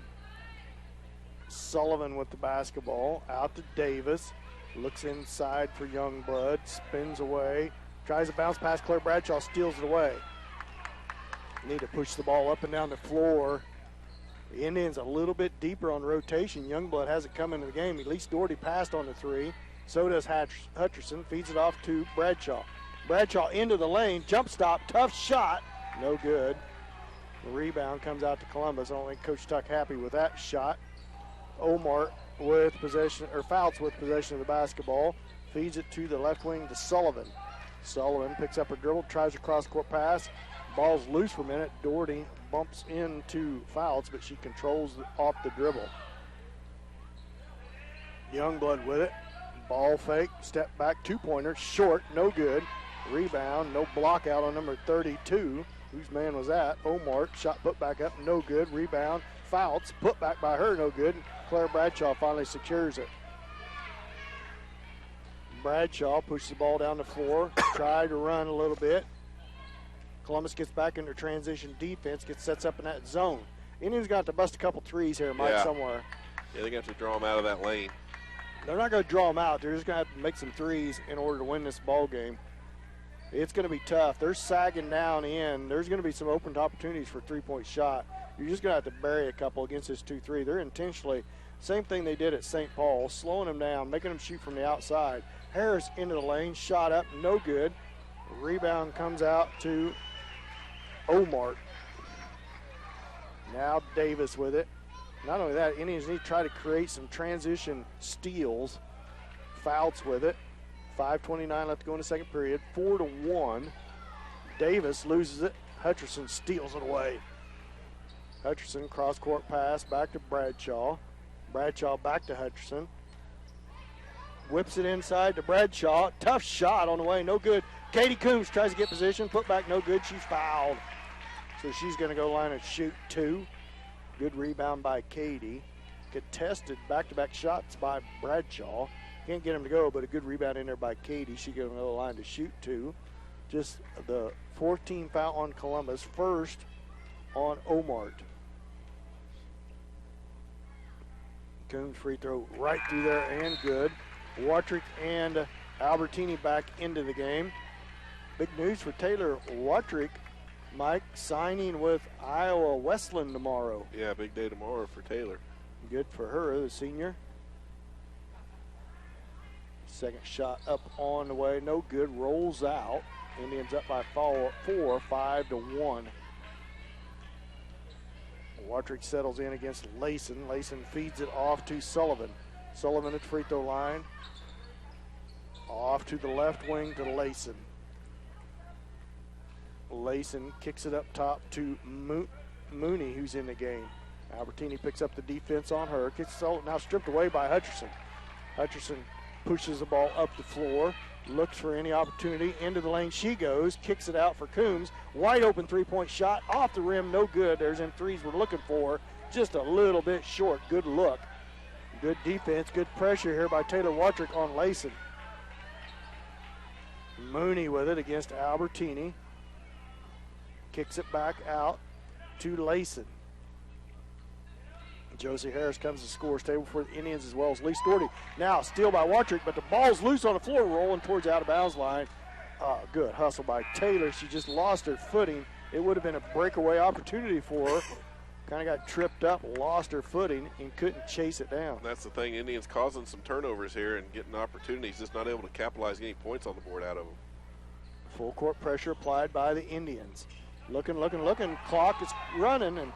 Sullivan with the basketball, out to Davis. Looks inside for Youngblood, spins away, tries to bounce past Claire Bradshaw, steals it away. Need to push the ball up and down the floor. The Indians a little bit deeper on rotation. Youngblood hasn't come into the game. Elise Doherty passed on the three. So does Hutcherson. Feeds it off to Bradshaw. Bradshaw into the lane. Jump stop. Tough shot. No good. The rebound comes out to Columbus. I don't think Coach Tuck happy with that shot. Omar with possession, or Fouts with possession of the basketball. Feeds it to the left wing to Sullivan. Sullivan picks up a dribble. Tries a cross-court pass. Ball's loose for a minute. Doherty bumps into Fouts, but she controls off the dribble. Youngblood with it. Ball fake, step back, two-pointer, short, no good. Rebound, no block out on number 32. Whose man was that? Omar, shot put back up, no good. Rebound, Fouts, put back by her, no good. Claire Bradshaw finally secures it. Bradshaw pushes the ball down the floor, tried to run a little bit. Columbus gets back into transition defense, sets up in that zone. Indians got to bust a couple threes here, Mike, somewhere. Yeah, they're going to have to draw them out of that lane. They're not going to draw them out. They're just going to have to make some threes in order to win this ball game. It's going to be tough. They're sagging down in. There's going to be some open opportunities for three-point shot. You're just going to have to bury a couple against this 2-3. They're intentionally, same thing they did at St. Paul, slowing them down, making them shoot from the outside. Harris into the lane, shot up, no good. Rebound comes out to Omar. Now Davis with it. Not only that, Indians need to try to create some transition steals. Fouts with it. 5:29 left to go in the second period. 4-1. Davis loses it. Hutcherson steals it away. Hutcherson cross-court pass back to Bradshaw. Bradshaw back to Hutcherson. Whips it inside to Bradshaw. Tough shot on the way, no good. Katie Coombs tries to get position. Put back, no good. She's fouled. So she's going to go line and shoot two. Good rebound by Katie. Contested back-to-back shots by Bradshaw. Can't get him to go, but a good rebound in there by Katie. She got another line to shoot two. Just the 14th foul on Columbus. First on Omart. Coombs free throw right through there and good. Watrick and Albertini back into the game. Big news for Taylor Watrick. Mike signing with Iowa Westland tomorrow. Yeah, big day tomorrow for Taylor. Good for her, the senior. Second shot up on the way, no good, rolls out. Indians up by 4, 5-1. Watrick settles in against Layson. Layson feeds it off to Sullivan. Sullivan at the free throw line. Off to the left wing to Layson. Layson kicks it up top to Mooney, who's in the game. Albertini picks up the defense on her. Gets now stripped away by Hutcherson. Hutcherson pushes the ball up the floor, looks for any opportunity. Into the lane she goes, kicks it out for Coombs. Wide open three-point shot, off the rim, no good. There's them threes we're looking for, just a little bit short. Good look. Good defense, good pressure here by Taylor Watrick on Layson. Mooney with it against Albertini. Kicks it back out to Layson. Josie Harris comes to score table for the Indians as well as Lee Doherty. Now steal by Watrick, but the ball's loose on the floor, rolling towards the out-of-bounds line. Good hustle by Taylor. She just lost her footing. It would have been a breakaway opportunity for her. Kind of got tripped up, lost her footing, and couldn't chase it down. That's the thing. Indians causing some turnovers here and getting opportunities, just not able to capitalize any points on the board out of them. Full court pressure applied by the Indians. Looking. Clock is running, and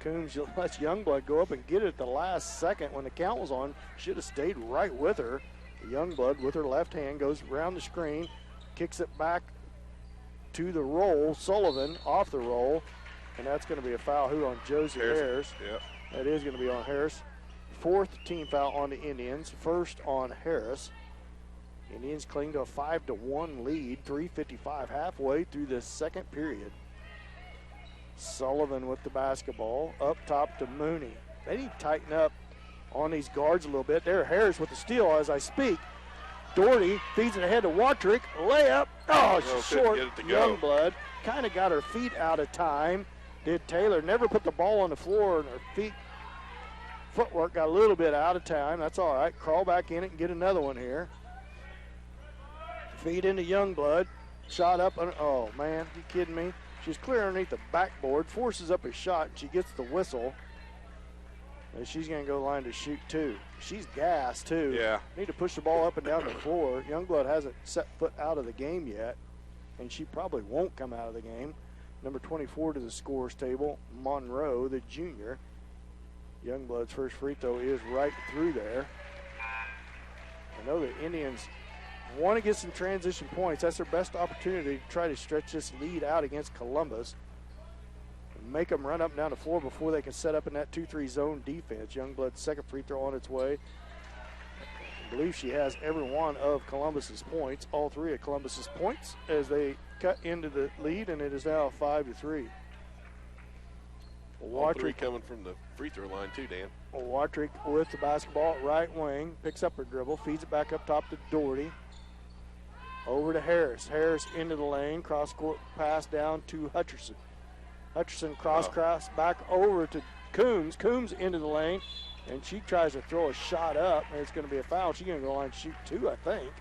Coombs lets Youngblood go up and get it at the last second when the count was on. Should have stayed right with her. Youngblood with her left hand goes around the screen, kicks it back to the roll. Sullivan off the roll, and that's going to be a foul. Who on Josie Harris? Yep. That is going to be on Harris. Fourth team foul on the Indians. First on Harris. Indians cling to a 5-1 lead. 3:55 halfway through the second period. Sullivan with the basketball. Up top to Mooney. they need to tighten up on these guards a little bit. There, Harris with the steal as I speak. Doherty feeds it ahead to Watrick. Layup. Oh, she's short. Get it to go. Youngblood kind of got her feet out of time. Did Taylor. Never put the ball on the floor, and her footwork got a little bit out of time. That's all right. Crawl back in it and get another one here. Feed into Youngblood. Shot up. Oh, man. You kidding me? She's clear underneath the backboard. Forces up a shot, and she gets the whistle. And she's going to go line to shoot two. She's gassed, too. Yeah. Need to push the ball up and down the floor. Youngblood hasn't set foot out of the game yet, and she probably won't come out of the game. Number 24 to the scorer's table, Monroe, the junior. Youngblood's first free throw is right through there. I know the Indians want to get some transition points. That's their best opportunity to try to stretch this lead out against Columbus. Make them run up and down the floor before they can set up in that 2-3 zone defense. Youngblood's second free throw on its way. I believe she has every one of Columbus's points, all three of Columbus's points, as they cut into the lead, and it is now 5-3. All three coming from the free throw line too, Dan. Watrick with the basketball at right wing, picks up her dribble, feeds it back up top to Doherty. Over to Harris. Harris into the lane, cross-court pass down to Hutcherson. Hutcherson cross back over to Coombs. Coombs into the lane, and she tries to throw a shot up, and it's going to be a foul. She's going to go line and shoot two, I think.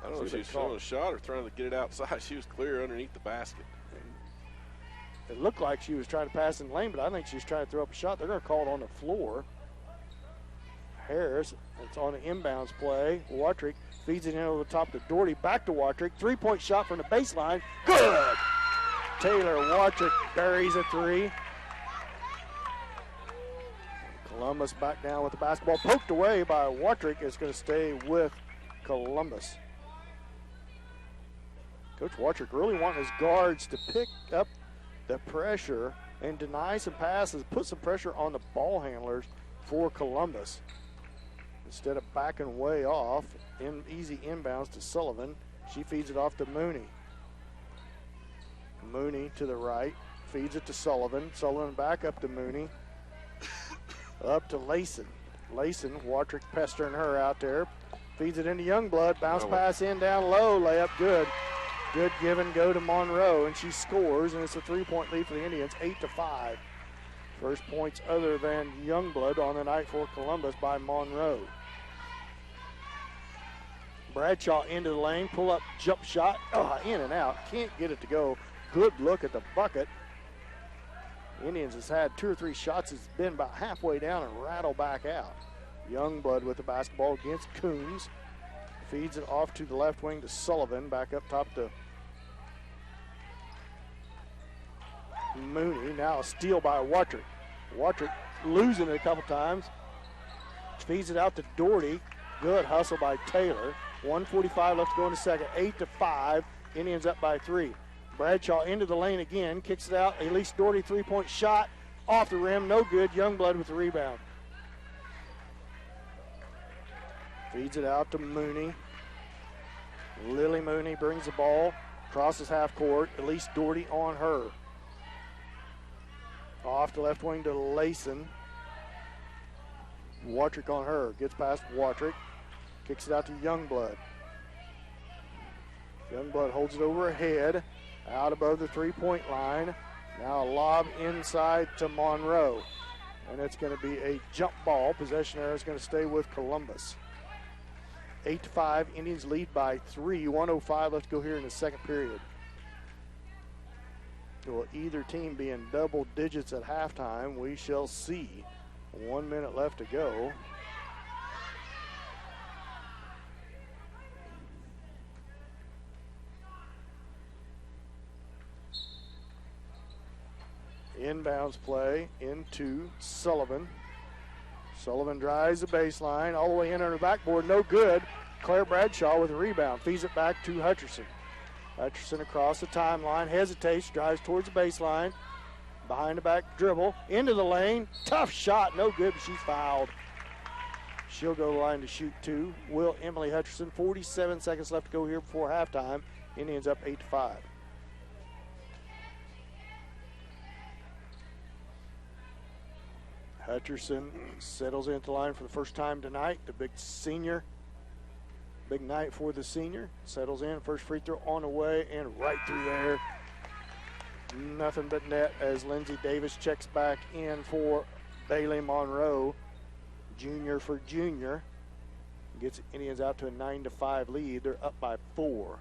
I don't know if she was throwing a shot or trying to get it outside. She was clear underneath the basket. It looked like she was trying to pass in the lane, but I think she was trying to throw up a shot. They're going to call it on the floor. Harris, it's on an inbounds play. Watrick feeds it in over the top to Doherty. Back to Watrick. Three-point shot from the baseline. Good! Taylor Watrick buries a three. Columbus back down with the basketball. Poked away by Watrick. Is going to stay with Columbus. Coach Watrick really wanting his guards to pick up the pressure and deny some passes, put some pressure on the ball handlers for Columbus. Instead of backing way off, in easy inbounds to Sullivan, she feeds it off to Mooney. Mooney to the right, feeds it to Sullivan. Sullivan back up to Mooney. Up to Layson. Layson, Watrick pestering her out there. Feeds it into Youngblood. Bounce pass in down low. Layup good. Good give and go to Monroe, and she scores, and it's a three-point lead for the Indians, 8-5. First points other than Youngblood on the night for Columbus by Monroe. Bradshaw into the lane, pull up, jump shot, in and out. Can't get it to go. Good look at the bucket. Indians has had two or three shots. It's been about halfway down and rattle back out. Youngblood with the basketball against Coombs. Feeds it off to the left wing to Sullivan. Back up top to Mooney. Now a steal by Watrick. Watrick losing it a couple times. Feeds it out to Doherty. Good hustle by Taylor. 1:45 left to go in the second. 8-5. Indians up by 3. Bradshaw into the lane again. Kicks it out. Elise Doherty three-point shot. Off the rim. No good. Youngblood with the rebound. Feeds it out to Mooney. Lily Mooney brings the ball. Crosses half court. Elise Doherty on her. Off the left wing to Layson. Watrick on her. Gets past Watrick. Kicks it out to Youngblood. Youngblood holds it over her head. Out above the three-point line. Now a lob inside to Monroe. And it's going to be a jump ball. Possession error is going to stay with Columbus. 8-5. Indians lead by 3. 1:05 left to go here in the second period. Will either team be in double digits at halftime? We shall see. 1 minute left to go. Inbounds play into Sullivan. Sullivan drives the baseline all the way in on the backboard. No good. Claire Bradshaw with a rebound. Feeds it back to Hutcherson. Hutcherson across the timeline. Hesitates. Drives towards the baseline. Behind the back dribble. Into the lane. Tough shot. No good, but she's fouled. She'll go to the line to shoot two. Will Emily Hutcherson. 47 seconds left to go here before halftime. Indians up 8-5. Hutcherson settles into the line for the first time tonight. The big senior. Big night for the senior. Settles in. First free throw on the way and right through there. Nothing but net as Lindsey Davis checks back in for Bailey Monroe. Junior for junior. Gets Indians out to a 9-5 lead. They're up by 4.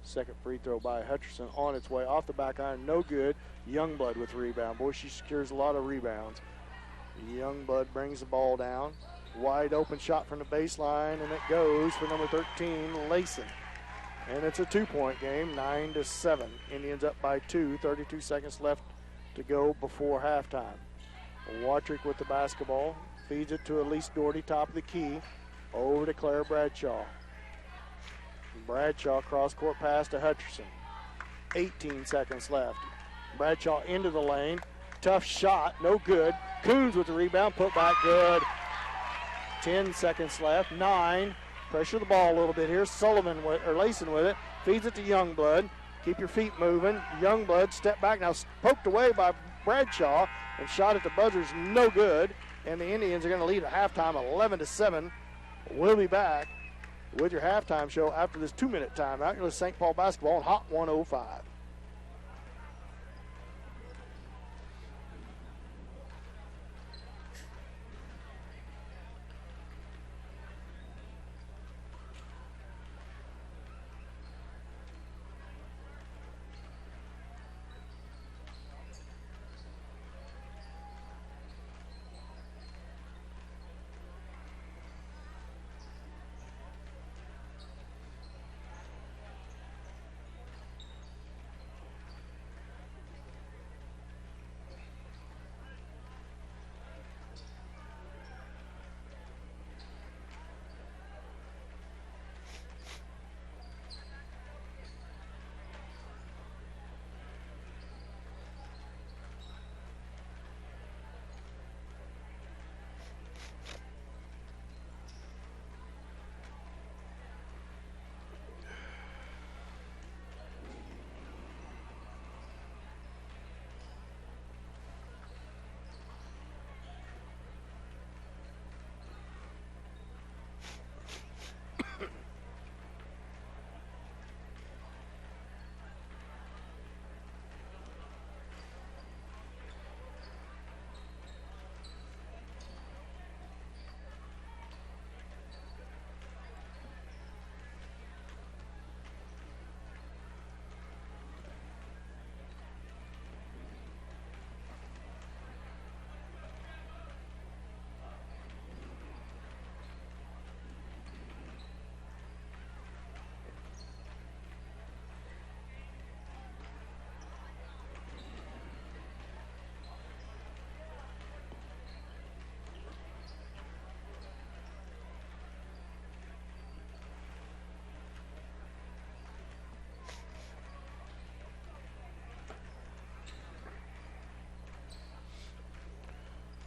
Second free throw by Hutcherson on its way off the back iron. No good. Youngblood with the rebound. Boy, she secures a lot of rebounds. Youngblood brings the ball down. Wide open shot from the baseline, and it goes for number 13, Layson. And it's a 2-point game, 9-7. Indians up by 2, 32 seconds left to go before halftime. Watrick with the basketball, feeds it to Elise Doherty, top of the key, over to Claire Bradshaw. Bradshaw cross-court pass to Hutcherson. 18 seconds left. Bradshaw into the lane. Tough shot, no good. Coons with the rebound, put back good. 10 seconds left, 9. Pressure the ball a little bit here. Layson with it. Feeds it to Youngblood. Keep your feet moving. Youngblood step back now, poked away by Bradshaw, and shot at the buzzer's no good. And the Indians are going to lead at halftime 11-7. We'll be back with your halftime show after this 2-minute timeout. You're with St. Paul basketball on Hot 105.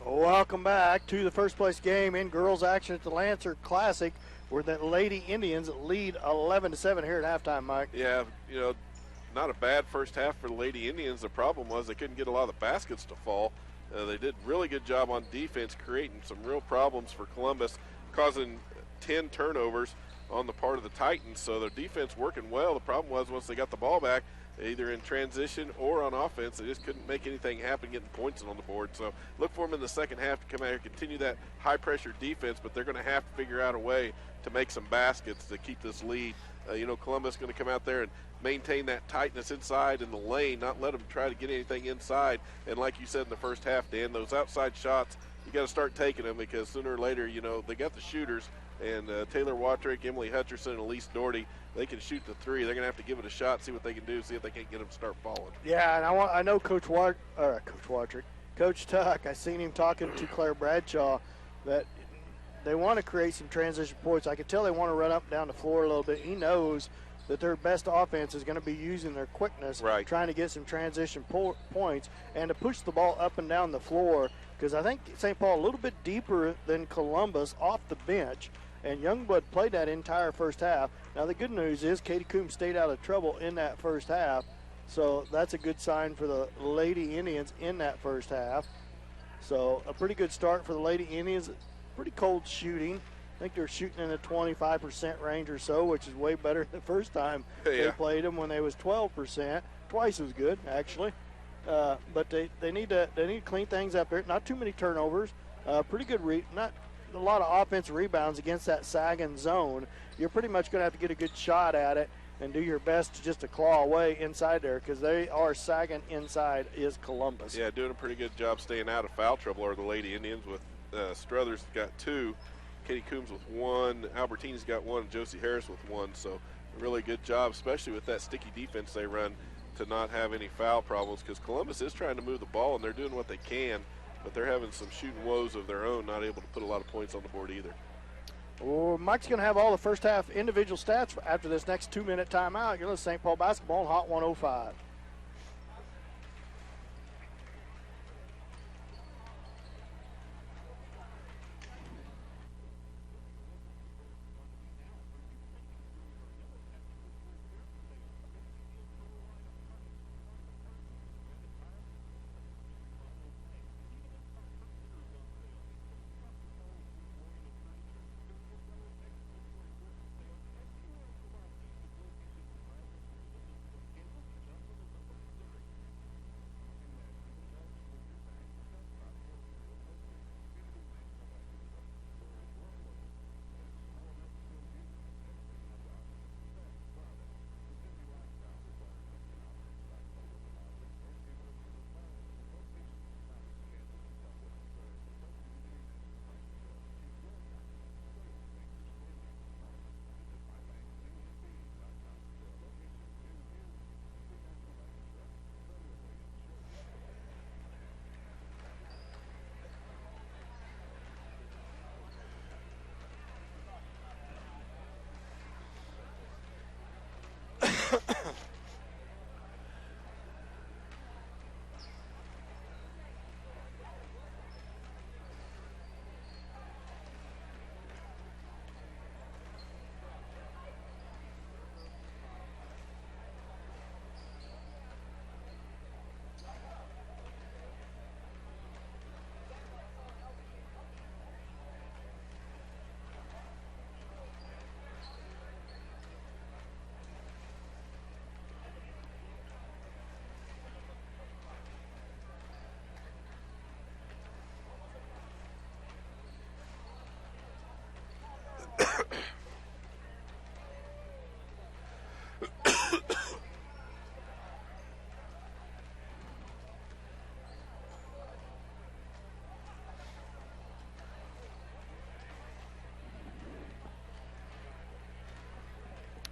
Welcome back to the first place game in girls action at the Lancer Classic, where the Lady Indians lead 11-7 here at halftime, Mike. Yeah, not a bad first half for the Lady Indians. The problem was they couldn't get a lot of the baskets to fall. They did a really good job on defense, creating some real problems for Columbus, causing 10 turnovers on the part of the Titans. So their defense working well. The problem was once they got the ball back, either in transition or on offense, they just couldn't make anything happen, getting points on the board. So look for them in the second half to come out here, continue that high-pressure defense, but they're going to have to figure out a way to make some baskets to keep this lead. Columbus going to come out there and maintain that tightness inside in the lane, not let them try to get anything inside. And like you said in the first half, Dan, those outside shots, you got to start taking them, because sooner or later, they got the shooters. And Taylor Watrick, Emily Hutcherson, and Elise Doherty, they can shoot the three. They're going to have to give it a shot, see what they can do, see if they can't get them to start falling. Yeah, and I know Coach Watrick, Coach Tuck, I seen him talking to Claire Bradshaw that they want to create some transition points. I could tell they want to run up and down the floor a little bit. He knows that their best offense is going to be using their quickness, right, trying to get some transition points and to push the ball up and down the floor, because I think St. Paul a little bit deeper than Columbus off the bench. And Youngblood played that entire first half. Now, the good news is Katie Coombs stayed out of trouble in that first half. So that's a good sign for the Lady Indians in that first half. So a pretty good start for the Lady Indians. Pretty cold shooting. I think they're shooting in the 25% range or so, which is way better than the first time they played them when they was 12%. Twice as good, actually. But they need to clean things up there. Not too many turnovers. Pretty good not a lot of offensive rebounds against that sagging zone. You're pretty much going to have to get a good shot at it and do your best just to claw away inside there, because they are sagging inside is Columbus. Yeah, doing a pretty good job staying out of foul trouble are the Lady Indians, with Struthers got 2, Katie Coombs with 1, Albertini's got 1, Josie Harris with 1. So a really good job, especially with that sticky defense they run, to not have any foul problems, because Columbus is trying to move the ball and they're doing what they can, but they're having some shooting woes of their own, not able to put a lot of points on the board either. Well, Mike's going to have all the first half individual stats after this next 2-minute timeout. You're listening to St. Paul basketball on Hot 105.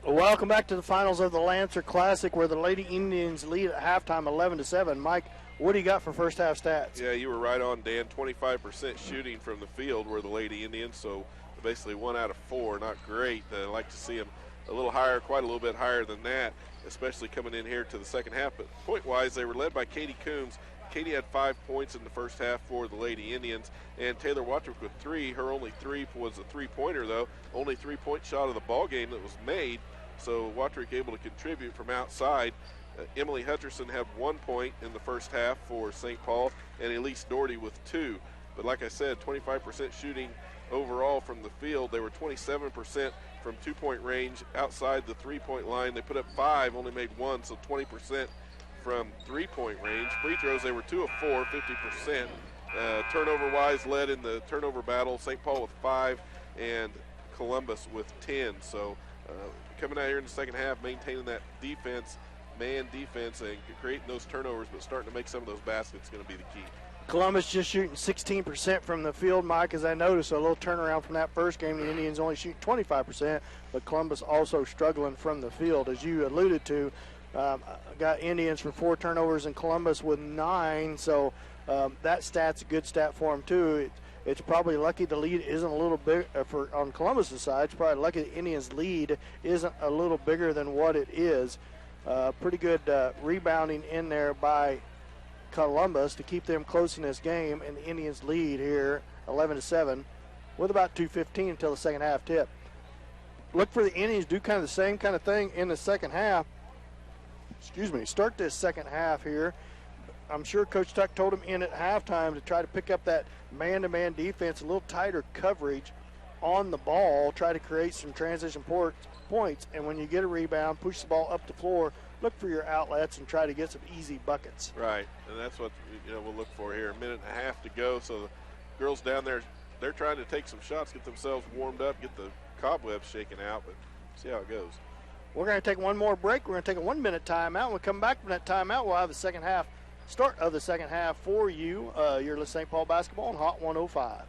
Welcome back to the finals of the Lancer Classic, where the Lady Indians lead at halftime 11-7. Mike, what do you got for first half stats? Yeah, you were right on, Dan. 25% shooting from the field were the Lady Indians, so basically 1 out of 4. Not great. I'd like to see them a little higher, quite a little bit higher than that, especially coming in here to the second half. But point-wise, they were led by Katie Coombs. Katie had 5 points in the first half for the Lady Indians, and Taylor Wattrick with 3. Her only 3 was a three-pointer, though. Only 3-point shot of the ball game that was made. So Wattrick able to contribute from outside. Emily Hutcherson had 1 point in the first half for St. Paul, and Elise Doherty with 2. But like I said, 25% shooting overall from the field. They were 27% from 2-point range outside the 3-point line. They put up 5, only made 1, so 20% from 3-point range. Free throws, they were 2 of 4, 50%. Turnover-wise, led in the turnover battle, St. Paul with 5 and Columbus with 10. So coming out here in the second half, maintaining that defense, man defense, and creating those turnovers, but starting to make some of those baskets is going to be the key. Columbus just shooting 16% from the field, Mike, as I noticed a little turnaround from that first game. The Indians only shoot 25%, but Columbus also struggling from the field. As you alluded to, got Indians for 4 turnovers and Columbus with 9, so that stat's a good stat for them too. It's probably lucky the lead isn't a little big on Columbus' side. It's probably lucky the Indians' lead isn't a little bigger than what it is. Pretty good rebounding in there by Columbus to keep them close in this game, and the Indians lead here 11-7 with about 2:15 until the second half tip. Look for the Indians do kind of the same kind of thing in the second half. Start this second half here. I'm sure Coach Tuck told him in at halftime to try to pick up that man-to-man defense, a little tighter coverage on the ball, try to create some transition points, and when you get a rebound, push the ball up the floor, look for your outlets and try to get some easy buckets. Right, and that's what we'll look for here. A minute and a half to go, so the girls down there, they're trying to take some shots, get themselves warmed up, get the cobwebs shaken out, but see how it goes. We're going to take one more break. We're going to take a 1-minute timeout. When we come back from that timeout, we'll have the start of the second half for you. You're listening to St. Paul basketball on Hot 105.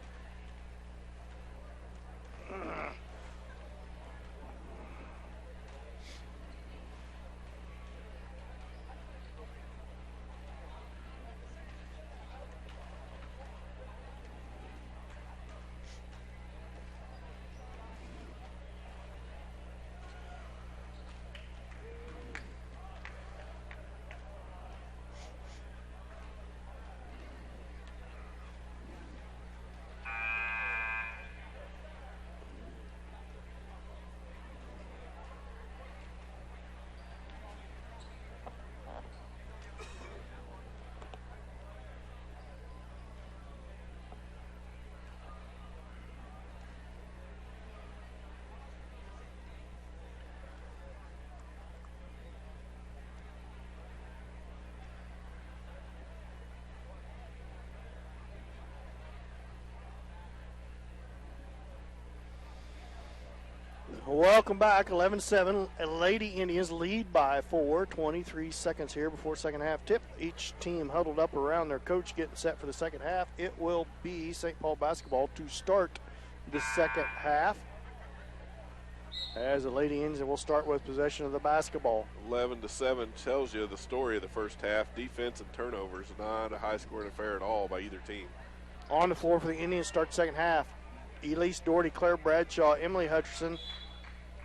Welcome back. 11-7. Lady Indians lead by 4. 23 seconds here before second half tip. Each team huddled up around their coach getting set for the second half. It will be St. Paul basketball to start the second half. As the Lady Indians will start with possession of the basketball. 11-7 tells you the story of the first half. Defense and turnovers, not a high-scoring affair at all by either team. On the floor for the Indians start the second half. Elise Doherty, Claire Bradshaw, Emily Hutcherson,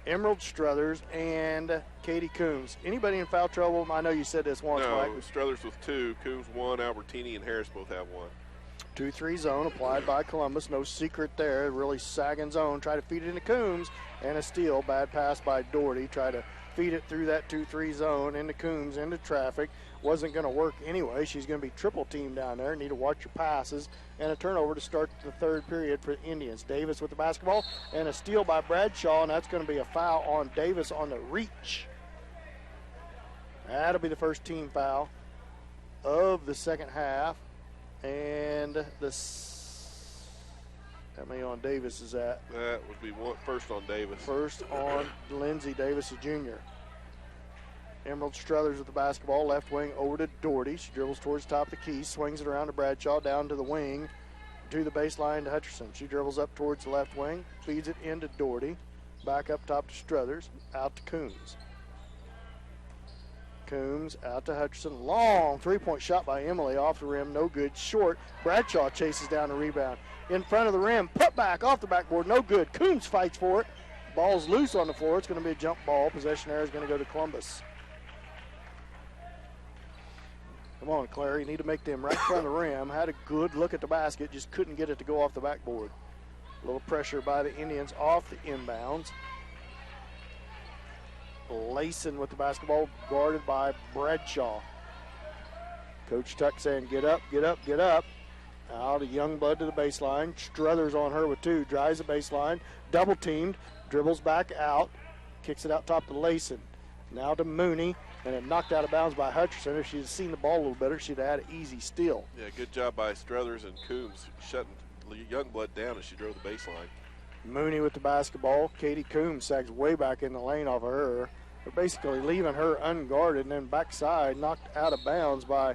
Emerald Struthers, and Katie Coombs. Anybody in foul trouble? I know you said this once, Mike. No, Struthers with 2, Coombs 1, Albertini and Harris both have 1. 2-3 zone applied by Columbus. No secret there. Really sagging zone. Try to feed it into Coombs, and a steal. Bad pass by Doherty. Try to feed it through that 2-3 zone into Coombs, into traffic. Wasn't going to work anyway. She's going to be triple teamed down there. Need to watch your passes. And a turnover to start the third period for Indians. Davis with the basketball, and a steal by Bradshaw, and that's going to be a foul on Davis on the reach. That'll be the first team foul of the second half. And how many on Davis is that? That would be first on Davis. First on Lindsay Davis, a junior. Emerald Struthers with the basketball, left wing over to Doherty. She dribbles towards the top of the key, swings it around to Bradshaw, down to the wing, to the baseline to Hutcherson. She dribbles up towards the left wing, feeds it into Doherty, back up top to Struthers, out to Coombs. Coombs out to Hutcherson. Long three-point shot by Emily off the rim, no good, short. Bradshaw chases down the rebound. In front of the rim, put back off the backboard, no good. Coombs fights for it. Ball's loose on the floor. It's going to be a jump ball. Possession error is going to go to Columbus. Come on, Claire, you need to make them right in front of the rim. Had a good look at the basket, just couldn't get it to go off the backboard. A little pressure by the Indians off the inbounds. Layson with the basketball, guarded by Bradshaw. Coach Tuck saying, get up, get up, get up. Out of Youngblood to the baseline. Struthers on her with 2, drives the baseline, double teamed, dribbles back out, kicks it out top to Layson. Now to Mooney, and it knocked out of bounds by Hutcherson. If she'd seen the ball a little better, she'd have had an easy steal. Yeah, good job by Struthers and Coombs shutting Youngblood down as she drove the baseline. Mooney with the basketball. Katie Coombs sags way back in the lane off of her. They're basically leaving her unguarded, and then backside knocked out of bounds by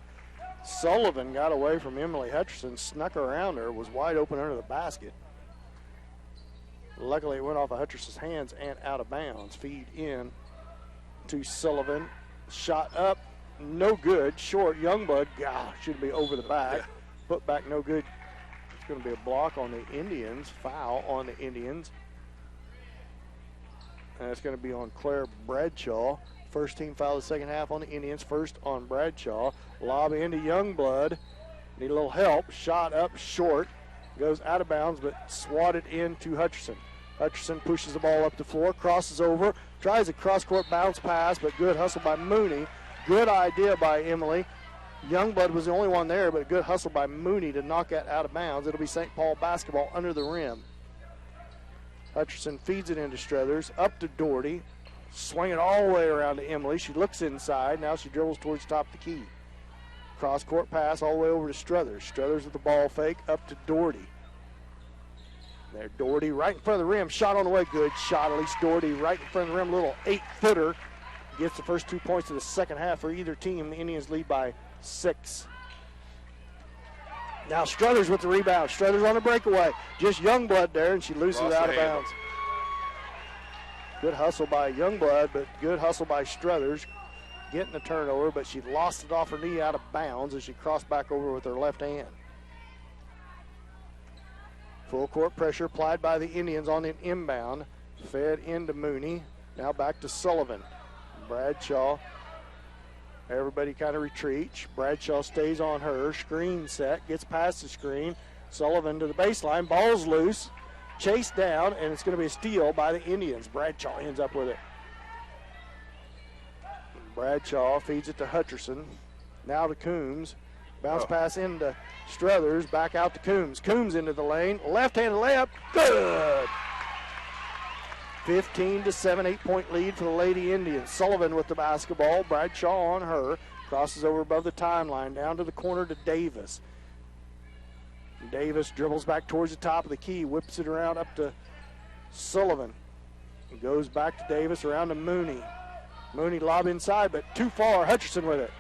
Sullivan. Got away from Emily Hutcherson, snuck around her, was wide open under the basket. Luckily, it went off of Hutcherson's hands and out of bounds. Feed in to Sullivan. Shot up, no good. Short. Youngblood, should be over the back. Yeah. Put back, no good. It's going to be a block on the Indians. Foul on the Indians. And it's going to be on Claire Bradshaw. First team foul of the second half on the Indians. First on Bradshaw. Lob into Youngblood. Need a little help. Shot up short. Goes out of bounds, but swatted into Hutcherson. Hutcherson pushes the ball up the floor, crosses over, tries a cross-court bounce pass, but good hustle by Mooney. Good idea by Emily. Youngblood was the only one there, but a good hustle by Mooney to knock that out of bounds. It'll be St. Paul basketball under the rim. Hutcherson feeds it into Struthers, up to Doherty, swing it all the way around to Emily. She looks inside. Now she dribbles towards the top of the key. Cross-court pass all the way over to Struthers. Struthers with the ball fake, up to Doherty. There, Doherty right in front of the rim. Shot on the way, good shot. Elise Doherty right in front of the rim, little 8-footer. Gets the first 2 points of the second half for either team. The Indians lead by 6. Now Struthers with the rebound. Struthers on the breakaway. Just Youngblood there, and she loses it out of bounds. Good hustle by Youngblood, but good hustle by Struthers. Getting the turnover, but she lost it off her knee out of bounds as she crossed back over with her left hand. Full court pressure applied by the Indians on an inbound. Fed into Mooney. Now back to Sullivan. Bradshaw. Everybody kind of retreats. Bradshaw stays on her. Screen set. Gets past the screen. Sullivan to the baseline. Ball's loose. Chased down, and it's going to be a steal by the Indians. Bradshaw ends up with it. Bradshaw feeds it to Hutcherson. Now to Coombs. Bounce pass into Struthers. Back out to Coombs. Coombs into the lane. Left-handed layup. Good! 15-7, 8-point lead for the Lady Indians. Sullivan with the basketball. Bradshaw on her. Crosses over above the timeline. Down to the corner to Davis. Davis dribbles back towards the top of the key. Whips it around up to Sullivan. It goes back to Davis, around to Mooney. Mooney lob inside, but too far. Hutcherson with it.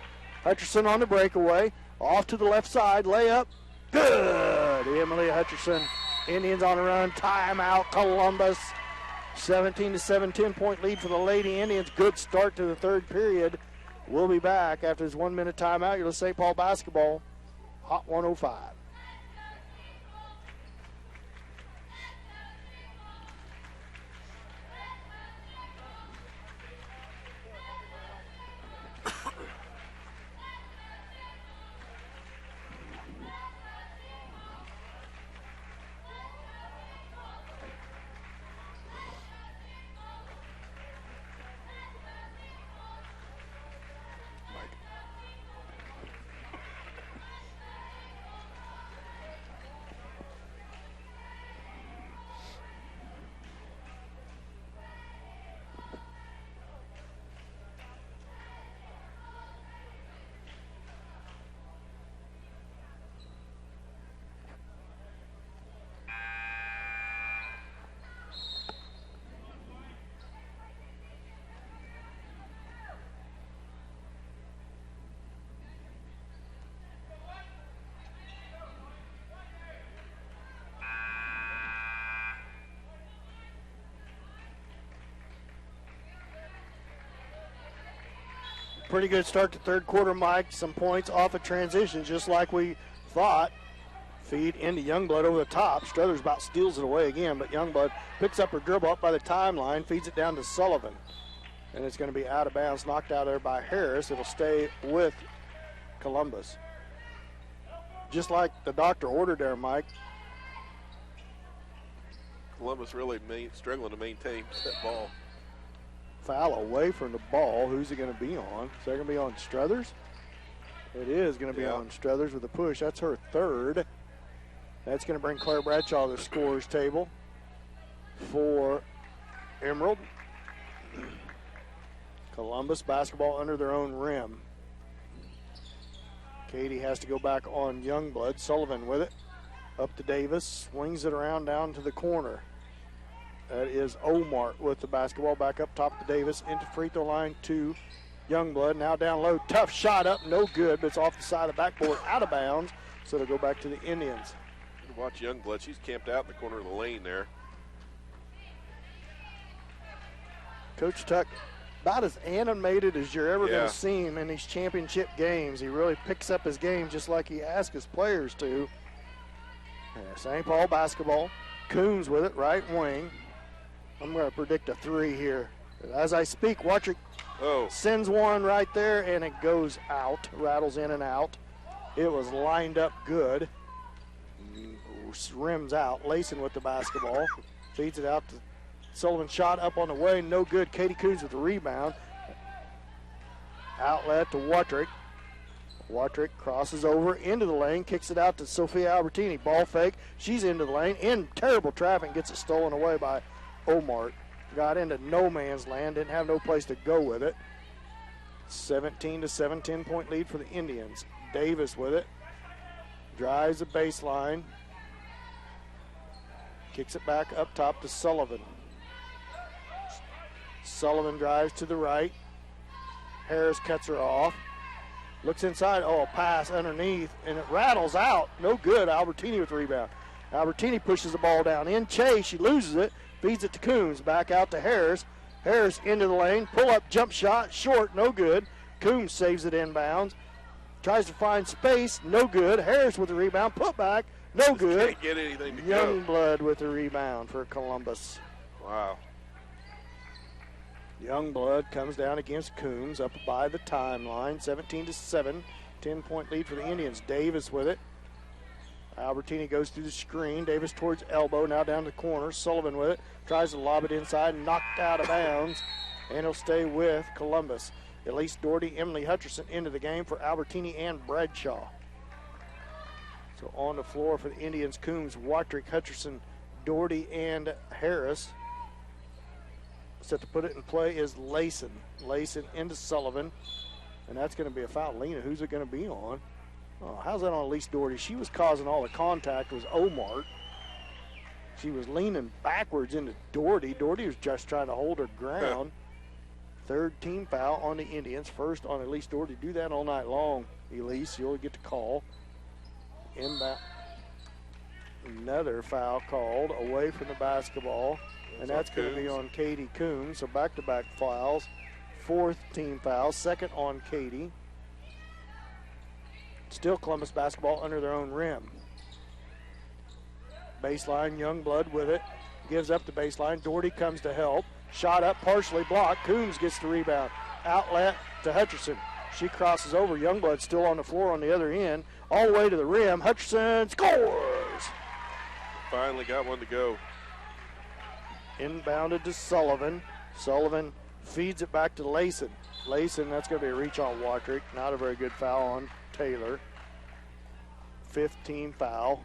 Hutcherson on the breakaway. Off to the left side. Layup. Good. Emily Hutcherson. Indians on a run. Timeout. Columbus. 17-7, 10-point lead for the Lady Indians. Good start to the third period. We'll be back after this 1 minute timeout. You're to St. Paul basketball. Hot 105. Pretty good start to third quarter, Mike. Some points off of transition, just like we thought. Feed into Youngblood over the top. Struthers about steals it away again, but Youngblood picks up her dribble up by the timeline, feeds it down to Sullivan. And it's going to be out of bounds, knocked out there by Harris. It'll stay with Columbus. Just like the doctor ordered there, Mike. Columbus really struggling to maintain that ball. Foul away from the ball. Who's it going to be on? Is that going to be on Struthers? It is going to be on Struthers with a push. That's her third. That's going to bring Claire Bradshaw to the scorer's table for Emerald. Columbus basketball under their own rim. Katie has to go back on Youngblood. Sullivan with it. Up to Davis. Swings it around down to the corner. That is Omar with the basketball. Back up top to Davis. Into free throw line to Youngblood. Now down low. Tough shot up. No good, but it's off the side of the backboard. Out of bounds. So it'll go back to the Indians. Watch Youngblood. She's camped out in the corner of the lane there. Coach Tuck, about as animated as you're ever going to see him in these championship games. He really picks up his game just like he asks his players to. St. Paul basketball. Coons with it, right wing. I'm going to predict a 3 here. As I speak, Wattrick sends one right there, and it goes out, rattles in and out. It was lined up good. Rims out. Layson with the basketball. Feeds it out to Sullivan. Shot up on the way, no good. Katie Coons with the rebound. Outlet to Wattrick. Watrick crosses over into the lane, kicks it out to Sophia Albertini. Ball fake. She's into the lane. In terrible traffic, gets it stolen away by Omart. Got into no man's land, didn't have no place to go with it. 17-7, 10-point lead for the Indians. Davis with it. Drives the baseline. Kicks it back up top to Sullivan. Sullivan drives to the right. Harris cuts her off. Looks inside. Oh, a pass underneath, and it rattles out. No good. Albertini with the rebound. Albertini pushes the ball down. In chase, she loses it. Feeds it to Coombs. Back out to Harris. Harris into the lane. Pull up jump shot. Short. No good. Coombs saves it inbounds. Tries to find space. No good. Harris with the rebound. Put back. No good. Can't get anything to Youngblood with the rebound for Columbus. Wow. Youngblood comes down against Coombs up by the timeline. 17-7. 10-point lead for the Indians. Davis with it. Albertini goes through the screen. Davis towards elbow. Now down to the corner. Sullivan with it. Tries to lob it inside. Knocked out of bounds. And he'll stay with Columbus. Elise Doherty, Emily Hutcherson into the game for Albertini and Bradshaw. So on the floor for the Indians, Coombs, Watrick, Hutcherson, Doherty, and Harris. Set to put it in play is Layson. Layson into Sullivan. And that's going to be a foul. Lena, who's it going to be on? Oh, how's that on Elise Doherty? She was causing all the contact. It was Omart. She was leaning backwards into Doherty. Doherty was just trying to hold her ground. Third team foul on the Indians. First on Elise Doherty. Do that all night long, Elise. You'll get the call. Inbound. Another foul called away from the basketball. And that's going to be on Katie Coombs. So back-to-back fouls. Fourth team foul. Second on Katie. Still Columbus basketball under their own rim. Baseline, Youngblood with it. Gives up the baseline. Doherty comes to help. Shot up, partially blocked. Coombs gets the rebound. Outlet to Hutcherson. She crosses over. Youngblood still on the floor on the other end. All the way to the rim. Hutcherson scores! Finally got one to go. Inbounded to Sullivan. Sullivan feeds it back to Layson. Layson, that's going to be a reach on Watrick. Not a very good foul on Taylor. 15 foul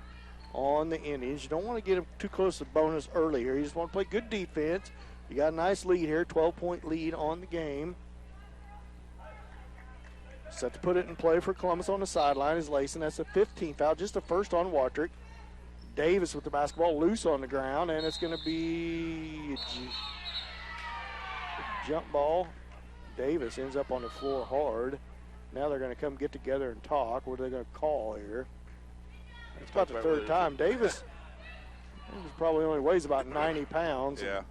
on the Indians. You don't want to get them too close to bonus early here. You just want to play good defense. You got a nice lead here, 12-point lead on the game. Set to put it in play for Columbus on the sideline is Layson. That's a 15th foul, just the first on Watrick. Davis with the basketball loose on the ground, and it's going to be a jump ball. Davis ends up on the floor hard. Now they're going to come get together and talk. What are they going to call here? It's about the third time. Davis probably only weighs about 90 pounds. Yeah.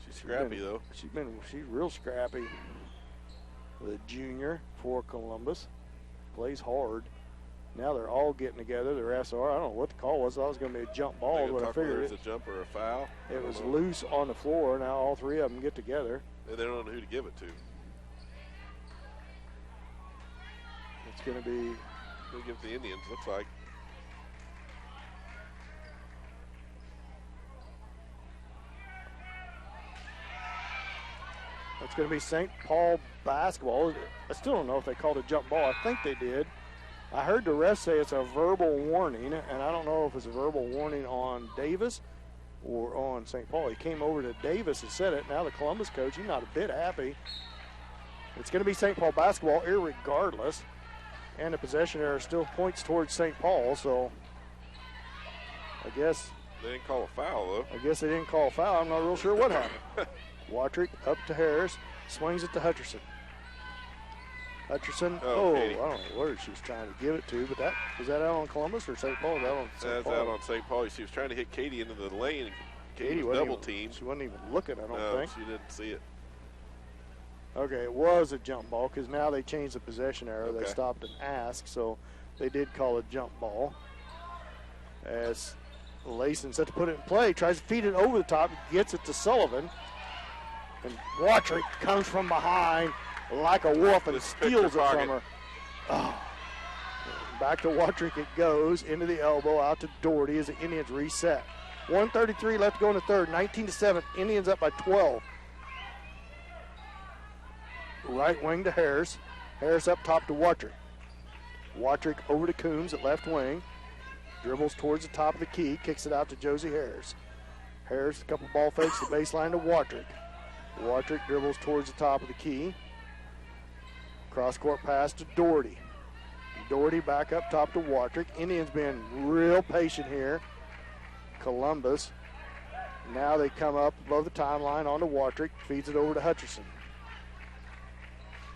She's scrappy, though. She's real scrappy. The junior for Columbus. Plays hard. Now they're all getting together. The refs are. I don't know what the call was. I thought it was going to be a jump ball, but I figured it's a jump or a foul. It was loose on the floor. Now all three of them get together. And they don't know who to give it to. It's going to be. Who gives the Indians, looks like. It's going to be St. Paul basketball. I still don't know if they called a jump ball. I think they did. I heard the refs say it's a verbal warning, and I don't know if it's a verbal warning on Davis or on St. Paul. He came over to Davis and said it. Now the Columbus coach, he's not a bit happy. It's going to be St. Paul basketball irregardless, and the possession error still points towards St. Paul, so I guess they didn't call a foul, though. I guess they didn't call a foul. I'm not real sure what happened. Watrick up to Harris, swings it to Hutcherson. Hutcherson, I don't know where she was trying to give it to, but was that out on Columbus or St. Paul? That's out on St. Paul. She was trying to hit Katie into the lane, and Katie was double teamed. She wasn't even looking, I don't think. She didn't see it. Okay, it was a jump ball because now they changed the possession error. Okay. They stopped and asked, so they did call a jump ball. As Layson set to put it in play, tries to feed it over the top, gets it to Sullivan. And Watrick comes from behind like a wolf and steals it from her. Oh. Back to Watrick it goes, into the elbow, out to Doherty as the Indians reset. 1:33 left to go in the third, 19-7. Indians up by 12. Right wing to Harris. Harris up top to Watrick. Watrick over to Coombs at left wing. Dribbles towards the top of the key. Kicks it out to Josie Harris. Harris, a couple ball fakes, the baseline to Watrick. Watrick dribbles towards the top of the key. Cross-court pass to Doherty. Doherty back up top to Watrick. Indians being real patient here. Columbus. Now they come up above the timeline onto Watrick. Feeds it over to Hutcherson.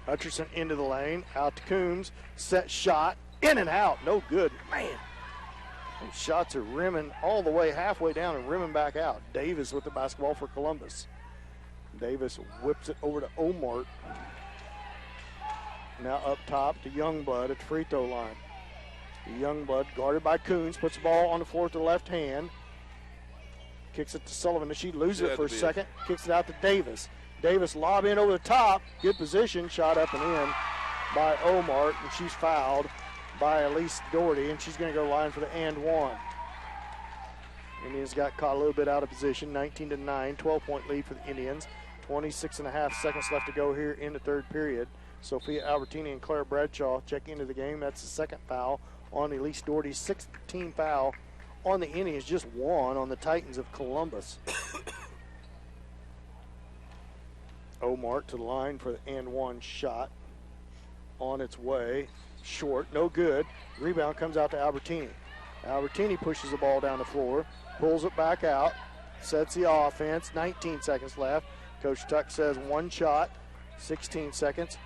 Hutcherson into the lane. Out to Coombs. Set shot. In and out. No good. Man. Those shots are rimming all the way halfway down and rimming back out. Davis with the basketball for Columbus. Davis whips it over to Omart. Now up top to Youngblood at the free throw line. Youngblood guarded by Coons. Puts the ball on the floor with the left hand. Kicks it to Sullivan. She loses it for a second. Kicks it out to Davis. Davis lob in over the top. Good position. Shot up and in by Omart. And she's fouled by Elise Doherty. And she's going to go line for the and one. Indians got caught a little bit out of position. 19-9. 12-point lead for the Indians. 26.5 seconds left to go here in the third period. Sophia Albertini and Claire Bradshaw check into the game. That's the second foul on Elise Doherty. 16 foul on the Indians, just one on the Titans of Columbus. Omart to the line for the and one shot. On its way. Short, no good. Rebound comes out to Albertini. Albertini pushes the ball down the floor, pulls it back out, sets the offense. 19 seconds left. Coach Tuck says one shot, 16 seconds.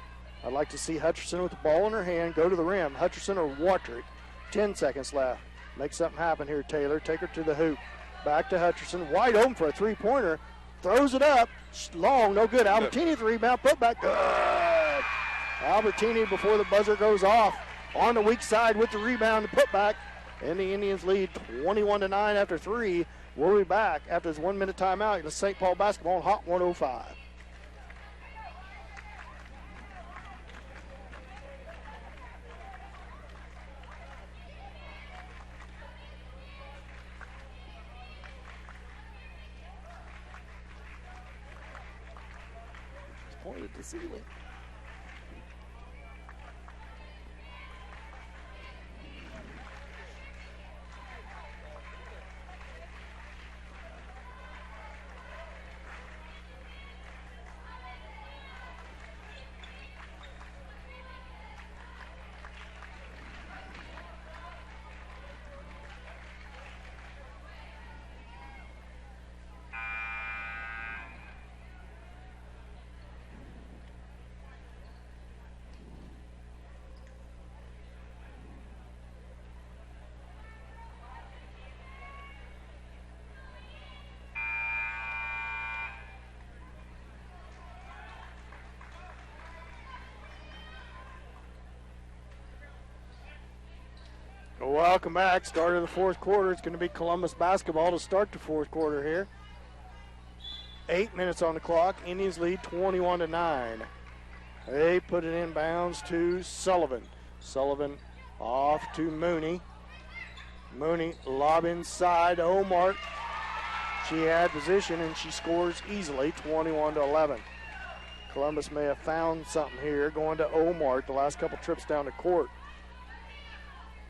I'd like to see Hutcherson with the ball in her hand go to the rim. Hutcherson or Watrick. 10 seconds left. Make something happen here, Taylor. Take her to the hoop. Back to Hutcherson. Wide open for a three-pointer. Throws it up. Long, no good. Albertini with the rebound. Put back. Good. Albertini before the buzzer goes off. On the weak side with the rebound and put back. And the Indians lead 21-9 after three. We'll be back after this 1 minute timeout. The St. Paul basketball on Hot 105. Pointed at the ceiling. Welcome back. Start of the fourth quarter. It's going to be Columbus basketball to start the fourth quarter here. 8 minutes on the clock. Indians lead 21-9. They put it in bounds to Sullivan. Sullivan off to Mooney. Mooney lob inside Omart. She had position and she scores easily, 21-11. Columbus may have found something here going to Omart the last couple trips down the court.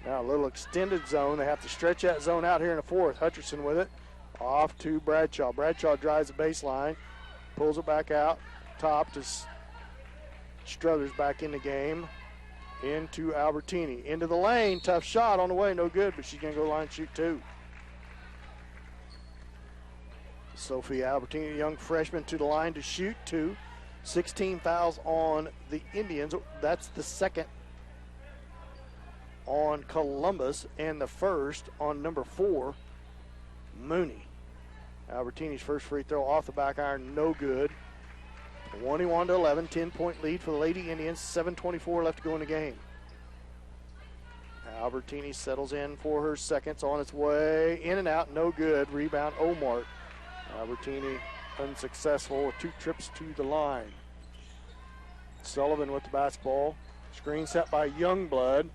Now a little extended zone. They have to stretch that zone out here in the fourth. Hutcherson with it. Off to Bradshaw. Bradshaw drives the baseline. Pulls it back out. Top to Struthers back in the game. Into Albertini. Into the lane. Tough shot on the way. No good, but she's going to go line and shoot two. Sophie Albertini, young freshman, to the line to shoot two. 16 fouls on the Indians. That's the second on Columbus, and the first on number 4, Mooney. Albertini's first free throw off the back iron, no good. 21-11, 10-point lead for the Lady Indians. 7:24 left to go in the game. Albertini settles in for her seconds, on its way, in and out, no good. Rebound, Omart. Albertini unsuccessful with 2 trips to the line. Sullivan with the basketball. Screen set by Youngblood.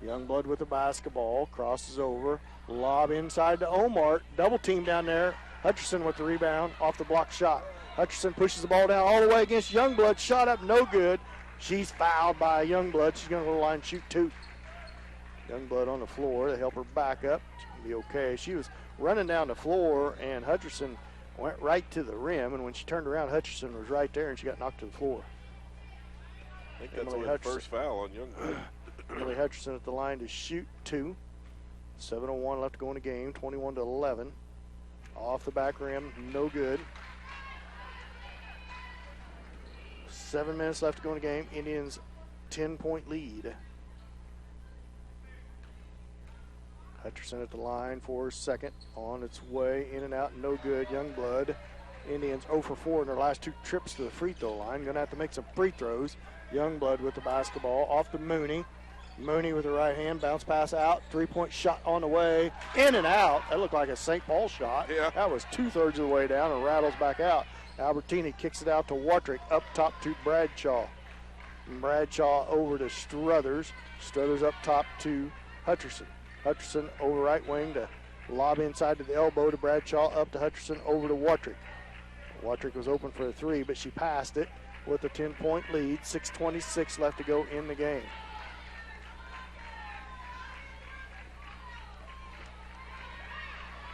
Youngblood with the basketball, crosses over, lob inside to Omart, double team down there. Hutcherson with the rebound, off the block shot. Hutcherson pushes the ball down all the way against Youngblood, shot up, no good. She's fouled by Youngblood. She's going to go to the line and shoot 2. Youngblood on the floor. They help her back up. She'll be okay. She was running down the floor, and Hutcherson went right to the rim, and when she turned around, Hutcherson was right there, and she got knocked to the floor. I think that's only the first foul on Youngblood. Emily Hutcherson at the line to shoot 2. 7:01 left to go in the game, 21-11. Off the back rim, no good. 7 minutes left to go in the game. Indians 10-point lead. Hutcherson at the line for second. On its way, in and out, no good. Youngblood. Indians 0 for 4 in their last 2 trips to the free throw line. Going to have to make some free throws. Youngblood with the basketball. Off to Mooney. Mooney with the right hand. Bounce pass out. 3-point shot on the way. In and out. That looked like a St. Paul shot. Yeah. That was 2/3 of the way down and rattles back out. Albertini kicks it out to Watrick. Up top to Bradshaw. Bradshaw over to Struthers. Struthers up top to Hutcherson. Hutcherson over right wing to lob inside to the elbow to Bradshaw. Up to Hutcherson over to Watrick. Watrick was open for a 3, but she passed it with a 10-point lead. 6:26 left to go in the game.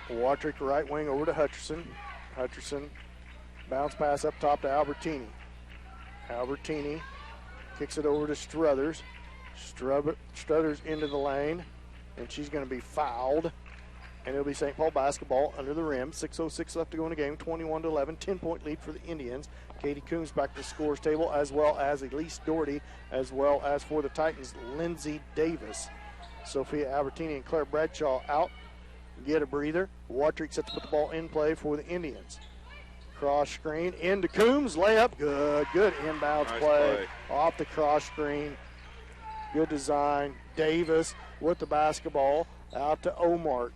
Watrick right wing over to Hutcherson. Hutcherson bounce pass up top to Albertini. Albertini kicks it over to Struthers. Struthers into the lane, and she's going to be fouled. And it'll be St. Paul basketball under the rim. 6:06 left to go in the game. 21-11. 10-point lead for the Indians. Katie Coombs back to the scores table, as well as Elise Doherty, as well as for the Titans, Lindsey Davis. Sophia Albertini and Claire Bradshaw out. Get a breather. Watrick set to put the ball in play for the Indians. Cross screen into Coombs. Layup. Good inbounds Nice play. Off the cross screen. Good design. Davis with the basketball out to Omart.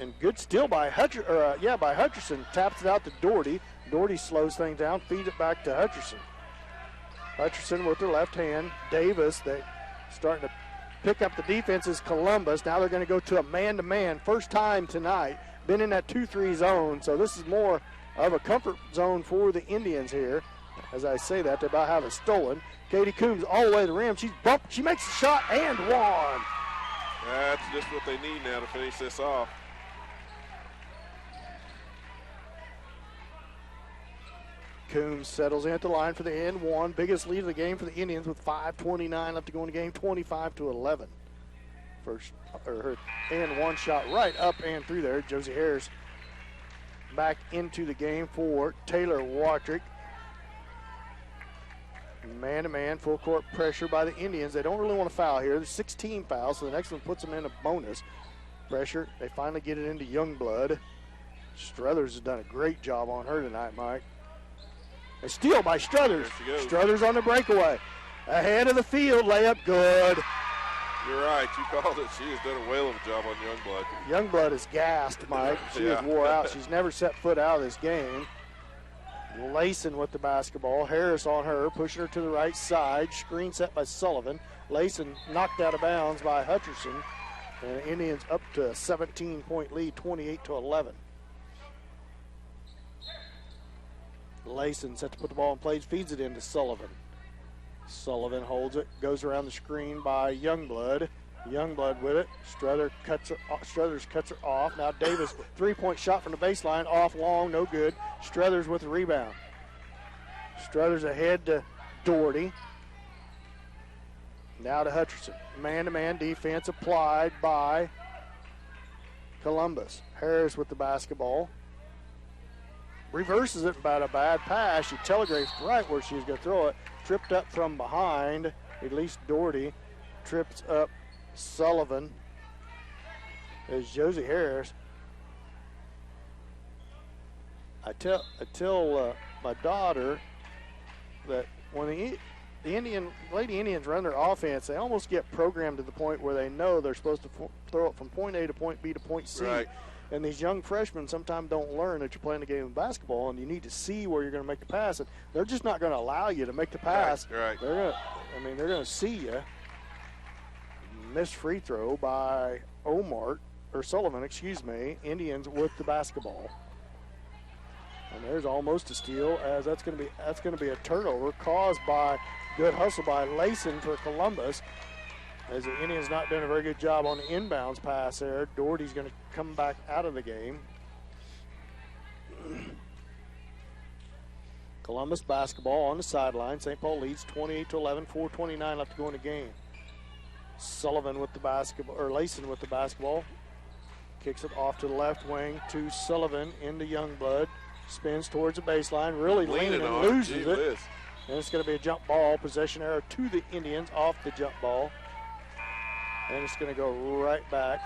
And good steal by Hutcherson. Taps it out to Doherty. Doherty slows things down, feeds it back to Hutcherson. Hutcherson with her left hand. Davis, they starting to pick up the defense is Columbus. Now they're going to go to a man-to-man. First time tonight. Been in that 2-3 zone, so this is more of a comfort zone for the Indians here. As I say that, they about have it stolen. Katie Coombs all the way to the rim. She's bumped. She makes the shot and one. That's just what they need now to finish this off. Coombs settles in at the line for the end one. Biggest lead of the game for the Indians with 5:29 left to go in the game, 25-11. Her and one shot right up and through there. Josie Harris back into the game for Taylor Watrick. Man-to-man, full court pressure by the Indians. They don't really want to foul here. There's 16 fouls, so the next one puts them in a bonus. Pressure. They finally get it into Youngblood. Struthers has done a great job on her tonight, Mike. A steal by Struthers. Struthers on the breakaway. Ahead of the field, layup good. You're right. You called it. She has done a whale of a job on Youngblood. Youngblood is gassed, Mike. She is wore out. She's never set foot out of this game. Layson with the basketball. Harris on her, pushing her to the right side. Screen set by Sullivan. Layson knocked out of bounds by Hutcherson. And the Indians up to a 17-point lead, 28-11. Layson set to put the ball in play, feeds it into Sullivan. Sullivan holds it, goes around the screen by Youngblood. Youngblood with it. Struthers cuts her off. Now Davis, 3-point shot from the baseline, off long, no good. Struthers with the rebound. Struthers ahead to Doherty. Now to Hutcherson. Man-to-man defense applied by Columbus. Harris with the basketball. Reverses it about a bad pass. She telegraphs right where she's going to throw it. Tripped up from behind. At least Doherty trips up Sullivan. There's Josie Harris. I tell my daughter that when the Lady Indians run their offense, they almost get programmed to the point where they know they're supposed to throw it from point A to point B to point C. Right. And these young freshmen sometimes don't learn that you're playing a game of basketball, and you need to see where you're going to make the pass. And they're just not going to allow you to make the pass. Right. They're going to see you. Missed free throw by Sullivan, Indians with the basketball. And there's almost a steal, as that's going to be a turnover caused by good hustle by Layson for Columbus. As the Indians not doing a very good job on the inbounds pass there. Doherty's going to come back out of the game. Columbus basketball on the sideline. St. Paul leads 28-11, 4:29 left to go in the game. Sullivan with the basketball, or Layson with the basketball. Kicks it off to the left wing to Sullivan into Youngblood. Spins towards the baseline, really leaning and loses it. And it's going to be a jump ball. Possession error to the Indians off the jump ball. And it's going to go right back.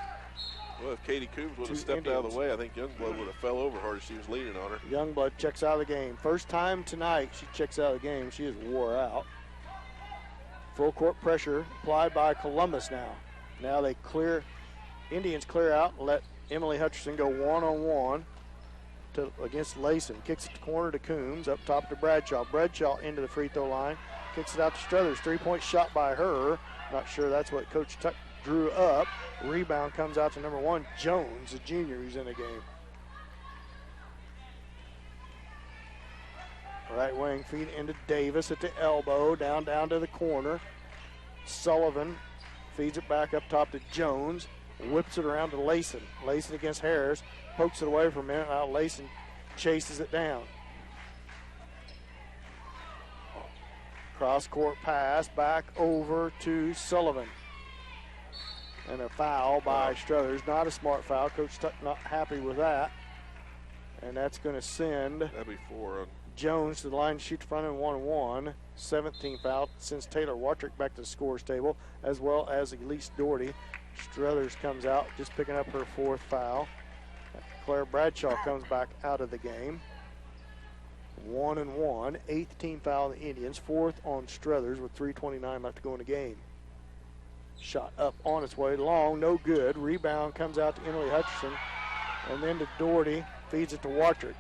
Well, if Katie Coombs would have stepped out of the way, I think Youngblood would have fell over hard as she was leaning on her. Youngblood checks out of the game. First time tonight she checks out of the game. She is wore out. Full court pressure applied by Columbus now. Now they clear, Indians clear out and let Emily Hutcherson go one-on-one against Layson. Kicks it to corner to Coombs, up top to Bradshaw. Bradshaw into the free throw line. Kicks it out to Struthers. Three-point shot by her. Not sure that's what Coach Tuck drew up. Rebound comes out to number 1, Jones, the junior who's in the game. Right wing feed into Davis at the elbow, down to the corner. Sullivan feeds it back up top to Jones, whips it around to Layson. Layson against Harris, pokes it away for a minute. Now Layson chases it down. Cross-court pass back over to Sullivan. And a foul by Struthers. Not a smart foul. Coach Tuck not happy with that. And that's going to send that'd be 4 on Jones to the line, shoot front and 1-1. 17th foul sends Taylor Watrick back to the scores table, as well as Elise Doherty. Struthers comes out, just picking up her 4th foul. Claire Bradshaw comes back out of the game. 1-1. 8th team foul on the Indians. 4th on Struthers with 3:29 left to go in the game. Shot up on its way long, no good. Rebound comes out to Emily Hutcherson, and then to Doherty, feeds it to Watrick.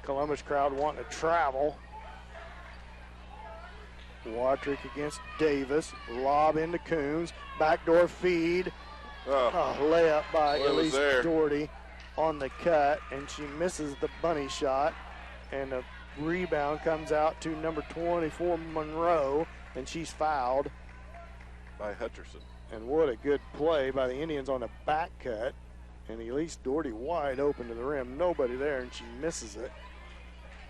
Columbus crowd wanting to travel. Watrick against Davis, lob into Coombs, backdoor feed. Layup by Elise Doherty on the cut, and she misses the bunny shot, and the rebound comes out to number 24, Monroe, and she's fouled by Hutcherson. And what a good play by the Indians on the back cut. And Elise Doherty wide open to the rim. Nobody there, and she misses it.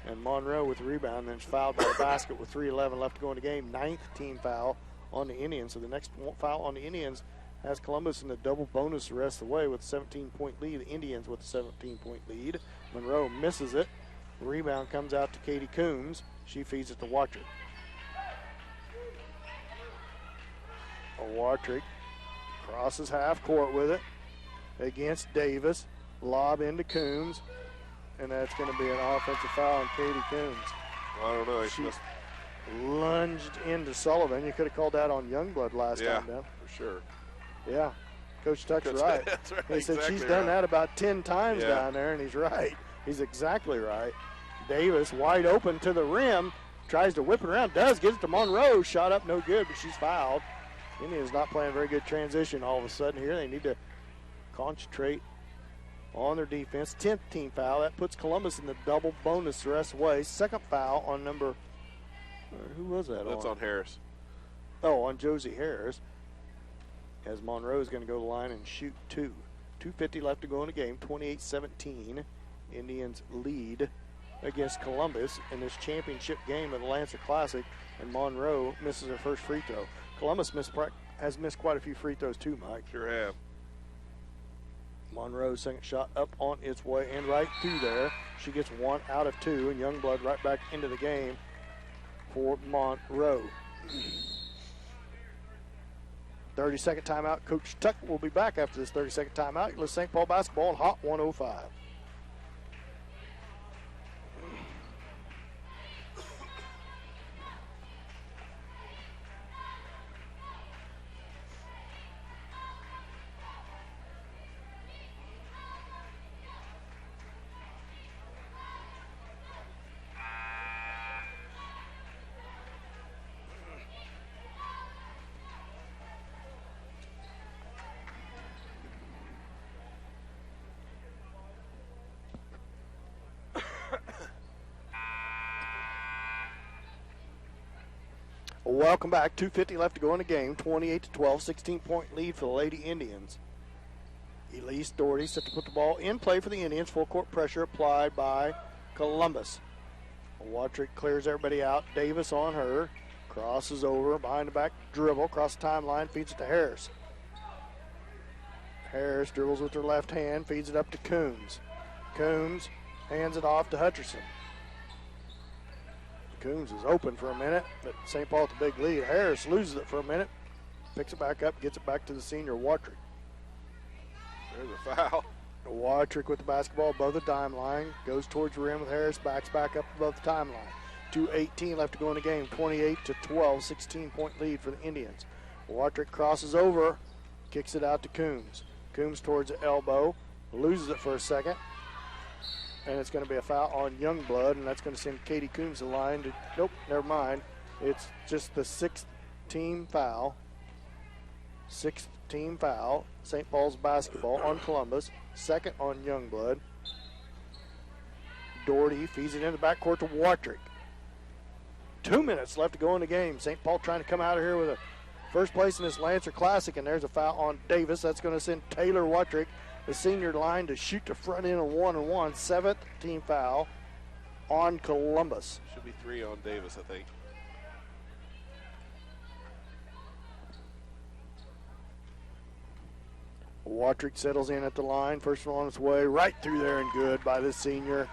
And Monroe with the rebound, then fouled by the basket with 3:11 left to go in the game. 9th team foul on the Indians. So the next foul on the Indians has Columbus in the double bonus the rest of the way with a 17-point lead. The Indians with a 17-point lead. Monroe misses it. The rebound comes out to Katie Coombs. She feeds it to Watrick. Watrick crosses half court with it against Davis. Lob into Coombs, and that's going to be an offensive foul on Katie Coombs. I don't know. She lunged into Sullivan. You could have called that on Youngblood last time, Dan. For sure. Yeah, Coach Tuck's right. That's right. He said exactly she's done right. that about 10 times down there, and he's right. He's exactly right. Davis wide open to the rim, tries to whip it around, does, gives it to Monroe. Shot up, no good, but she's fouled. Indians not playing very good transition all of a sudden here. They need to concentrate on their defense. 10th team foul. That puts Columbus in the double bonus the rest of the way. 2nd foul on number, who was that That's on Harris. Oh, on Josie Harris. As Monroe is going to go to the line and shoot 2. 2:50 left to go in the game. 28-17. Indians lead against Columbus in this championship game of the Lancer Classic, and Monroe misses her first free throw. Columbus has missed quite a few free throws too, Mike. Sure have. Monroe's second shot up on its way and right through there. She gets 1 out of 2, and Youngblood right back into the game for Monroe. 30-second timeout. Coach Tuck will be back after this 30-second timeout. Let's St. Paul basketball on Hot 105. Welcome back. 2:50 left to go in the game. 28-12, 16-point lead for the Lady Indians. Elise Doherty set to put the ball in play for the Indians. Full court pressure applied by Columbus. Watrick clears everybody out. Davis on her. Crosses over behind the back dribble. Across the timeline. Feeds it to Harris. Harris dribbles with her left hand. Feeds it up to Coombs. Coombs hands it off to Hutcherson. Coombs is open for a minute, but St. Paul with the big lead. Harris loses it for a minute. Picks it back up. Gets it back to the senior Watrick. There's a foul. Watrick with the basketball above the dime line. Goes towards the rim with Harris. Backs back up above the timeline. 2:18 left to go in the game. 28-12, 16-point lead for the Indians. Watrick crosses over. Kicks it out to Coombs. Coombs towards the elbow. Loses it for a second. And it's going to be a foul on Youngblood, and that's going to send Katie Coombs to the line. Nope, never mind. It's just the sixth team foul. Sixth team foul. St. Paul's basketball on Columbus. Second on Youngblood. Doherty feeds it in the backcourt to Watrick. 2 minutes left to go in the game. St. Paul trying to come out of here with a first place in this Lancer Classic, and there's a foul on Davis. That's going to send Taylor Watrick, the senior, line to shoot the front end of 1-1. Seventh team foul on Columbus. Should be 3 on Davis, I think. Watrick settles in at the line. First one on its way, right through there and good by the senior.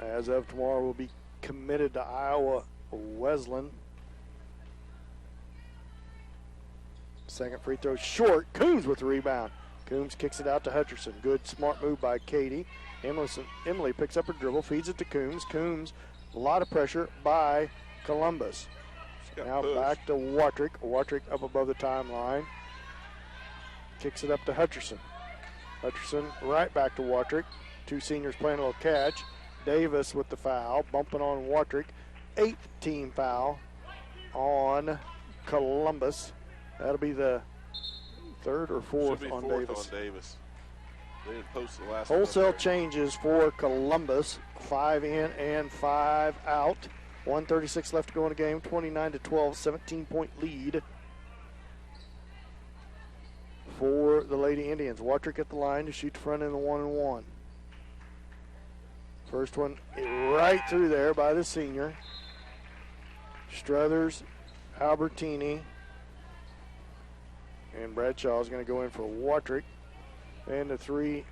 As of tomorrow, will be committed to Iowa Wesleyan. Second free throw short. Coombs with the rebound. Coombs kicks it out to Hutcherson. Good, smart move by Katie. Emily picks up her dribble, feeds it to Coombs. Coombs, a lot of pressure by Columbus. Now pushed. Back to Watrick. Watrick up above the timeline. Kicks it up to Hutcherson. Hutcherson right back to Watrick. Two seniors playing a little catch. Davis with the foul, bumping on Watrick. Eighth team foul on Columbus. That'll be the third or fourth on Davis. They didn't post the last Wholesale changes for Columbus. 5 in and 5 out. 1:36 left to go in the game. 29-12, 17-point lead for the Lady Indians. Watrick at the line to shoot the front end of 1-1. First one right through there by the senior. Struthers, Albertini, and Bradshaw is going to go in for Watrick. And the three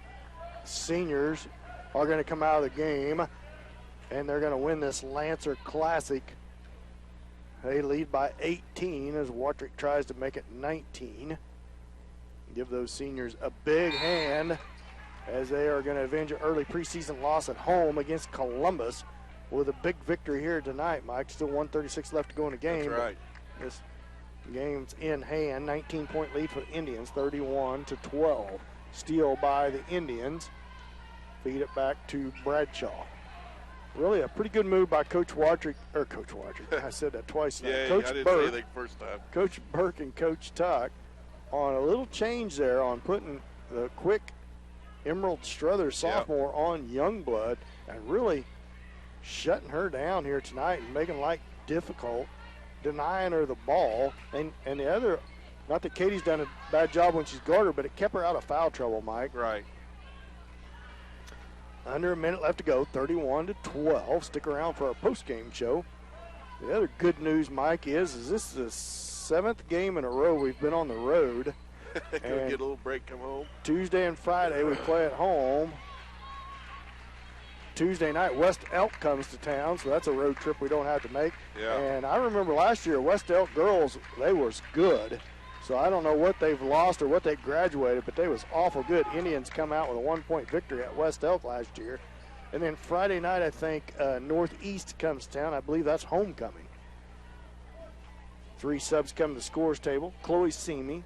seniors are going to come out of the game, and they're going to win this Lancer Classic. They lead by 18 as Watrick tries to make it 19. Give those seniors a big hand as they are going to avenge an early preseason loss at home against Columbus with a big victory here tonight, Mike. Still 1:36 left to go in the game. That's right. This game's in hand. 19-point lead for the Indians, 31-12. Steal by the Indians. Feed it back to Bradshaw. Really a pretty good move by Coach Watrick. I said that twice now. Yeah, Coach I didn't Burke, say anything first time. Coach Burke and Coach Tuck on a little change there on putting the quick Emerald Struthers sophomore on Youngblood and really shutting her down here tonight and making life difficult, denying her the ball. And the other, not that Katie's done a bad job when she's guarded her, but it kept her out of foul trouble, Mike. Right. Under a minute left to go, 31-12. Stick around for our post-game show. The other good news, Mike, is this is the 7th game in a row we've been on the road. Go get a little break, come home. Tuesday and Friday we play at home. Tuesday night, West Elk comes to town, so that's a road trip we don't have to make. Yeah. And I remember last year, West Elk girls, they was good. So I don't know what they've lost or what they graduated, but they was awful good. Indians come out with a 1-point victory at West Elk last year. And then Friday night, I think, Northeast comes to town. I believe that's homecoming. 3 subs come to the scores table. Chloe Seamy,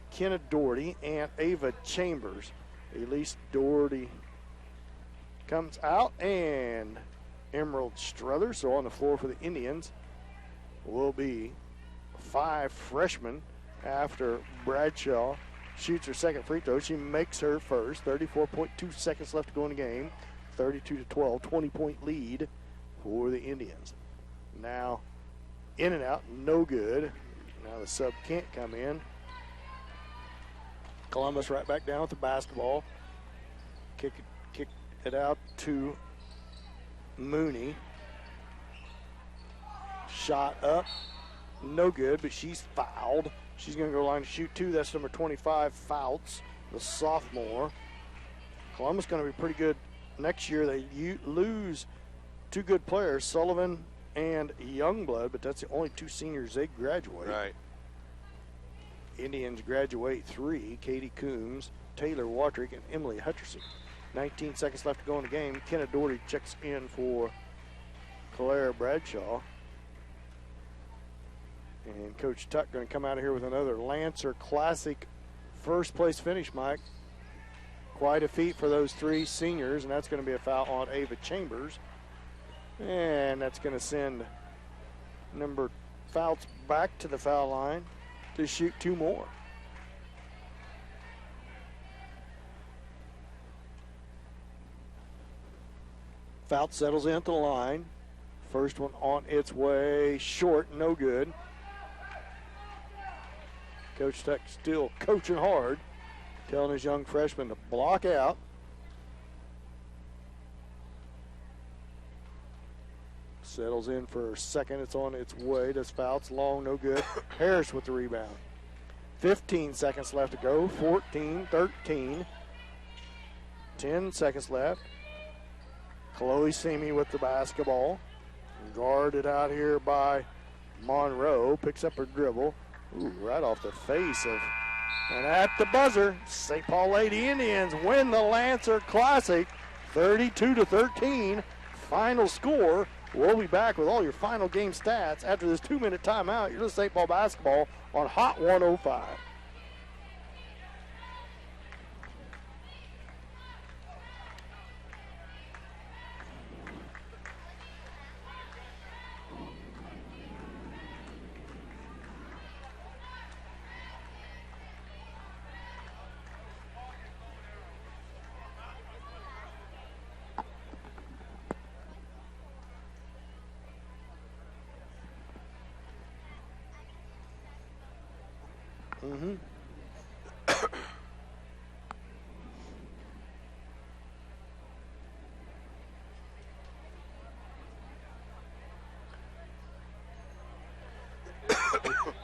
Kenna Doherty, and Ava Chambers. Elise Doherty comes out, and Emerald Struthers. So on the floor for the Indians will be 5 freshmen after Bradshaw shoots her second free throw. She makes her first. 34.2 seconds left to go in the game. 32-12, 20-point lead for the Indians. Now, in and out, no good. Now the sub can't come in. Columbus right back down with the basketball. Kick it out to Mooney. Shot up, no good, but she's fouled. She's going to go line to shoot 2. That's number 25, Fouts, the sophomore. Columbus going to be pretty good next year. They lose 2 good players, Sullivan and Youngblood, but that's the only 2 seniors they graduate. Right. Indians graduate 3, Katie Coombs, Taylor Watrick, and Emily Hutcherson. 19 seconds left to go in the game. Kenna Doherty checks in for Clara Bradshaw. And Coach Tuck going to come out of here with another Lancer Classic first place finish, Mike. Quite a feat for those 3 seniors, and that's going to be a foul on Ava Chambers. And that's going to send number Fouts back to the foul line to shoot 2 more. Fouts settles in at the line. First one on its way, short, no good. Coach Tuck still coaching hard, telling his young freshman to block out. Settles in for a second. It's on its way. Does Fouts long, no good. Harris with the rebound. 15 seconds left to go. 14-13. 10 seconds left. Chloe Simi with the basketball. Guarded out here by Monroe. Picks up her dribble. Ooh, right off the face of, and at the buzzer, St. Paul Lady Indians win the Lancer Classic, 32-13. Final score. We'll be back with all your final game stats after this 2-minute timeout. You're listening to St. Paul basketball on Hot 105.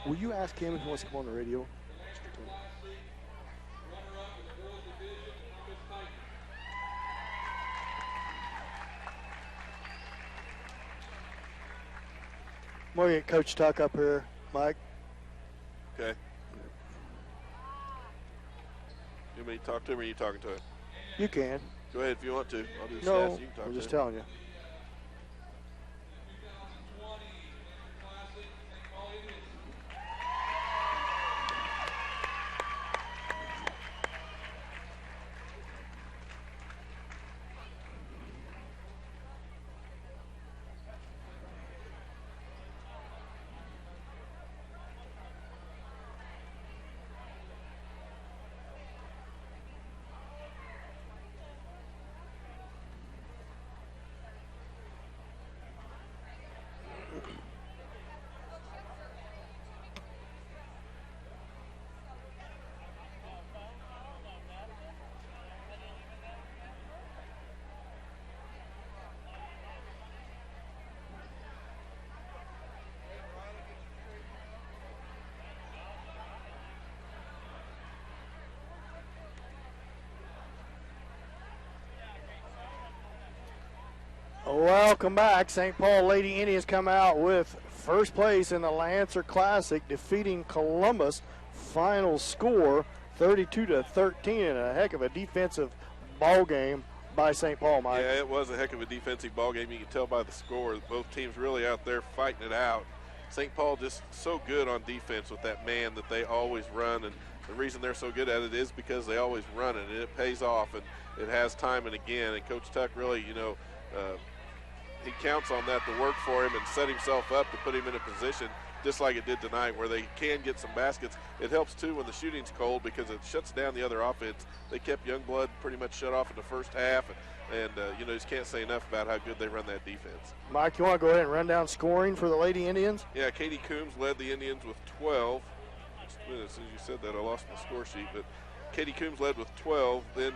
Will you ask him if he wants to come on the radio? I'm going to get Coach Tuck up here, Mike. Okay. You want me to talk to him, or are you talking to him? You can. Go ahead if you want to. I'll do the No, stats. You can talk I'm to just him. telling you. Welcome back. St. Paul Lady Indians come out with first place in the Lancer Classic, defeating Columbus. Final score 32-13, and a heck of a defensive ball game by St. Paul, Mike. Yeah, it was a heck of a defensive ball game. You can tell by the score that both teams really out there fighting it out. St. Paul just so good on defense with that man that they always run, and the reason they're so good at it is because they always run it, and it pays off, and it has time and again. And Coach Tuck really, he counts on that to work for him and set himself up to put him in a position just like it did tonight where they can get some baskets. It helps, too, when the shooting's cold because it shuts down the other offense. They kept Youngblood pretty much shut off in the first half, and And, you just can't say enough about how good they run that defense. Mike, you want to go ahead and run down scoring for the Lady Indians? Yeah, Katie Coombs led the Indians with 12. Just a minute, as soon as you said that, I lost my score sheet. But Katie Coombs led with 12. Then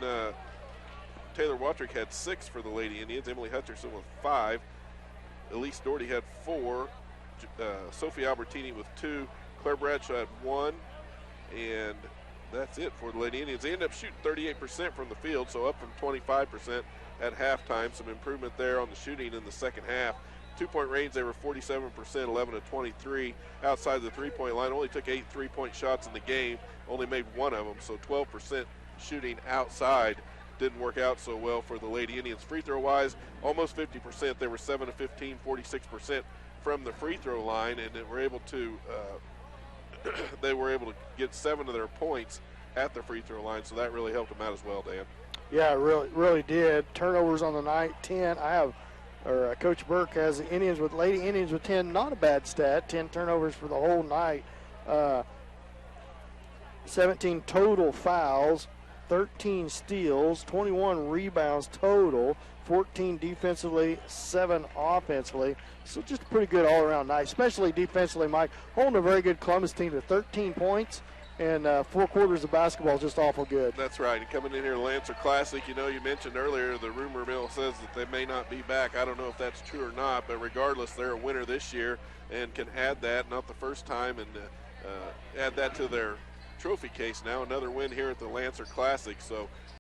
Taylor Watrick had 6 for the Lady Indians. Emily Hutcherson with 5. Elise Doherty had 4. Sophie Albertini with 2. Claire Bradshaw had 1. And that's it for the Lady Indians. They ended up shooting 38% from the field, so up from 25% at halftime. Some improvement there on the shooting in the second half. 2-point range, they were 47%, 11 to 23. Outside the three-point line, only took 8 3-point shots in the game, only made 1 of them, so 12% shooting outside. Didn't work out so well for the Lady Indians. Free throw wise, almost 50%. They were 7 to 15, 46% from the free throw line, and they were able to get 7 of their points at the free throw line, so that really helped them out as well, Dan. Yeah, it really did. Turnovers on the night, 10. Coach Burke has the Lady Indians with 10. Not a bad stat. 10 turnovers for the whole night. 17 total fouls, 13 steals, 21 rebounds total, 14 defensively, 7 offensively. So just a pretty good all-around night, especially defensively, Mike. Holding a very good Columbus team to 13 points. And 4 quarters of basketball is just awful good. That's right. And coming in here, Lancer Classic, you mentioned earlier the rumor mill says that they may not be back. I don't know if that's true or not, but regardless, they're a winner this year and can add that, not the first time, and add that to their trophy case now. Another win here at the Lancer Classic. So